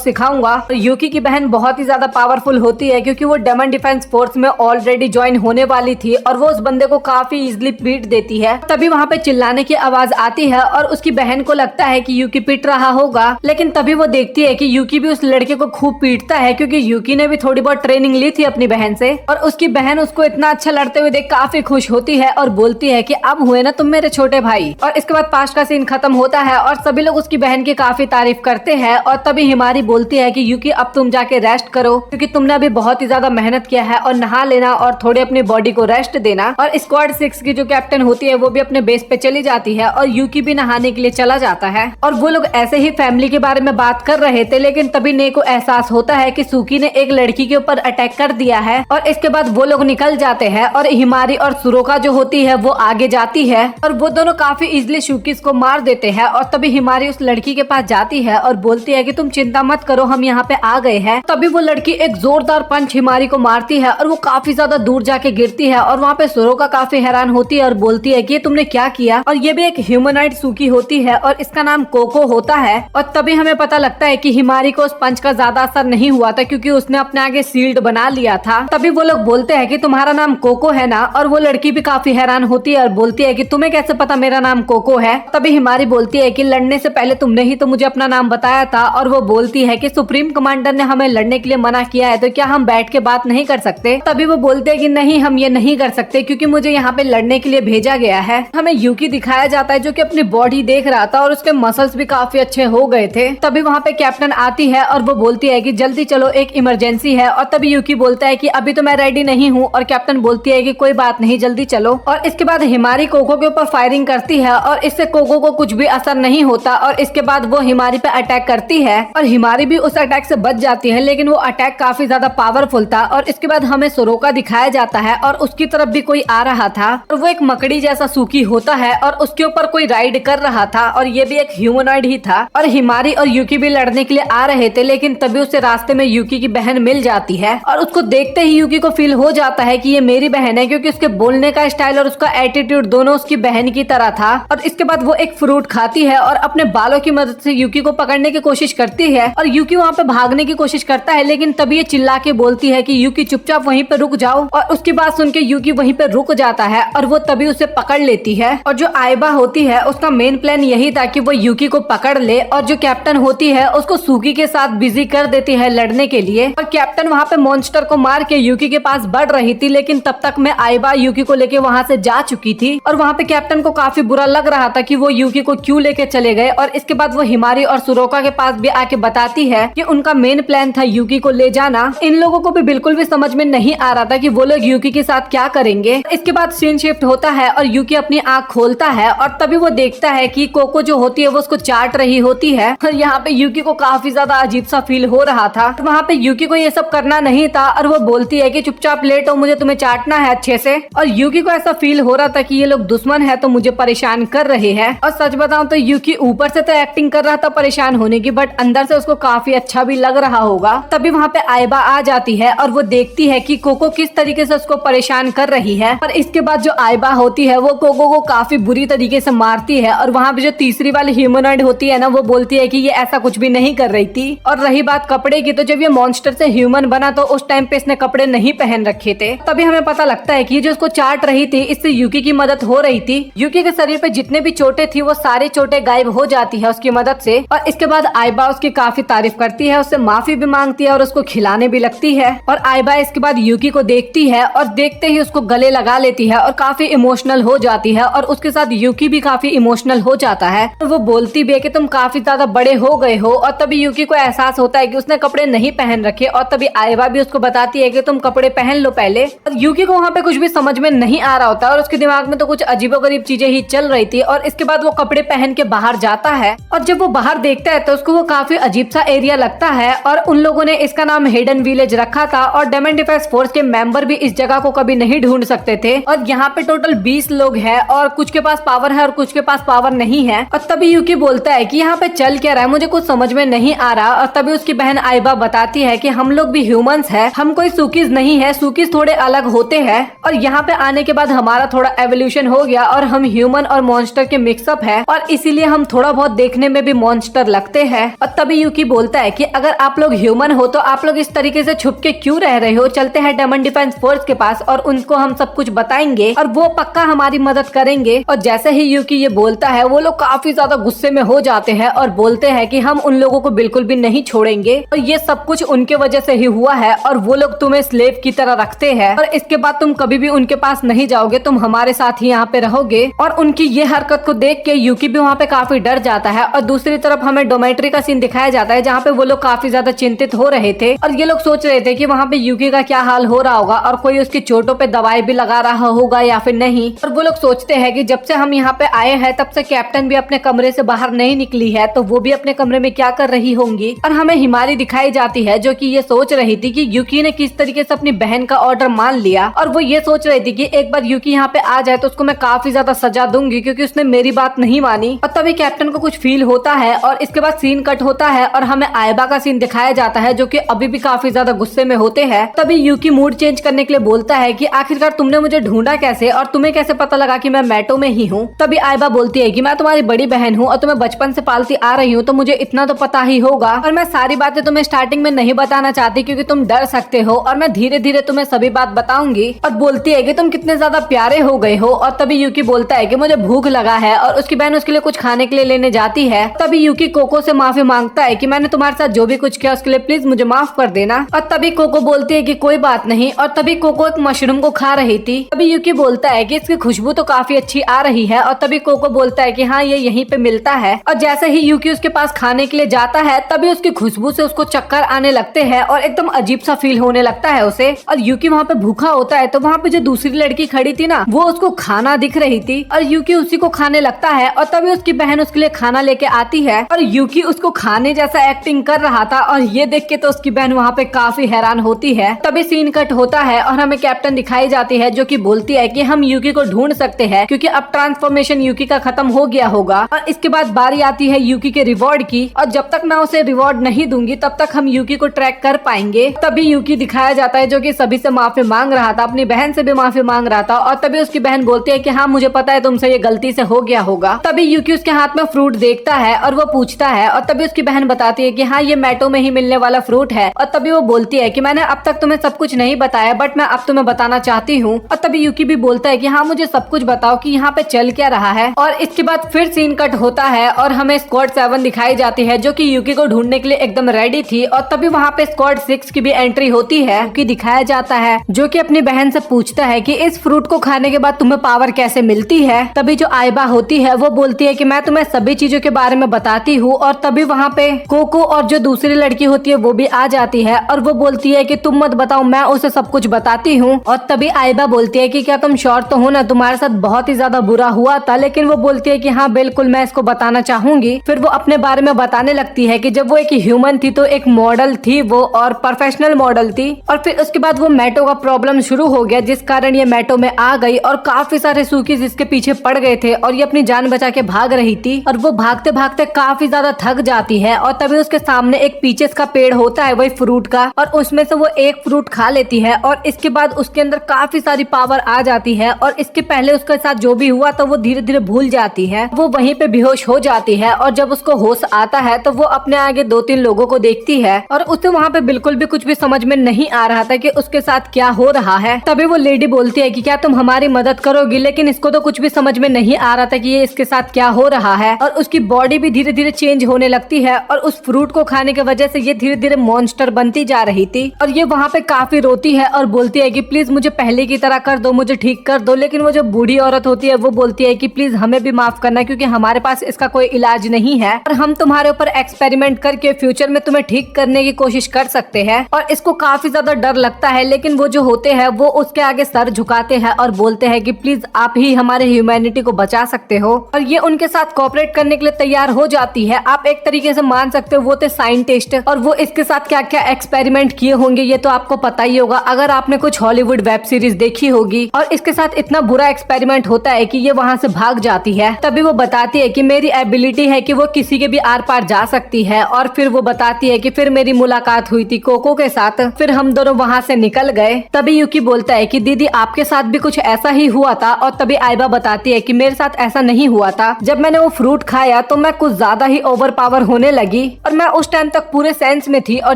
सिखाऊंगा। यूकी की बहन बहुत ही ज्यादा पावरफुल होती है क्योंकि वो डेमन डिफेंस फोर्स में ऑलरेडी ज्वाइन होने वाली थी और वो उस बंदे को काफी इजिली पीट देती है। तभी वहाँ पे चिल्लाने की आवाज आती है और उसकी बहन को लगता है कि यूकी पीट रहा होगा, लेकिन तभी वो देखती है कि यूकी भी उस लड़के को खूब पीटता है क्योंकि यूकी ने भी थोड़ी बहुत ट्रेनिंग ली थी अपनी बहन से। और उसकी बहन उसको इतना अच्छा लड़ते हुए देख काफी खुश होती है और बोलती है कि अब हुए ना तुम मेरे छोटे भाई। और इसके बाद पास्ट का सीन खत्म होता है और सभी लोग उसकी बहन की काफी तारीफ करते हैं। और तभी हिमारी बोलती है कि यूकी अब तुम जाके रेस्ट करो क्योंकि तुमने अभी बहुत ही ज्यादा मेहनत किया है और नहा लेना और थोड़ी अपनी बॉडी को रेस्ट देना। और स्क्वाड 6 की जो कैप्टन होती है वो भी अपने बेस पे चली जाती है और यूकी भी नहाने के लिए चला जाता है। और वो लोग ऐसे ही फैमिली के बारे में बात कर रहे थे, लेकिन तभी ने को एहसास होता है कि सूकी ने एक लड़की के ऊपर अटैक कर दिया है। और इसके बाद वो लोग निकल जाते हैं और हिमारी और सुरोका जो होती है वो आगे जाती है और वो दोनों काफी इजिली शूकी इसको मार देते हैं। और तभी हिमारी उस लड़की के पास जाती है और बोलती है कि तुम चिंता मत करो, हम यहाँ पे आ गए हैं। तभी वो लड़की एक जोरदार पंच हिमारी को मारती है और वो काफी ज्यादा दूर जाके गिरती है। और वहाँ पे सोरोका काफी हैरान होती है और बोलती है कि तुमने क्या किया। और ये भी एक ह्यूमनॉइड सूकी होती है और इसका नाम कोको होता है। और तभी हमें पता लगता है कि हिमारी को उस पंच का ज्यादा असर नहीं हुआ था, क्योंकि उसने अपने आगे शील्ड बना लिया था। तभी वो लोग बोलते हैं कि तुम्हारा नाम कोको है ना। और वो लड़की भी काफी हैरान होती है और बोलती है कि तुम्हें कैसे पता मेरा नाम कोको है। तभी हिमारी बोलती है कि लड़ने से पहले तुमने ही तो मुझे अपना नाम बताया था। और वो बोलती है कि सुप्रीम कमांडर ने हमें लड़ने के लिए मना किया है, तो क्या हम बैठ के बात नहीं कर सकते। तभी वो बोलते हैं कि नहीं, हम ये नहीं कर सकते, क्योंकि मुझे यहाँ पे लड़ने के लिए भेजा गया है। हमें यूकी दिखाया जाता है जो कि अपनी बॉडी देख रहा था और उसके मसल्स भी काफी अच्छे हो गए थे। तभी वहाँ पे कैप्टन आती है और वो बोलती है कि जल्दी चलो, एक इमरजेंसी है। और तभी यूकी बोलता है कि अभी तो मैं रेडी नहीं हूँ। और कैप्टन बोलती है कि कोई बात नहीं, जल्दी चलो। और इसके बाद हिमारी कोको के ऊपर फायरिंग करती है और इससे कोको को कुछ भी असर नहीं होता। और इसके बाद वो हिमारी पे अटैक करती है और हिमारी भी उस अटैक से बच जाती है, लेकिन वो अटैक काफी ज्यादा पावरफुल था। और इसके बाद हमें सोरोका दिखाया जाता है और उसकी तरफ भी कोई आ रहा था और वो एक मकड़ी जैसा सूकी होता है और उसके ऊपर कोई राइड कर रहा था। और ये भी एक ह्यूमनॉइड ही था। और हिमारी और यूकी भी लड़ने के लिए आ रहे थे, लेकिन तभी उसे रास्ते में यूकी की बहन मिल जाती है। और उसको देखते ही यूकी को फील हो जाता है कि ये मेरी बहन है, क्योंकि उसके बोलने का स्टाइल और उसका एटीट्यूड दोनों उसकी बहन की तरह था। और इसके बाद वो एक फ्रूट खाती है और अपने बालों की मदद से यूकी को पकड़ने की कोशिश करती है। और यूकी वहाँ पे भागने की कोशिश करता है, लेकिन तभी ये चिल्ला के बोलती है कि यूकी चुपचाप वहीं पे रुक जाओ। और उसकी बात सुन के यूकी वहीं पे रुक जाता है और वो तभी उसे पकड़ लेती है। और जो आइबा होती है उसका मेन प्लान यही था कि वो यूकी को पकड़ ले, और जो कैप्टन होती है उसको सूकी के साथ बिजी कर देती है लड़ने के लिए। और कैप्टन वहाँ पे मॉन्स्टर को मार के यूकी के पास बढ़ रही थी, लेकिन तब तक मैं आइबा यूकी को लेके वहाँ से जा चुकी थी। और वहाँ पे कैप्टन को काफी बुरा लग रहा था कि वो यूकी को क्यों लेके चले गए। और इसके बाद वो हिमारी और सोरोका के पास भी आके बताती है कि उनका मेन प्लान था यूकी को ले जाना। इन लोगों को भी बिल्कुल भी समझ में नहीं आ रहा था कि वो लोग यूकी के साथ क्या करेंगे। इसके बाद सीन शिफ्ट होता है और यूकी अपनी आंख खोलता है और तभी वो देखता है कि कोको जो होती है वो उसको चाट रही होती है। और यहाँ पे यूकी को काफी ज्यादा अजीब सा फील हो रहा था। तो वहाँ पे यूकी को ये सब करना नहीं था और वो बोलती है कि चुपचाप लेटो, मुझे तुम्हें चाटना है अच्छे से। और यूकी को ऐसा फील हो रहा था कि ये लोग दुश्मन है तो मुझे परेशान कर रहे हैं। और सच बताऊं तो यूकी ऊपर से तो एक्टिंग कर रहा था परेशान होने की, बट अंदर से उसको काफी अच्छा भी लग रहा होगा। तभी वहाँ पे आइबा आ जाती है और वो देखती है कि कोको किस तरीके से उसको परेशान कर रही है। और इसके बाद जो आइबा होती है वो कोको को काफी बुरी तरीके से मारती है। और वहाँ पे जो तीसरी वाली ह्यूमनॉइड होती है ना, वो बोलती है कि ये ऐसा कुछ भी नहीं कर रही थी। और रही बात कपड़े की, तो जब ये मॉन्स्टर से ह्यूमन बना तो उस टाइम पे इसने कपड़े नहीं पहन रखे थे। तभी हमें पता लगता है कि जो उसको चाट रही थी इससे यूकी की मदद हो रही थी। यूकी के शरीर पे जितने भी चोटें थी वो सारी चोटें गायब हो जाती है उसकी मदद से। और इसके बाद आइबा उसकी काफी तारीफ करती है, उससे माफी भी मांगती है और उसको खिलाने भी लगती है। और आइबा इसके बाद यूकी को देखती है और देखते ही उसको गले लगा लेती है और काफी इमोशनल हो जाती है। और उसके साथ यूकी भी काफी इमोशनल हो जाता है। और वो बोलती भी है कि तुम काफी ज्यादा बड़े हो गए हो। और तभी यूकी को एहसास होता है कि उसने कपड़े नहीं पहन रखे। और तभी आइबा भी उसको बताती है कि तुम कपड़े पहन लो पहले। और यूकी को वहाँ पे कुछ भी समझ में नहीं आ रहा होता और उसके दिमाग में तो कुछ अजीबोगरीब चीजें ही चल रही थी। और इसके बाद वो कपड़े पहन के बाहर जाता है और जब वो बाहर देखता है तो उसको वो काफी अजीब सा एरिया लगता है। और उन लोगों ने इसका नाम हिडन विलेज रखा था और डेमन डिफेंस फोर्स के मेंबर भी इस जगह को कभी नहीं ढूंढ सकते थे। और यहाँ पे टोटल 20 लोग हैं और कुछ के पास पावर है और कुछ के पास पावर नहीं है। और तभी यूकी बोलता है कि यहाँ पे चल क्या रहा है, मुझे कुछ समझ में नहीं आ रहा। और तभी उसकी बहन आइबा बताती है कि हम लोग भी ह्यूमंस है, हम कोई सूकीज नहीं है, सूकीज थोड़े अलग होते हैं। और यहाँ पे आने के बाद हमारा थोड़ा एवोल्यूशन हो गया और हम ह्यूमन और मॉन्स्टर के मिक्सअप है और इसीलिए हम थोड़ा बहुत देखने में भी मॉन्स्टर लगते हैं। और तभी यूकी बोलता है कि अगर आप लोग ह्यूमन हो तो आप लोग इस तरीके से छुप के क्यों रह रहे हो, चलते हैं डेमन डिफेंस फोर्स के पास और उनको हम सब कुछ बताएंगे और वो पक्का हमारी मदद करेंगे। और जैसे ही यूकी ये बोलता है वो लोग काफी ज्यादा गुस्से में हो जाते हैं और बोलते हैं कि हम उन लोगों को बिल्कुल भी नहीं छोड़ेंगे और ये सब कुछ उनके वजह से ही हुआ है और वो लोग तुम्हें स्लेव की तरह रखते हैं और इसके बाद तुम कभी भी उनके पास नहीं जाओगे, तुम हमारे साथ ही यहाँ पे रहोगे। और उनकी ये हरकत को देख के यूकी भी वहाँ पे काफी डर जाता है। और दूसरी तरफ हमें डोमेट्री का सीन दिखाया जाता है जहाँ पे वो लोग काफी ज्यादा चिंतित हो रहे थे और ये लोग सोच रहे थे कि वहाँ पे यूकी का क्या हाल हो रहा होगा और कोई उसकी चोटों पे दवाई भी लगा रहा होगा या फिर नहीं। और वो लोग सोचते हैं कि जब से हम यहाँ पे आए हैं तब से कैप्टन भी अपने कमरे से बाहर नहीं निकली है, तो वो भी अपने कमरे में क्या कर रही होंगी। और हमें हिमारी दिखाई जाती है जो कि ये सोच रही थी कि यूकी ने किस तरीके से अपनी बहन का ऑर्डर मान लिया और वो ये सोच रही थी कि एक बार यूकी यहाँ पे आ जाए तो उसको मैं काफी ज्यादा सजा दूंगी क्योंकि उसने मेरी मेरी बात नहीं मानी। और तभी कैप्टन को कुछ फील होता है और इसके बाद सीन कट होता है और हमें आयबा का सीन दिखाया जाता है जो कि अभी भी काफी ज्यादा गुस्से में होते हैं। तभी यूकी मूड चेंज करने के लिए बोलता है कि आखिरकार तुमने मुझे ढूंढा कैसे और तुम्हें कैसे पता लगा कि मैं मैटो में ही हूँ। तभी आयबा बोलती है कि मैं तुम्हारी बड़ी बहन हूँ और तुम्हें बचपन से पालती आ रही हूँ, तो मुझे इतना तो पता ही होगा। और मैं सारी बातें तुम्हें स्टार्टिंग में नहीं बताना चाहती क्योंकि तुम डर सकते हो, और मैं धीरे धीरे तुम्हें सभी बात बताऊंगी। और बोलती है कि तुम कितने ज्यादा प्यारे हो गए हो। और तभी यूकी बोलता है कि मुझे भूख लगा है और उसकी बहन उसके लिए कुछ खाने के लिए लेने जाती है। तभी यूकी कोको से माफी मांगता है कि मैंने तुम्हारे साथ जो भी कुछ किया उसके लिए प्लीज मुझे माफ कर देना। और तभी कोको बोलती है कि कोई बात नहीं। और तभी कोको एक मशरूम को खा रही थी। तभी यूकी बोलता है कि इसकी खुशबू तो काफी अच्छी आ रही है। और तभी कोको बोलता है कि हाँ, ये यहीं पे मिलता है। और जैसे ही यूकी उसके पास खाने के लिए जाता है तभी उसकी खुशबू से उसको चक्कर आने लगते हैं और एकदम अजीब सा फील होने लगता है उसे। और यूकी वहाँ पे भूखा होता है तो वहाँ पे जो दूसरी लड़की खड़ी थी ना, वो उसको खाना दिख रही थी और यूकी उसी को खाने लगता है। और तभी उसकी बहन उसके लिए खाना लेके आती है और यूकी उसको खाने जैसा एक्टिंग कर रहा था और ये देख के तो उसकी बहन वहाँ पे काफी हैरान होती है। तभी सीन कट होता है और हमें कैप्टन दिखाई जाती है जो कि बोलती है कि हम यूकी को ढूंढ सकते हैं क्योंकि अब ट्रांसफॉर्मेशन यूकी का खत्म हो गया होगा। और इसके बाद बारी आती है यूकी के रिवॉर्ड की, और जब तक मैं उसे रिवॉर्ड नहीं दूंगी तब तक हम यूकी को ट्रैक कर पाएंगे। तभी यूकी दिखाया जाता है जो कि सभी से माफी मांग रहा था, अपनी बहन से भी माफी मांग रहा था। और तभी उसकी बहन बोलती है कि हाँ, मुझे पता है तुमसे ये गलती से हो गया होगा। तभी यूकी उसके हाथ में फ्रूट देखता है और वो पूछता है, और तभी उसकी बहन बताती है कि हाँ, ये मैटो में ही मिलने वाला फ्रूट है। और तभी वो बोलती है कि मैंने अब तक तुम्हें सब कुछ नहीं बताया, बट मैं अब तुम्हें बताना चाहती हूँ। और तभी यूकी भी बोलता है कि हाँ, मुझे सब कुछ बताओ कि यहाँ पे चल क्या रहा है। और इसके बाद फिर सीन कट होता है और हमें स्क्वाड 7 दिखाई जाती है जो कि यूकी को ढूंढने के लिए एकदम रेडी थी। और तभी वहाँ पे स्क्वाड 6 की भी एंट्री होती है कि दिखाया जाता है जो कि अपनी बहन से पूछता है कि इस फ्रूट को खाने के बाद तुम्हें पावर कैसे मिलती है। तभी जो आयबा होती है वो बोलती है कि मैं तुम्हें सभी चीजों के बारे में बताती हूँ। और तभी वहाँ पे कोको और जो दूसरी लड़की होती है वो भी आ जाती है और वो बोलती है कि तुम मत बताओ, मैं उसे सब कुछ बताती हूँ। और तभी आयबा बोलती है कि क्या तुम श्योर तो हो ना, तुम्हारे साथ बहुत ही ज्यादा बुरा हुआ था। लेकिन वो बोलती है कि हाँ बिल्कुल, मैं इसको बताना चाहूंगी। फिर वो अपने बारे में बताने लगती है कि जब वो एक ह्यूमन थी तो एक मॉडल थी वो, और प्रोफेशनल मॉडल थी। और फिर उसके बाद वो मैटो का प्रॉब्लम शुरू हो गया जिस कारण ये मैटो में आ गई और काफी सारे सूकीज इसके पीछे पड़ गए थे और ये अपनी जान बचा के भाग रही थी। और वो भागते भागते काफी ज्यादा थक जाती है और तभी उसके सामने एक पीचेस का पेड़ होता है, वही फ्रूट का, और उसमें से वो एक फ्रूट खा लेती है। और इसके बाद उसके अंदर काफी सारी पावर आ जाती है और इसके पहले उसके साथ जो भी हुआ तो वो धीरे धीरे भूल जाती है। वो वहीं पे बेहोश हो जाती है और जब उसको होश आता है तो वो अपने आगे 2-3 लोगों को देखती है और उसे वहाँ पे बिल्कुल भी कुछ भी समझ में नहीं आ रहा था कि उसके साथ क्या हो रहा है। तभी वो लेडी बोलती है कि क्या तुम हमारी मदद करोगी, लेकिन इसको तो कुछ भी समझ में नहीं आ रहा था कि ये इसके साथ क्या हो रहा है। और उसकी बॉडी भी धीरे धीरे चेंज होने लगती है और उस फ्रूट को खाने की वजह से ये धीरे धीरे मॉन्स्टर बनती जा रही थी। और ये वहाँ पे काफी रोती है और बोलती है कि प्लीज मुझे पहले की तरह कर दो, मुझे ठीक कर दो। लेकिन वो जो बूढ़ी औरत होती है वो बोलती है कि प्लीज हमें भी माफ करना क्योंकि हमारे पास इसका कोई इलाज नहीं है और हम तुम्हारे ऊपर एक्सपेरिमेंट करके फ्यूचर में तुम्हें ठीक करने की कोशिश कर सकते हैं। और इसको काफी ज्यादा डर लगता है, लेकिन वो जो होते हैं वो उसके आगे सर झुकाते हैं और बोलते हैं कि प्लीज आप ही हमारे ह्यूमैनिटी को बचा सकते हो। और ये उनके साथ कोऑपरेट करने के लिए तैयार हो जाती है। आप एक तरीके से मान सकते हो वो थे साइंटिस्ट और वो इसके साथ क्या क्या एक्सपेरिमेंट किए होंगे ये तो आपको पता ही होगा अगर आपने कुछ हॉलीवुड वेब सीरीज देखी होगी। और इसके साथ इतना बुरा एक्सपेरिमेंट होता है कि ये वहाँ से भाग जाती है। तभी वो बताती है कि मेरी एबिलिटी है कि वो किसी के भी आर पार जा सकती है। और फिर वो बताती है कि फिर मेरी मुलाकात हुई थी कोको के साथ, फिर हम दोनों वहाँ से निकल गए। तभी यूकी बोलता है कि दीदी आपके साथ भी कुछ ऐसा ही हुआ था। और तभी आयबा बताती है कि मेरे साथ ऐसा नहीं हुआ था, जब मैंने वो फ्रूट खाया तो मैं कुछ ज्यादा ही ओवर पावर होने लगी और मैं उस टाइम तक पूरे सेंस में थी और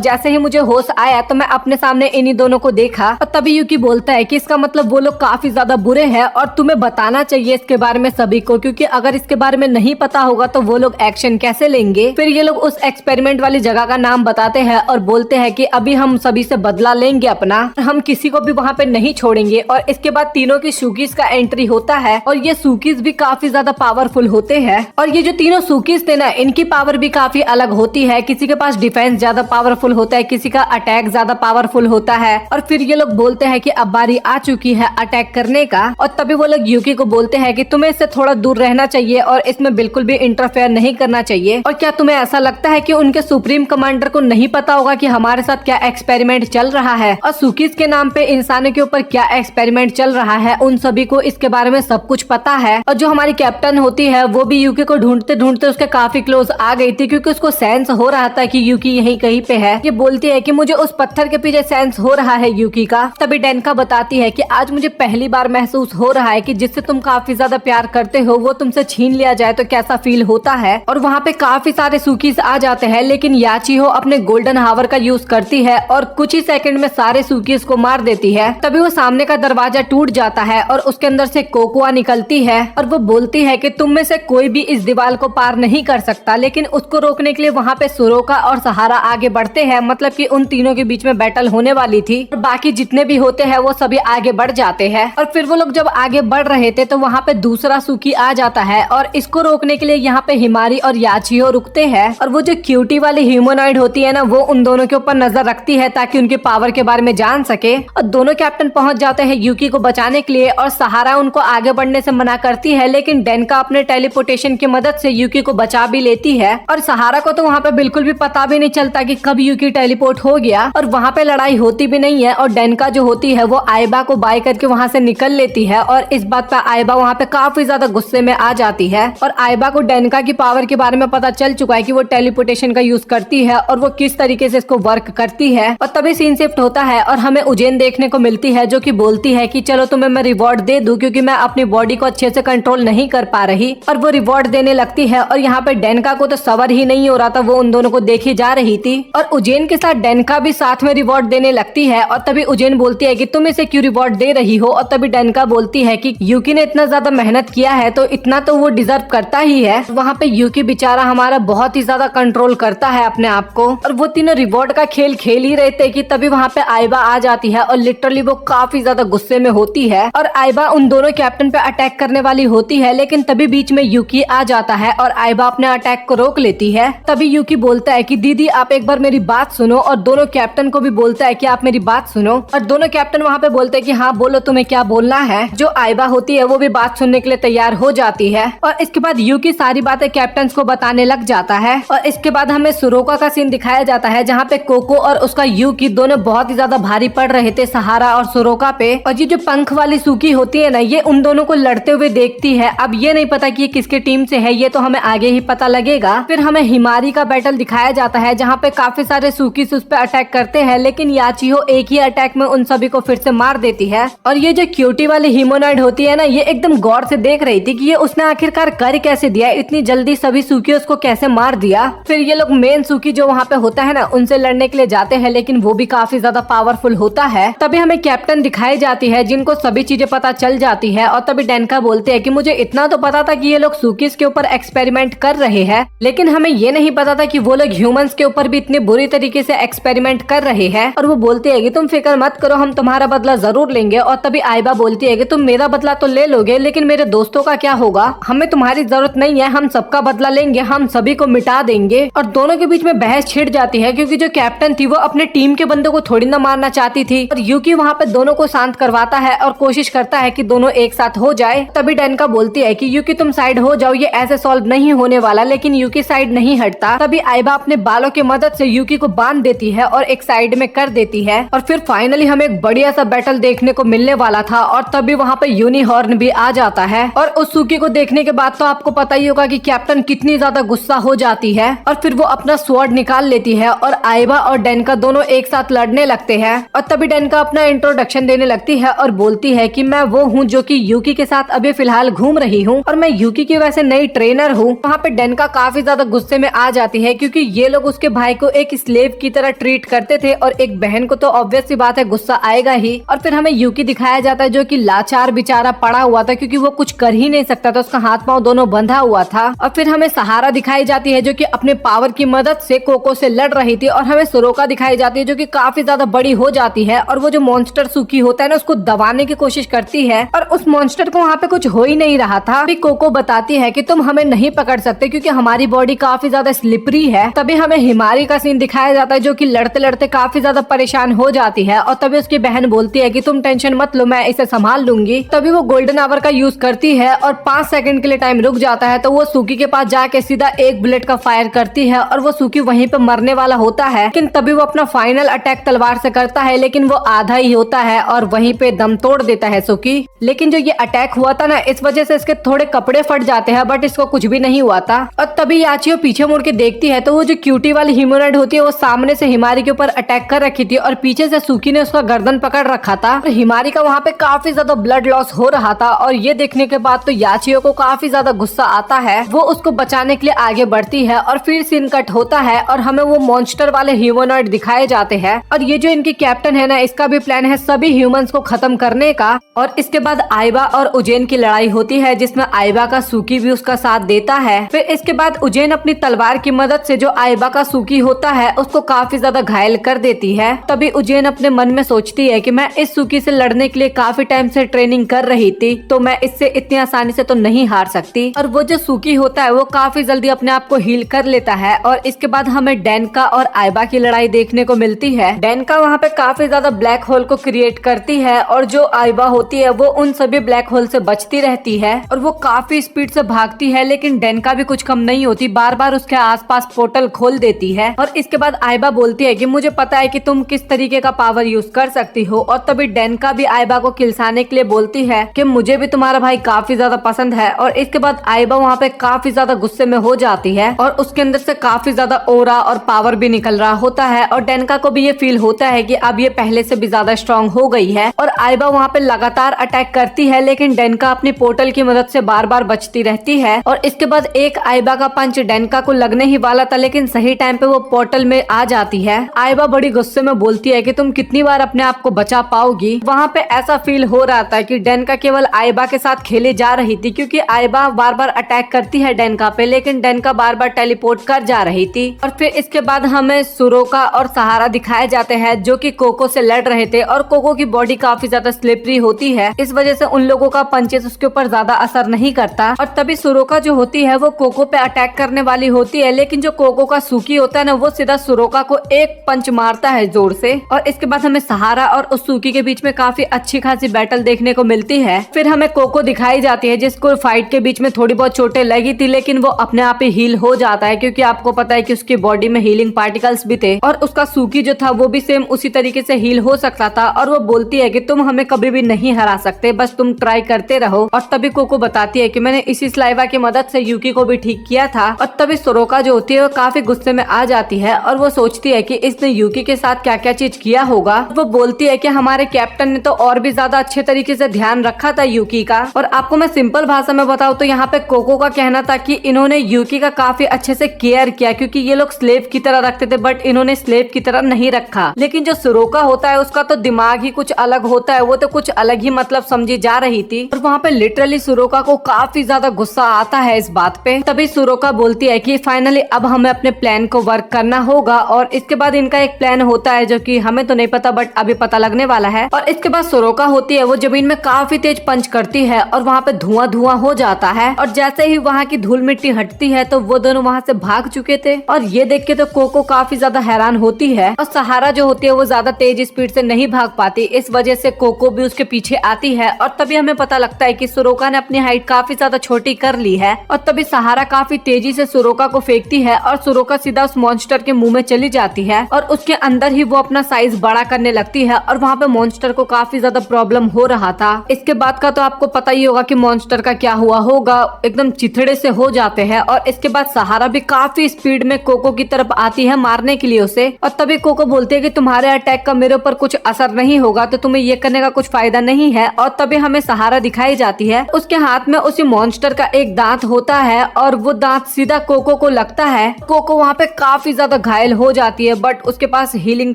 जैसे ही मुझे होश आया तो मैं अपने सामने इन्हीं दोनों को देखा। और तभी यूकी बोलता है कि इसका मतलब वो लोग काफी ज्यादा बुरे हैं और तुम्हें बताना चाहिए इसके बारे में सभी को, क्योंकि अगर इसके बारे में नहीं पता होगा तो वो लोग एक्शन कैसे लेंगे। फिर ये लोग उस एक्सपेरिमेंट वाली जगह का नाम बताते हैं और बोलते हैं कि अभी हम सभी से बदला लेंगे अपना, हम किसी को भी वहाँ पे नहीं छोड़ेंगे। और इसके बाद तीनों की सूकीज का एंट्री होता है और ये सूकीज भी काफी ज्यादा पावरफुल होते हैं। और ये जो तीनों सूकीज थे ना, इनकी पावर भी काफी अलग होती है। किसी के पास डिफेंस ज्यादा पावरफुल होता है, किसी का अटैक ज्यादा पावरफुल होता है। और फिर ये लोग बोलते हैं कि अब बारी आ चुकी है अटैक करने का। और तभी वो लोग यूकी को बोलते हैं कि तुम्हें इससे थोड़ा दूर रहना चाहिए और इसमें बिल्कुल भी इंटरफेयर नहीं करना चाहिए। और क्या तुम्हें ऐसा लगता है कि उनके सुप्रीम कमांडर को नहीं पता होगा कि हमारे साथ क्या एक्सपेरिमेंट चल रहा है और सूकीज के नाम पे इंसानों के ऊपर क्या एक्सपेरिमेंट चल रहा है? उन सभी को इसके बारे में सब कुछ पता है। और जो हमारी कैप्टन होती है वो भी यूकी को ढूंढते ढूंढते उसके काफी क्लोज आ गई थी, क्योंकि उसको सेंस हो रहा था कि यूकी यहीं कहीं पे है। ये बोलती है कि मुझे उस पत्थर के पीछे सेंस हो रहा है यूकी का। तभी डेनका बताती है कि आज मुझे पहली बार महसूस हो रहा है कि जिससे तुम काफी ज्यादा प्यार करते हो वो तुमसे छीन लिया जाए तो कैसा फील होता है। और वहाँ पे काफी सारे सूकीज आ जाते हैं, लेकिन याचीहो अपने गोल्डन हावर का यूज करती है और कुछ ही सेकंड में सारे सूकीज को मार देती है। तभी वो सामने का दरवाजा टूट जाता है और उसके अंदर से कोकोआ निकलती है और वो बोलती है कि तुम में से कोई भी इस दीवार को पार नहीं कर सकता। लेकिन उसको रोकने के लिए वहाँ पे सुरोका और सहारा आगे बढ़ते हैं, मतलब कि उन तीनों के बीच में बैटल होने वाली थी और बाकी जितने भी होते हैं वो सभी आगे बढ़ जाते हैं। और फिर वो लोग जब आगे बढ़ रहे थे तो वहाँ पे दूसरा सूकी आ जाता है और इसको रोकने के लिए यहाँ पे हिमारी और याचीहो रुकते हैं। और वो जो क्यूटी वाली ह्यूमनॉइड होती है ना, वो उन दोनों के ऊपर नजर रखती है ताकि उनके पावर के बारे में जान सके। और दोनों कैप्टन पहुंच जाते हैं यूकी को बचाने के लिए और सहारा उनको आगे बढ़ने से मना करती है, लेकिन डेनका अपने टेलीपोर्टेशन की मदद से यूकी को बचा भी लेती है। और सहारा को तो वहाँ पे बिल्कुल भी पता भी नहीं चलता कि कब यूकी टेलीपोर्ट हो गया और वहाँ पे लड़ाई होती भी नहीं है। और डेनका जो होती है वो आइबा को बाय करके वहाँ से निकल लेती है और इस बात पर आइबा वहाँ पे काफी ज्यादा गुस्से में आ जाती है। और आइबा को डेनका की पावर के बारे में पता चल चुका है कि वो टेलीपोर्टेशन का यूज करती है और वो किस तरीके से इसको वर्क करती है। और तभी सीन शिफ्ट होता है और हमें उजेन देखने को मिलती है जो कि बोलती है कि चलो तुम्हें मैं रिवॉर्ड दे दूं क्योंकि मैं अपनी बॉडी को अच्छे से कंट्रोल नहीं कर पा रही। और वो रिवॉर्ड देने लगती है और यहाँ पे डेनका को तो सबर ही नहीं हो रहा था, वो उन दोनों को देखी जा रही थी। और उजेन के साथ डेनका भी साथ में रिवॉर्ड देने लगती है और तभी उजेन बोलती है कि तुम इसे क्यों रिवॉर्ड दे रही हो। और तभी डेनका बोलती है कि यूकी ने इतना ज्यादा मेहनत किया है तो इतना तो वो डिजर्व करता ही है। वहाँ पे यूकी बेचारा हमारा बहुत ही ज्यादा कंट्रोल करता है अपने आप को। और वो तीनों रिवॉर्ड का खेल खेल ही रहे थे कि तभी वहाँ पे आइबा आ जाती है और लिटरली वो काफी ज्यादा गुस्से में होती है और आइबा उन दोनों कैप्टन पे अटैक करने वाली होती है, लेकिन तभी बीच में यूकी आ जाता है और आइबा अपने अटैक को रोक लेती है। तभी यूकी बोलता है कि दीदी आप एक बार मेरी बात सुनो और दोनों कैप्टन को भी बोलता है कि आप मेरी बात सुनो। और दोनों कैप्टन वहाँ पे बोलते हैं कि हाँ बोलो तुम्हें क्या बोलना है। जो आइबा होती है वो भी बात सुनने के लिए तैयार हो जाती है और इसके बाद यूकी सारी बातें कैप्टन को बताने लग जाता है। और इसके बाद हमें सुरोका का सीन दिखाया जाता है जहाँ पे कोको और उसका यूकी दोनों बहुत ही ज्यादा भारी पड़ रहे थे सहारा और सुरोका पे। और ये जो पंख वाली सूकी होती है ना, ये उन दोनों को लड़ते हुए देखती है। अब ये नहीं पता कि ये किसके टीम से है, ये तो हमें आगे ही पता लगेगा। फिर हमें हिमारी का बैटल दिखाया जाता है जहाँ पे काफी सारे सूकीस उस पे अटैक करते हैं, लेकिन याचीहो एक ही अटैक में उन सभी को फिर से मार देती है। और ये जो क्यूटी वाली ह्यूमनॉइड होती है ना, ये एकदम गौर से देख रही थी कि ये उसने आखिरकार कर कैसे दिया, इतनी जल्दी सभी सूकी उसको कैसे मार दिया। फिर ये लोग मेन सूकी जो वहाँ पे होता है ना, उनसे लड़ने के लिए जाते हैं, लेकिन वो भी काफी ज्यादा पावरफुल होता है। तभी हमें कैप्टन दिखाई जाती है जिनको सभी चीजें पता चल जाती है। और तभी डेनका बोलते हैं कि मुझे इतना तो पता था कि ये लोग सूकीस के ऊपर एक्सपेरिमेंट कर रहे हैं, लेकिन हमें ये नहीं पता था कि वो लोग ह्यूमंस के ऊपर भी इतने बुरी तरीके से एक्सपेरिमेंट कर रहे हैं। और वो बोलते हैं कि तुम फिक्र मत करो, हम तुम्हारा बदला जरूर लेंगे। और तभी आइबा बोलती है कि तुम मेरा बदला तो ले लोगे, लेकिन मेरे दोस्तों का क्या होगा? हमें तुम्हारी जरूरत नहीं है, हम सबका बदला लेंगे, हम सभी को मिटा देंगे। और दोनों के बीच में बहस छिड़ जाती है क्योंकि जो कैप्टन थी वो अपने टीम के बंदों को थोड़ी ना मारना चाहती थी। और यूकी वहाँ पे दोनों को शांत करवाता है और कोशिश करता है कि दोनों एक साथ हो जाए। तभी डेनका बोलती है कि यूकी तुम साइड हो जाओ, ये ऐसे सॉल्व नहीं होने वाला। लेकिन यूकी साइड नहीं हटता। तभी आइबा अपने बालों की मदद से यूकी को बांध देती है और एक साइड में कर देती है। और फिर फाइनली हमें एक बढ़िया सा बैटल देखने को मिलने वाला था। और तभी वहाँ पे यूनिहॉर्न भी आ जाता है। और उस सूकी को देखने के बाद तो आपको पता ही होगा कि कैप्टन कितनी ज्यादा गुस्सा हो जाती है। और फिर वो अपना स्वॉर्ड निकाल लेती है और आइबा और डेनका दोनों एक साथ लड़ने लगते हैं। और तभी डेनका अपना इंट्रोडक्शन देने लगती है और बोलती है कि मैं वो हूँ जो कि यूकी के साथ अभी फिलहाल घूम रही हूँ और मैं यूकी की वैसे नई ट्रेनर हूँ। वहाँ पे डेनका काफी ज्यादा गुस्से में आ जाती है क्योंकि ये लोग उसके भाई को एक स्लेव की तरह ट्रीट करते थे और एक बहन को तो ऑब्वियस सी बात है गुस्सा आएगा ही। और फिर हमें यूकी दिखाया जाता है जो कि लाचार बेचारा पड़ा हुआ था क्योंकि वो कुछ कर ही नहीं सकता था, उसका हाथ पांव दोनों बंधा हुआ था। और फिर हमें सहारा दिखाई जाती है जो कि अपने पावर की मदद से कोको से लड़ रही थी। और हमें सुरोका दिखाई जाती है जो कि काफी ज्यादा बड़ी हो जाती है और वो जो मॉन्स्टर सूकी होता है ना, उसको दबाने की कोशिश करती है। और उस मॉन्स्टर को वहाँ पे कुछ हो ही नहीं रहा था। फिर कोको बताती है कि तुम हमें नहीं पकड़ सकते क्योंकि हमारी बॉडी काफी ज्यादा स्लिपरी है। तभी हमें हिमारी का सीन दिखाया जाता है जो कि लड़ते लड़ते काफी ज्यादा परेशान हो जाती है। और तभी उसकी बहन बोलती है कि तुम टेंशन मत लो, मैं इसे संभाल लूंगी। तभी वो गोल्डन आवर का यूज करती है और 5 सेकंड के लिए टाइम रुक जाता है। तो वो सूकी के पास जाके सीधा एक बुलेट का फायर करती है और वो सूकी वहीं पे मरने वाला होता है। लेकिन तभी वो अपना फाइनल अटैक तलवार से करता है, लेकिन वो आधा ही होता है और वहीं पे दम तोड़ देता है सूकी। लेकिन जो ये अटैक हुआ था ना, इस वजह से इसके थोड़े कपड़े फट जाते हैं बट इसको कुछ भी नहीं हुआ था। और तभी याचियो पीछे मुड़ के देखती है तो वो जो क्यूटी वाली ह्यूमनॉइड होती है वो सामने से हिमारी के ऊपर अटैक कर रखी थी और पीछे से सुकी ने उसका गर्दन पकड़ रखा था। और हिमारी का वहाँ पे काफी ज्यादा ब्लड लॉस हो रहा था और ये देखने के बाद तो याचियो को काफी ज्यादा गुस्सा आता है। वो उसको बचाने के लिए आगे बढ़ती है और फिर सीन कट होता है और हमें वो मॉन्स्टर वाले ह्यूमनॉइड दिखाए जाते हैं। और ये जो इनकी कैप्टन है ना, इसका भी प्लान है सभी ह्यूमंस को खत्म करने का। और इसके बाद आइबा और उजेन की लड़ाई होती है जिसमें आइबा का सुकी भी उसका साथ देता है। फिर इसके बाद उजेन अपनी तलवार की मदद से जो आइबा का सुकी होता है उसको काफी ज्यादा घायल कर देती है। तभी उजेन अपने मन में सोचती है कि मैं इस सुकी से लड़ने के लिए काफी टाइम से ट्रेनिंग कर रही थी तो मैं इससे इतनी आसानी से तो नहीं हार सकती। और वो जो सुकी होता है वो काफी जल्दी अपने आप को हील कर लेता है। और इसके बाद हमें डेनका और आइबा की लड़ाई देखने को मिलती है। डेनका वहाँ पे काफी ज्यादा ब्लैक होल को क्रिएट करती है और जो आइबा होती है वो उन सभी ब्लैक होल से बचती रहती है और वो काफी स्पीड से भागती है। लेकिन डेनका भी कुछ कम नहीं होती, बार बार उसके आसपास पोर्टल खोल देती है। और इसके बाद आइबा बोलती है कि मुझे पता है कि तुम किस तरीके का पावर यूज कर सकती हो। और तभी डेनका भी आइबा को खिलसाने के लिए बोलती है कि मुझे भी तुम्हारा भाई काफी ज्यादा पसंद है। और इसके बाद आइबा वहाँ पे काफी ज्यादा गुस्से में हो जाती है और उसके अंदर से काफी ज्यादा ओरा और पावर भी निकल रहा होता है। और डेनका को भी ये फील होता है कि अब ये पहले से भी ज्यादा स्ट्रांग हो गई है। और आइबा वहाँ पे लगातार अटैक करती है लेकिन डेनका अपनी पोर्टल की मदद से बार बार बचती रहती है। और इसके बाद एक आइबा का पंच डेनका को लगने ही वाला था लेकिन सही टाइम पे वो पोर्टल में आ जाती है। आइबा बड़ी गुस्से में बोलती है कि तुम कितनी बार अपने आप को बचा पाओगी। वहाँ पे ऐसा फील हो रहा था कि डेनका केवल आइबा के साथ खेले जा रही थी क्योंकि आइबा बार बार अटैक करती है डेनका पे लेकिन डेनका बार बार टेलीपोर्ट कर जा रही थी। और फिर इसके बाद हमें सुरोका और सहारा दिखाए जाते हैं जो कि कोको से लड़ रहे थे। और कोको की बॉडी काफी ज्यादा स्लिपरी होती है, इस वजह से उन लोगों का पंचेस उसके ऊपर ज्यादा असर नहीं करता। और तभी सुरोका जो होती है वो कोको पे अटैक करने वाली होती है लेकिन जो कोको का सुकी होता है ना वो सीधा सुरोका को एक पंच मारता है जोर से। और इसके बाद हमें सहारा और उस सुकी के बीच में काफी अच्छी खासी बैटल देखने को मिलती है। फिर हमें कोको दिखाई जाती है जिसको फाइट के बीच में थोड़ी बहुत चोटें लगी थी लेकिन वो अपने आप ही हील हो जाता है क्योंकि आपको पता है कि उसकी बॉडी में हीलिंग पार्टिकल्स भी थे। और उसका सुकी जो था वो भी सेम उसी तरीके से हील हो सकता था। और वो बोलती है कि तुम हमें कभी भी नहीं हरा सकते, बस तुम ट्राई करते रहो। और तभी कोको बताती है कि मैंने इसी स्लाइवा की मदद से यूकी को भी ठीक किया था। और तभी सुरोका जो होती है वो काफी गुस्से में आ जाती है और वो सोचती है कि इसने यूकी के साथ क्या क्या चीज किया होगा। वो बोलती है कि हमारे कैप्टन ने तो और भी ज्यादा अच्छे तरीके से ध्यान रखा था यूकी का। और आपको मैं सिंपल भाषा में बताऊं तो यहाँ पे कोको का कहना था कि इन्होंने यूकी का काफी अच्छे से केयर किया क्योंकि ये लोग स्लेव की तरह रखते थे बट इन्होंने स्लेव की तरह नहीं रखा। लेकिन जो सुरोका होता है उसका तो दिमाग ही कुछ अलग होता है, वो तो कुछ अलग ही मतलब समझी जा रही थी। और वहाँ पे लिटरली सुरोका को काफी ज्यादा गुस्सा आता है इस बात पे। तभी सुरोका बोलती है कि फाइनली अब हमें अपने प्लान को वर्क करना होगा। और इसके बाद इनका एक प्लान होता है जो कि हमें तो नहीं पता बट अभी पता लगने वाला है। और इसके बाद सुरोका होती है वो जमीन में काफी तेज पंच करती है और वहाँ पे धुआं धुआं हो जाता है। और जैसे ही वहाँ की धूल मिट्टी हटती है तो वो दोनों वहाँ से भाग चुके थे। और ये देख के तो कोको काफी ज्यादा हैरान होती है। और सहारा जो होती है वो ज्यादा तेज स्पीड से नहीं भाग पाती, इस वजह से कोको भी उसके पीछे आती है। और तभी हमें पता लगता है कि सुरोका ने अपनी हाइट काफी ज्यादा छोटी कर ली है। और तभी सहारा काफी तेजी से सुरोका को फेंकती है और सुरोका सीधा उस मॉन्स्टर के मुंह में चली जाती है और उसके अंदर ही वो अपना साइज बड़ा करने लगती है। और वहाँ पे मॉन्स्टर को काफी ज्यादा प्रॉब्लम हो रहा था। इसके बाद का तो आपको पता ही होगा कि मॉन्स्टर का क्या हुआ होगा, एकदम चिथड़े से हो जाते हैं। और इसके बाद सहारा भी काफी स्पीड में कोको की तरफ आती है मारने के लिए उसे। और तभी कोको बोलते है कि तुम्हारे अटैक का मेरे ऊपर कुछ असर नहीं होगा तो तुम्हें ये करने का कुछ फायदा नहीं है। और तभी हमें सहारा दिखाई जाती है, उसके हाथ में उसी मॉन्स्टर का एक दांत होता है और वो दांत सीधा कोको को लगता है। कोको वहाँ पे काफी ज्यादा घायल हो जाती है बट उसके पास हीलिंग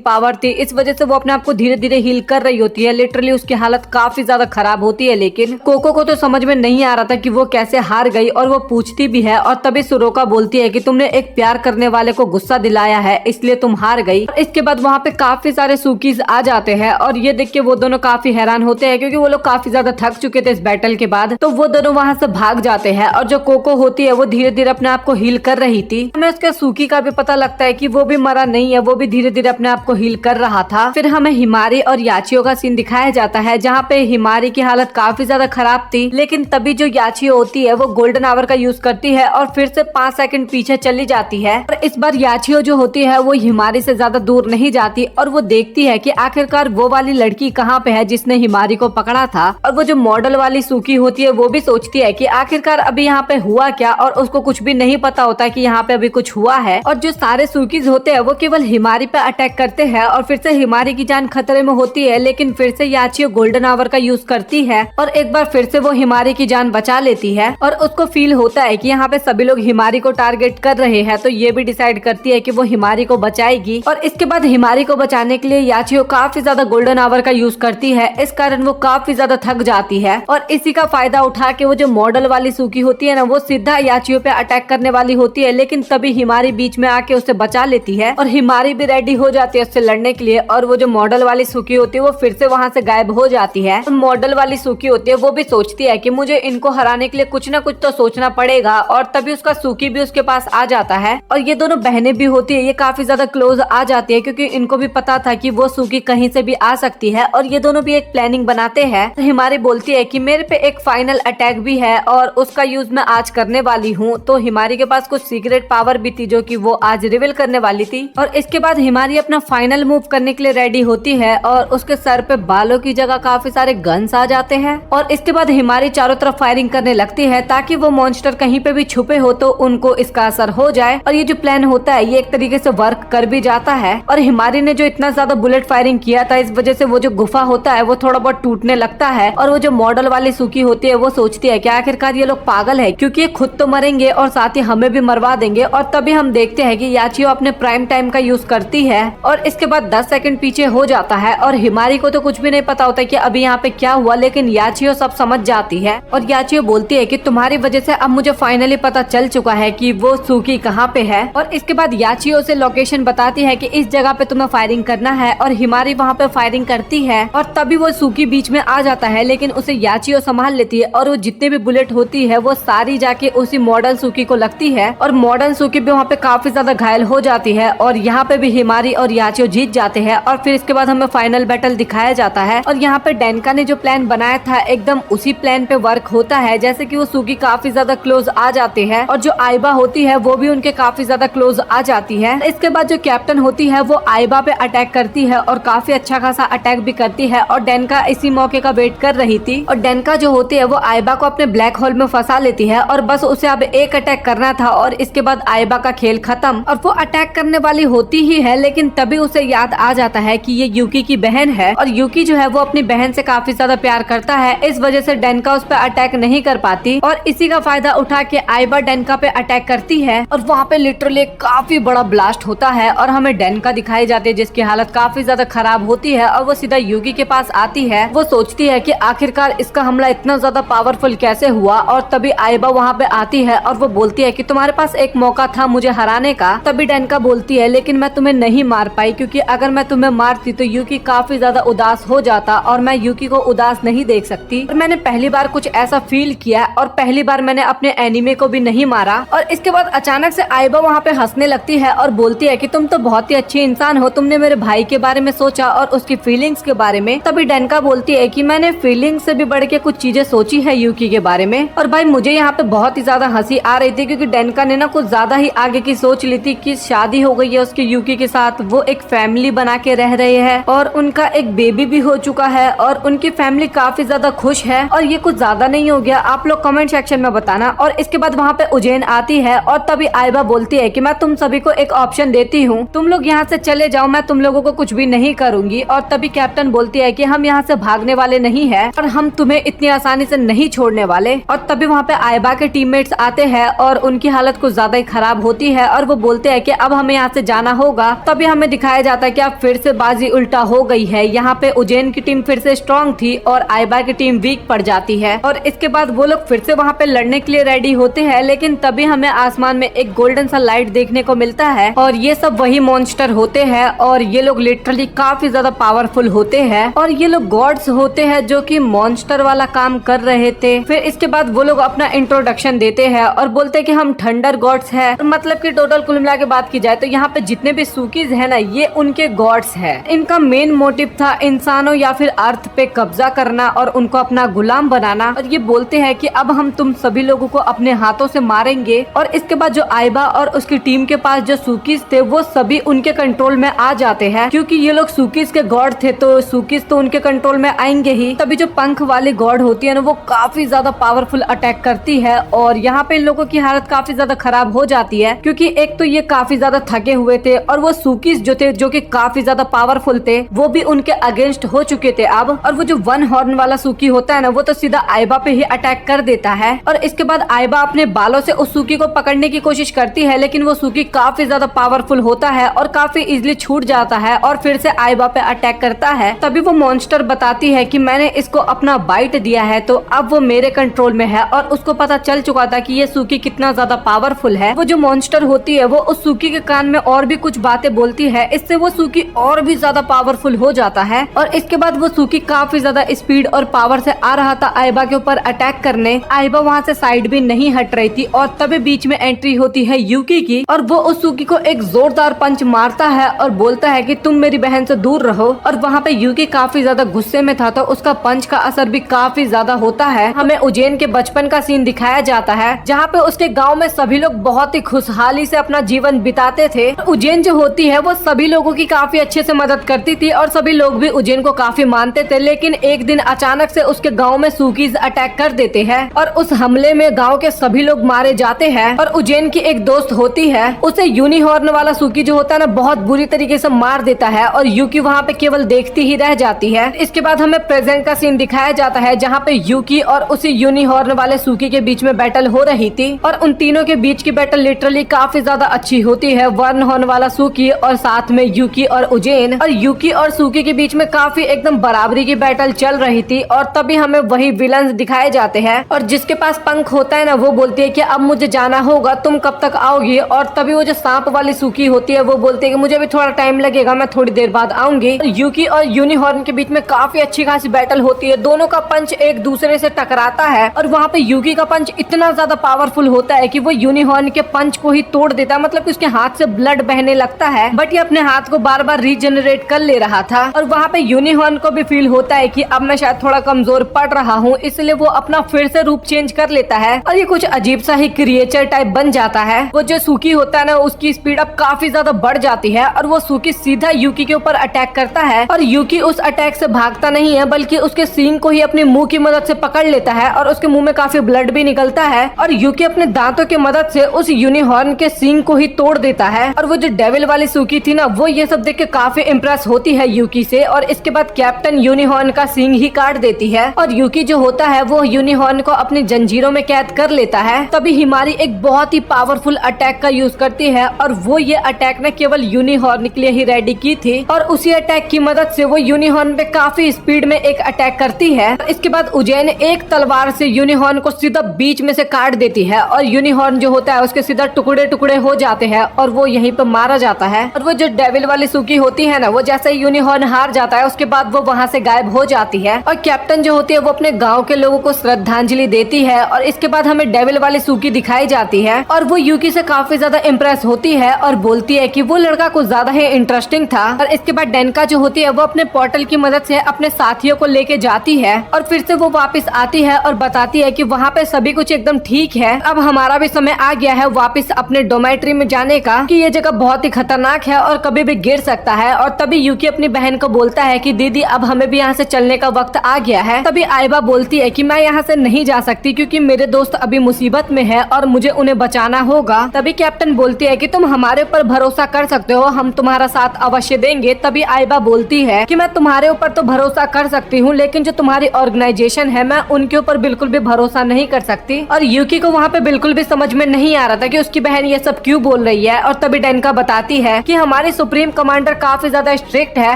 पावर थी, इस वजह से वो अपने आप को धीरे धीरे हील कर रही होती है। लिटरली उसकी हालत काफी ज्यादा खराब होती है लेकिन कोको को तो समझ में नहीं आ रहा था कि वो कैसे हार गई। और वो पूछती भी है। और तभी सुरोका बोलती है कि तुमने एक प्यार करने वाले को गुस्सा दिलाया है इसलिए तुम हार गई। इसके बाद वहाँ पे काफी सारे सुकीज आ जाते हैं और ये देख के वो दोनों काफी हैरान होते हैं क्योंकि वो लोग काफी ज्यादा थक चुके थे इस बैटल के बाद। तो वो दोनों वहाँ से भाग जाते हैं और जो कोको होती है वो धीरे धीरे अपने आप को हील कर रही थी। हमें उसके सुकी का भी पता लगता है कि वो भी मरा नहीं है, वो भी धीरे धीरे अपने आप को हील कर रहा था। फिर हमें हिमारी और याचियो का सीन दिखाया जाता है जहाँ पे हिमारी की हालत काफी ज्यादा खराब थी लेकिन तभी जो याचियो होती है वो गोल्डन आवर का यूज करती है और फिर से 5 सेकंड पीछे चली जाती है। और इस बार याचियो जो होती है वो हिमारी से ज्यादा दूर नहीं जाती और वो देखती है कि आखिरकार वो वाली लड़की कहाँ पे है जिसने हिमारी को पकड़ा था। और वो जो मॉडल वाली सुकी होती है वो भी सोचती है कि आखिरकार अभी यहाँ पे हुआ क्या, और उसको कुछ भी नहीं पता होता कि यहाँ पे अभी कुछ हुआ है। और जो सारे सूकीज होते हैं वो केवल हिमारी पे अटैक करते हैं और फिर से हिमारी की जान खतरे में होती है। लेकिन फिर से याचियो गोल्डन आवर का यूज करती है और एक बार फिर से वो हिमारी की जान बचा लेती है। और उसको फील होता है कि यहाँ पे सभी लोग हिमारी को टारगेट कर रहे हैं, तो ये भी डिसाइड करती है कि वो हिमारी को बचाएगी। और इसके बाद हिमारी को बचाने के लिए याचियो काफी ज्यादा गोल्डन आवर का यूज करती है। इस कारण वो काफी ज्यादा थक जाती है और इसी का फायदा उठा के वो जो मॉडल वाली सूकी होती है ना, वो सीधा याचियो पे अटैक करने वाली होती है। लेकिन तभी हिमारी बीच में आके उसे बचा लेती है और हिमारी भी रेडी हो जाती है उससे लड़ने के लिए। और वो जो मॉडल वाली सूकी होती है वो फिर से वहाँ से गायब हो जाती है। मॉडल वाली सूकी होती है वो भी सोचती है कि मुझे इनको हराने के लिए कुछ ना कुछ तो सोचना पड़ेगा, और तभी उसका सूकी भी उसके पास आ जाता है। और ये दोनों बहनें भी होती है, ये काफी ज्यादा क्लोज आ जाती है क्योंकि इनको भी पता था कि वो सूकी कहीं से भी आ सकती है। और ये दोनों भी एक प्लानिंग बनाते हैं। तो हिमारी बोलती है कि मेरे पे एक फाइनल अटैक भी है और उसका यूज मैं आज करने वाली हूँ। तो हिमारी के पास कुछ सीक्रेट पावर भी थी जो कि वो आज रिवील करने वाली थी। और इसके बाद हिमारी अपना फाइनल मूव करने के लिए रेडी होती है और उसके सर पे बालों की जगह काफी सारे गन्स आ जाते हैं। और इसके बाद हिमारी चारों तरफ फायरिंग करने लगती है ताकि वो मॉन्स्टर कहीं पे भी छुपे हो तो उनको इसका असर हो जाए। और ये जो प्लान होता है ये एक तरीके से वर्क कर भी जाता है। और हिमारी ने जो इतना ज्यादा बुलेट फायरिंग किया था, इस वजह से वो जो गुफा होता है वो थोड़ा बहुत टूटने लगता है। और वो जो मॉडल वाली सूकी होती है वो सोचती है कि आखिरकार ये लोग पागल है, क्योंकि ये खुद तो मरेंगे और साथ ही हमें भी मरवा देंगे। और तभी हम देखते हैं कि याचियो अपने प्राइम टाइम का यूज करती है। और इसके बाद 10 सेकंड पीछे हो जाता है और हिमारी को तो कुछ भी नहीं पता होता कि अभी यहाँ पे क्या हुआ, लेकिन याचियो सब समझ जाती है। और याचियो बोलती है कि तुम्हारी वजह से अब मुझे फाइनली पता चल चुका है कि वो सूकी कहाँ पे है। और इसके बाद याचियो से लोकेशन बताती है कि इस जगह पे तुम्हें फायरिंग करना है। और हिमारी वहाँ पे फायरिंग करती है और तभी वो सूकी बीच में आ जाता है, लेकिन उसे याचियो संभाल लेती है। और वो जितने भी बुलेट होती है वो सारी जाके उसी मॉडल सूकी को लगती है और मॉडल सूकी भी वहाँ पे काफी ज्यादा घायल हो जाती है। और यहाँ पे भी हिमारी और याचियो जीत जाते हैं। और फिर इसके बाद हमें फाइनल बैटल दिखाया जाता है। और यहाँ पे डेनका ने जो प्लान बनाया था एकदम उसी प्लान पे वर्क होता है, जैसे कि वो सूकी काफी ज्यादा क्लोज आ जाते हैं और जो आइबा होती है वो भी उनके काफी ज्यादा क्लोज आ जाती है। इसके बाद जो कैप्टन होती है वो आइबा पे अटैक करती है और काफी अच्छा खासा अटैक भी करती है। और डेनका इसी मौके का वेट कर रही थी। और डेनका जो होती है वो आइबा को अपने ब्लैक होल में फंसा लेती है और बस उसे अब एक अटैक करना था और इसके बाद आइबा का खेल खत्म। और वो अटैक करने वाली होती ही है, लेकिन तभी उसे याद आ जाता है कि ये यूकी की बहन है और यूकी जो है वो अपनी बहन से काफी ज्यादा प्यार करता है। इस वजह से डेनका उस पर अटैक नहीं कर पाती और इसी का फायदा उठा के आइबा डेनका पे अटैक करती है। और वहाँ पे लिटरली काफी बड़ा ब्लास्ट होता है और हमें डेनका दिखाई जाती है जिसकी हालत काफी ज्यादा खराब होती है। और वो सीधा यूकी के पास आती है। वो सोचती है कि आखिरकार इसका हमला इतना ज्यादा पावरफुल कैसे हुआ। और तभी आइबा वहाँ पे आती है और वो बोलती है कि तुम्हारे पास एक मौका था मुझे हराने का। तभी डेनका बोलती है लेकिन मैं तुम्हें नहीं मार पाई, क्योंकि अगर मैं तुम्हें मारती तो यूकी काफी ज्यादा उदास हो जाता और मैं यूकी को उदास नहीं देख सकती। और मैंने पहली बार कुछ ऐसा फील किया और पहली बार मैंने अपने एनिमे को भी नहीं मारा। और इसके बाद अचानक से आइबा वहाँ पे हंसने लगती है और बोलती है कि तुम तो बहुत ही अच्छी इंसान हो, तुमने मेरे भाई के बारे में सोचा और उसकी फीलिंग्स के बारे में। तभी डेनका बोलती है कि मैंने फीलिंग्स से भी बढ़ के कुछ चीजें सोची है यूकी के बारे में। और भाई मुझे यहाँ पे बहुत ही ज्यादा हंसी आ रही थी क्योंकि डेनका ने ना कुछ ज्यादा ही आगे की सोच ली थी कि शादी हो गई है उसकी यूकी के साथ, वो एक फैमिली बना के रह रहे हैं और उनका एक बेबी भी हो चुका है और उनकी फैमिली काफी ज्यादा खुश है। और ये कुछ ज्यादा नहीं हो गया? आप लोग कमेंट सेक्शन में बताना। और इसके बाद वहाँ पे उज्जैन आती है और तभी आइबा बोलती है कि मैं तुम सभी को एक ऑप्शन देती हूँ, तुम लोग यहाँ से चले जाओ, मैं तुम लोगों को कुछ भी नहीं करूंगी। और तभी कैप्टन बोलती है कि हम यहाँ से भागने वाले नहीं है और हम तुम्हें इतनी आसानी से नहीं छोड़ने वाले। और तभी वहाँ पे आइबा के टीममेट्स आते हैं और उनकी हालत कुछ ज्यादा ही खराब होती है और वो बोलते हैं कि अब हमें यहाँ से जाना होगा। तभी हमें दिखाया जाता है कि अब फिर से बाजी उल्टा हो गई है। यहाँ पे उज्जैन की टीम फिर से स्ट्रॉन्ग थी और आइबा की टीम वीक पड़ जाती है। और इसके बाद वो लोग फिर से वहाँ पे लड़ने के लिए रेडी होते हैं, लेकिन तभी हमें आसमान में एक गोल्डन सा लाइट देखने को मिलता है और ये सब वही मॉन्स्टर होते हैं और ये लोग लिटरली काफी ज्यादा पावरफुल होते हैं और ये लोग गॉड्स होते हैं जो कि मॉन्स्टर वाला काम कर रहे थे। फिर इसके बाद वो लोग अपना इंट्रोडक्शन देते हैं और बोलते हैं कि हम थंडर गॉड्स हैं। मतलब कि टोटल कुल मिला के बात की जाए तो यहाँ पे जितने भी सूकीज है ना, ये उनके गॉड्स है। इनका मेन मोटिव था इंसानों या फिर अर्थ पे कब्जा करना और उनको अपना गुलाम बनाना। और ये बोलते हैं कि अब हम तुम सभी लोगों को अपने हाथों से मारेंगे। और इसके बाद जो आइबा और उसकी टीम के पास जो सूकीज थे वो सभी उनके कंट्रोल में आ जाते हैं, क्योंकि ये लोग सूकीज के गॉड थे तो सूकीज तो उनके कंट्रोल में आएंगे ही। तभी जो पंख वाली गॉड होती है ना, वो काफी ज्यादा पावरफुल अटैक करती है और यहाँ पे इन लोगों की हालत काफी ज्यादा खराब हो जाती है, क्योंकि एक तो ये काफी ज्यादा थके हुए थे और वो सूकीज जो थे, जो कि काफी ज्यादा पावरफुल थे, वो भी उनके अगेंस्ट हो चुके थे अब। और वो जो वन हॉर्न वाला सूकी होता है ना, वो तो सीधा आइबा पे ही अटैक कर देता है। और इसके बाद आइबा अपने बालों से उस सूकी को पकड़ने की कोशिश करती है, लेकिन वो सूकी काफी ज्यादा पावरफुल होता है और काफी इजिली छूट जाता है और फिर से आइबा पे अटैक करता है। तभी वो मॉन्स्टर बताती है कि मैंने इसको अपना बाइट दिया है, तो अब वो मेरे कंट्रोल में है। और उसको पता चल चुका था कि ये सूकी कितना ज्यादा पावरफुल है। वो जो मॉन्स्टर होती है वो उस सूकी के कान में और भी कुछ बातें बोलती है, इससे वो सूकी और भी ज्यादा पावरफुल हो जाता है। और इसके बाद वो सूकी काफी ज्यादा स्पीड और पावर से आ रहा था आइबा के ऊपर अटैक करने। आइबा वहाँ से साइड भी नहीं हट रही थी और तभी बीच में एंट्री होती है यूकी की, और वो उस सूकी को एक जोरदार पंच मारता है और बोलता है कि तुम मेरी बहन से दूर रहो। और वहाँ पे यूकी काफी ज्यादा गुस्से में था, तो उसका पंच का असर भी काफी ज्यादा होता है। हमें उज्जैन के बचपन का सीन दिखाया जाता है, जहाँ पे उसके गाँव में सभी लोग बहुत ही खुशहाली से अपना जीवन बिताते थे। उज्जैन जो होती है वो सभी लोगों की काफी अच्छे से मदद करती थी और सभी लोग भी उज्जैन को काफी मानते थे। लेकिन एक दिन अचानक से उसके गांव में सूकीज अटैक कर देते हैं और उस हमले में गांव के सभी लोग मारे जाते हैं। और उज्जैन की एक दोस्त होती है, उसे यूनिहॉर्न वाला सूकी जो होता है ना, बहुत बुरी तरीके से मार देता है और यूकी वहाँ पे केवल देखती ही रह जाती है। इसके बाद हमें प्रेजेंट का सीन दिखाया जाता है, जहाँ पे यूकी और उसी यूनिहॉर्न वाले सूकी के बीच में बैटल हो रही थी। और उन तीनों के बीच की बैटल लिटरली काफी ज्यादा अच्छी होती है। वन हॉर्न वाला सूकी और साथ में यूकी और उज्जैन, और यूकी और सूकी के बीच में काफी एकदम बराबरी की बैटल चल रही थी। और तभी हमें वही विलन्स दिखाए जाते हैं, और जिसके पास पंख होता है ना, वो बोलती है कि अब मुझे जाना होगा, तुम कब तक आओगी। और तभी वो जो सांप वाली सूकी होती है वो बोलती है कि मुझे भी थोड़ा टाइम लगेगा, मैं थोड़ी देर बाद आऊंगी। यूकी और यूनिहॉर्न के बीच में काफी अच्छी खासी बैटल होती है, दोनों का पंच एक दूसरे से टकराता है। और वहाँ पे यूकी का पंच इतना ज्यादा पावरफुल होता है कि वो यूनिहॉर्न के पंच को ही तोड़ देता है, मतलब कि उसके हाथ से ब्लड बहने लगता है, बट ये अपने हाथ को बार बार रीजनरेट कर ले रहा था। और वहाँ पे यूनिहॉर्न को भी फील होता है कि अब मैं शायद थोड़ा कमजोर पड़ रहा हूँ, इसलिए वो अपना फिर से रूप चेंज कर लेता है और ये कुछ अजीब सा ही क्रिएचर टाइप बन जाता है। वो जो सूकी होता है ना, उसकी स्पीड अब काफी ज्यादा बढ़ जाती है और वो सूकी सीधा यूकी के ऊपर अटैक करता है। और यूकी उस अटैक से भागता नहीं है, बल्कि उसके सींग को ही अपने मुंह की मदद से पकड़ लेता है और उसके मुंह में काफी ब्लड भी निकलता है। और यूकी अपने दांतों की मदद से उस यूनिहॉर्न के सींग को ही तोड़ देता है। और वो जो डेविल वाली सूकी थी ना, वो ये सब देख के काफी इम्प्रेस होती है यूकी से, और इसके बाद कैप्टन यूनिहॉर्न का सींग ही काट देती है। और यूकी जो होता है वो यूनिहॉर्न को अपनी जंजीरों में कैद कर लेता है। तभी हिमारी एक बहुत ही पावरफुल अटैक का यूज करती है, और वो ये अटैक ने केवल यूनिहॉर्न के लिए ही रेडी की थी। और उसी अटैक की मदद से वो यूनिहॉर्न पे काफी स्पीड में एक अटैक करती है। इसके बाद उज्जैन एक तलवार से यूनिहॉर्न को सीधा बीच में से काट देती है, और यूनिहॉर्न जो होता है उसके सीधा टुकड़े टुकड़े हो जाते हैं और वो यहीं पे मारा जाता है। और वो जो डेविल वाली सूकी होती है ना, वो जैसे ही यूनिहॉर्न हार जाता है उसके बाद वो वहाँ से गायब हो जाती है। और कैप्टन जो होती है वो अपने गाँव के लोगों को श्रद्धांजलि देती है। और इसके बाद हमें डेविल वाली सूकी दिखाई जाती है, और वो यूकी से काफी ज्यादा इम्प्रेस होती है और बोलती है कि वो लड़का कुछ ज्यादा ही इंटरेस्टिंग था। और इसके बाद डेनका जो होती है वो अपने पोर्टल की मदद से अपने साथियों को लेके जाती है, और फिर से वो वापस आती है और बताती है कि वहाँ पे सभी कुछ एकदम ठीक है, अब हमारा भी समय आ गया है वापस अपने डोमेट्री में जाने का, कि ये जगह बहुत ही खतरनाक है और कभी भी गिर सकता है। और तभी यूकी अपनी बहन को बोलता है कि दीदी अब हमें भी यहाँ से चलने का वक्त आ गया है। तभी आइबा बोलती है कि मैं यहाँ से नहीं जा सकती क्योंकि मेरे दोस्त अभी मुसीबत में है और मुझे उन्हें बचाना होगा। तभी कैप्टन बोलती है कि तुम हमारे ऊपर भरोसा कर सकते हो, हम तुम्हारा साथ अवश्य देंगे। तभी आइबा बोलती है कि मैं तुम्हारे ऊपर तो भरोसा कर सकती हूँ, लेकिन जो तुम्हारी ऑर्गेनाइजेशन है मैं उनके ऊपर बिल्कुल भी भरोसा नहीं कर सकती। और यूकी को वहाँ पे बिल्कुल भी समझ में नहीं आ रहा था कि उसकी बहन ये सब क्यों बोल रही है। और तभी डेनका बताती है कि हमारी सुप्रीम कमांडर काफी ज्यादा स्ट्रिक्ट है,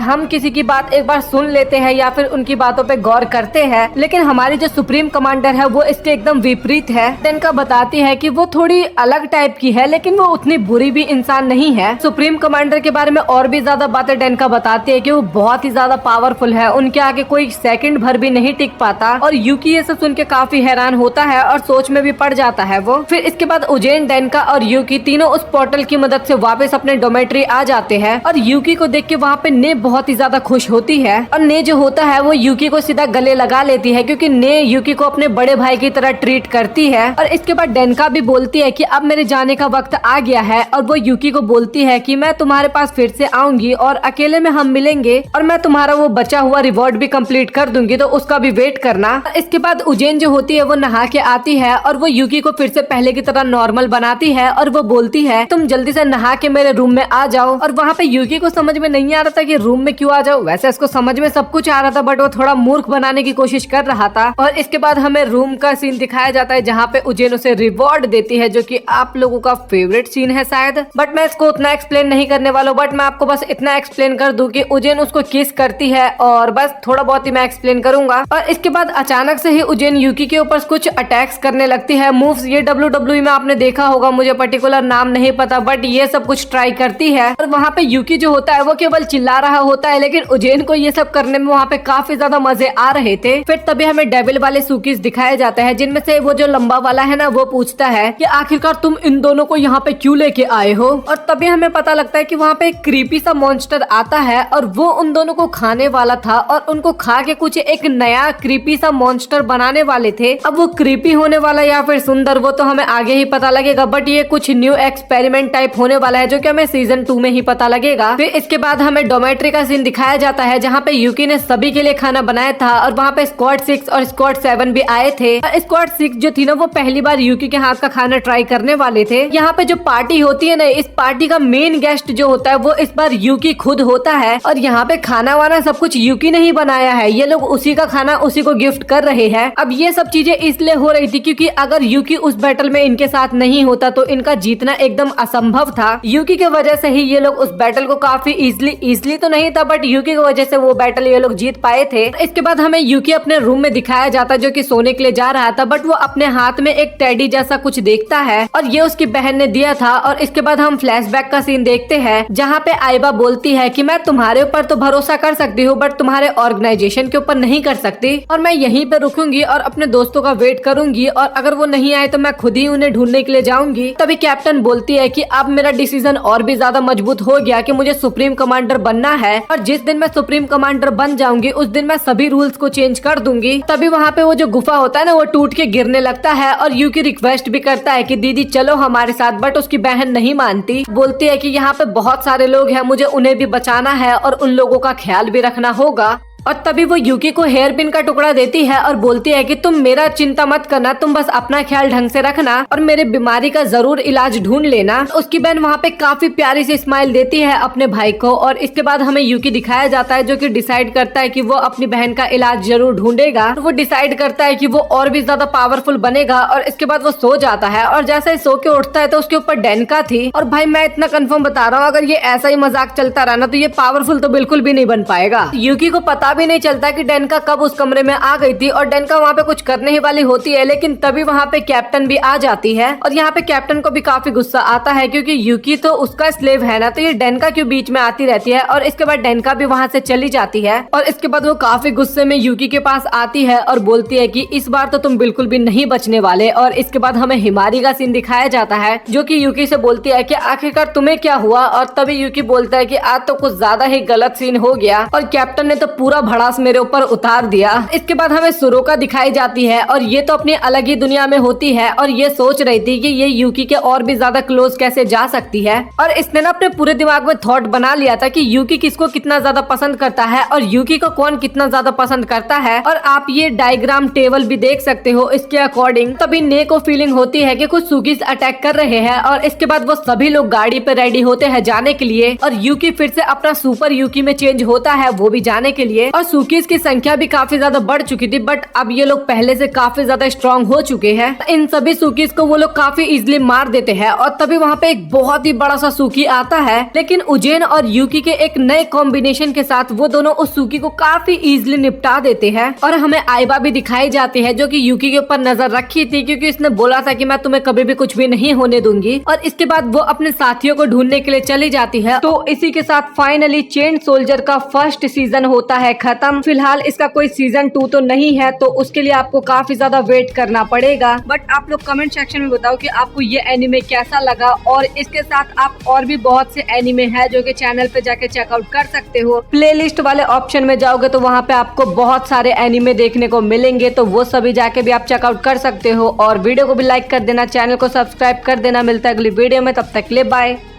हम किसी की बात एक बार सुन लेते हैं या फिर उनकी बातों पे गौर करते हैं, लेकिन हमारी जो सुप्रीम कमांडर है वो इसके एकदम विपरीत है। डेनका बताती है कि वो थोड़ी अलग टाइप की है, लेकिन वो उतनी बुरी भी इंसान नहीं है। सुप्रीम कमांडर के बारे में और भी ज्यादा बातें डेनका बताती है कि वो बहुत ही ज्यादा पावरफुल है, उनके आगे कोई सेकंड भर भी नहीं टिक पाता। और यूकी ये सब सुन के काफी हैरान होता है और सोच में भी पड़ जाता है वो। फिर इसके बाद उज्जैन, डेनका और यूकी तीनों उस पोर्टल की मदद से वापस अपने डोमेट्री आ जाते हैं। और यूकी को देख के वहाँ पे ने बहुत ही ज्यादा खुश होती है, और ने जो होता है वो यूकी को सीधा गले लगा लेती है, क्योंकि ने यूकी को अपने बड़े भाई की तरह ट्रीट करती है। और इसके बाद डेनका भी बोलती है कि अब मेरे जाने का वक्त आ गया है, और वो यूकी को बोलती है कि मैं तुम्हारे पास फिर से आऊंगी और अकेले में हम मिलेंगे, और मैं तुम्हारा वो बचा हुआ रिवॉर्ड भी कंप्लीट कर दूंगी, तो उसका भी वेट करना। इसके बाद उजेन जो होती है वो नहा के आती है और वो यूकी को फिर से पहले की तरह नॉर्मल बनाती है और वो बोलती है तुम जल्दी से नहा के मेरे रूम में आ जाओ। और वहाँ पे यूकी को समझ में नहीं आ रहा था कि रूम में क्यों आ जाओ, वैसे उसको समझ में सब कुछ आ रहा था बट वो थोड़ा मूर्ख बनाने की कोशिश कर रहा था। और इसके बाद हमें रूम का सीन दिखाया जाता है जहाँ पे उजेन उसे रिवॉर्ड देती है, जो कि आप लोगों का फेवरेट सीन है शायद, बट मैं इसको उतना एक्सप्लेन नहीं करने वाला हूँ। बट मैं आपको बस इतना एक्सप्लेन कर दूं कि उजेन उसको किस करती है और बस थोड़ा बहुत ही मैं एक्सप्लेन करूंगा। और इसके बाद अचानक से ही उजेन यूकी के ऊपर कुछ अटैक्स करने लगती है। मूव्स ये WWE में आपने देखा होगा, मुझे पर्टिकुलर नाम नहीं पता, बट ये सब कुछ ट्राई करती है। और वहाँ पे यूकी जो होता है वो केवल चिल्ला रहा होता है, लेकिन उजेन को ये सब करने में वहाँ पे काफी ज्यादा मजे आ रहे थे। फिर तभी हमें डेविल वाले सूकीज दिखाए जाते हैं, जिनमें से वो जो लंबा वाला है ना वो पूछता है कि आखिरकार तुम इन दोनों को यहाँ पे क्यों लेके आए हो। और तभी हमें पता लगता है कि वहाँ पे एक क्रीपी सा मॉन्स्टर आता है और वो उन दोनों को खाने वाला था और उनको खा के कुछ एक नया क्रीपी सा मॉन्स्टर बनाने वाले थे। अब वो क्रीपी होने वाला या फिर सुंदर वो तो हमें आगे ही पता लगेगा, बट ये कुछ न्यू एक्सपेरिमेंट टाइप होने वाला है जो कि हमें सीजन 2 में ही पता लगेगा। फिर इसके बाद हमें डोमेट्री का सीन दिखाया जाता है जहाँ पे यूकी ने सभी के लिए खाना बनाया था और वहाँ पे स्क्वाड 6 और स्क्वाड 7 भी आए थे। स्क्वाड 6 जो थी ना वो पहली बार यूकी के हाथ का खाना ट्राई करने वाले थे। यहाँ पे जो पार्टी होती है ना, इस पार्टी का मेन गेस्ट जो होता है वो इस बार यूकी खुद होता है और यहाँ पे खाना वाना सब कुछ यूकी ने ही बनाया है। ये लोग उसी का खाना उसी को गिफ्ट कर रहे हैं। अब ये सब चीजें इसलिए हो रही थी क्योंकि अगर यूकी उस बैटल में इनके साथ नहीं होता तो इनका जीतना एकदम असंभव था। यूकी के वजह से ही ये लोग उस बैटल को काफी इजिली तो नहीं था, बट यूकी की वजह से वो बैटल ये लोग जीत पाए थे। इसके बाद हमें यूकी अपने रूम में दिखाया जाता जो कि सोने के लिए जा रहा था, बट वो अपने हाथ में एक टेडी जैसा कुछ देखता है और ये उसकी बहन ने दिया था। और इसके बाद हम फ्लैशबैक का सीन देखते हैं जहाँ पे आइबा बोलती है कि मैं तुम्हारे ऊपर तो भरोसा कर सकती हूँ बट तुम्हारे ऑर्गेनाइजेशन के ऊपर नहीं कर सकती और मैं यहीं पे रुकूंगी और अपने दोस्तों का वेट करूंगी और अगर वो नहीं आए तो मैं खुद ही उन्हें ढूंढने के लिए जाऊंगी। तभी कैप्टन बोलती है कि अब मेरा डिसीजन और भी ज्यादा मजबूत हो गया कि मुझे सुप्रीम कमांडर बनना है और जिस दिन मैं सुप्रीम कमांडर बन जाऊंगी उस दिन मैं सभी रूल्स को चेंज कर दूंगी। तभी वहाँ पे वो जो गुफा होता है ना वो टूट के गिरने लगता है और यूकी रिक्वेस्ट भी करता है कि दीदी चलो हमारे साथ, बट उसकी बहन नहीं मानती। बोलती है कि यहाँ पे बहुत सारे लोग हैं, मुझे उन्हें भी बचाना है और उन लोगों का ख्याल भी रखना होगा। और तभी वो यूकी को हेयर पिन का टुकड़ा देती है और बोलती है कि तुम मेरा चिंता मत करना, तुम बस अपना ख्याल ढंग से रखना और मेरे बीमारी का जरूर इलाज ढूंढ लेना। उसकी बहन वहाँ पे काफी प्यारी सी स्माइल देती है अपने भाई को। और इसके बाद हमें यूकी दिखाया जाता है जो कि डिसाइड करता है कि वो अपनी बहन का इलाज जरूर ढूंढेगा। वो डिसाइड करता है कि वो और भी ज्यादा पावरफुल बनेगा और इसके बाद वो सो जाता है और जैसे ही सो के उठता है तो उसके ऊपर डेनका थी। और भाई मैं इतना कंफर्म बता रहा हूँ, अगर ये ऐसा ही मजाक चलता रहा ना तो ये पावरफुल तो बिल्कुल भी नहीं बन पाएगा। यूकी को पता भी नहीं चलता कि डेनका कब उस कमरे में आ गई थी और डेनका वहाँ पे कुछ करने ही वाली होती है, लेकिन तभी वहाँ पे कैप्टन भी आ जाती है और यहाँ पे कैप्टन को भी काफी गुस्सा आता है क्योंकि यूकी तो उसका स्लेव है ना, तो ये डेनका क्यों बीच में आती रहती है। और इसके बाद डेनका भी वहाँ से चली जाती है और इसके बाद वो काफी गुस्से में यूकी के पास आती है और बोलती है कि इस बार तो तुम बिल्कुल भी नहीं बचने वाले। और इसके बाद हमें हिमारी का सीन दिखाया जाता है जो कि यूकी से बोलती है कि आखिरकार तुम्हें क्या हुआ। और तभी यूकी बोलता है कि आज तो कुछ ज्यादा ही गलत सीन हो गया और कैप्टन ने तो पूरा भड़ास मेरे ऊपर उतार दिया। इसके बाद हमें सुरोका दिखाई जाती है और ये तो अपनी अलग ही दुनिया में होती है और ये सोच रही थी कि ये यूकी के और भी ज्यादा क्लोज कैसे जा सकती है। और इसने ना अपने पूरे दिमाग में थॉट बना लिया था कि यूकी किसको कितना ज्यादा पसंद करता है और यूकी को कौन कितना ज्यादा पसंद करता है। और आप ये डायग्राम टेबल भी देख सकते हो इसके अकॉर्डिंग। तभी ने को फीलिंग होती है कि कुछ सूकीज अटैक कर रहे हैं और इसके बाद वो सभी लोग गाड़ी पे रेडी होते हैं जाने के लिए और यूकी फिर से अपना सुपर यूकी में चेंज होता है वो भी जाने के लिए। और सूकीज की संख्या भी काफी ज्यादा बढ़ चुकी थी, बट अब ये लोग पहले से काफी ज्यादा स्ट्रांग हो चुके हैं। इन सभी सूकीज को वो लोग काफी इजीली मार देते हैं। और तभी वहाँ पे एक बहुत ही बड़ा सा सूकी आता है, लेकिन उजेन और यूकी के एक नए कॉम्बिनेशन के साथ वो दोनों उस सूकी को काफी इजीली निपटा देते हैं। और हमें आइबा भी दिखाई जाती है जो कि यूकी के ऊपर नजर रखी थी क्योंकि इसने बोला था कि मैं तुम्हें कभी भी कुछ भी नहीं होने दूंगी। और इसके बाद वो अपने साथियों को ढूंढने के लिए चली जाती है। तो इसी के साथ फाइनली चेन सोल्जर का फर्स्ट सीजन होता है खत्म। फिलहाल इसका कोई सीजन 2 तो नहीं है, तो उसके लिए आपको काफी ज्यादा वेट करना पड़ेगा। बट आप लोग कमेंट सेक्शन में बताओ कि आपको ये एनिमे कैसा लगा। और इसके साथ आप और भी बहुत से एनिमे है जो कि चैनल पे जाके चेकआउट कर सकते हो। प्लेलिस्ट वाले ऑप्शन में जाओगे तो वहाँ पे आपको बहुत सारे एनिमे देखने को मिलेंगे, तो वो सभी जाके भी आप चेकआउट कर सकते हो। और वीडियो को भी लाइक कर देना, चैनल को सब्सक्राइब कर देना। मिलता है अगली वीडियो में, तब तक के लिए बाय।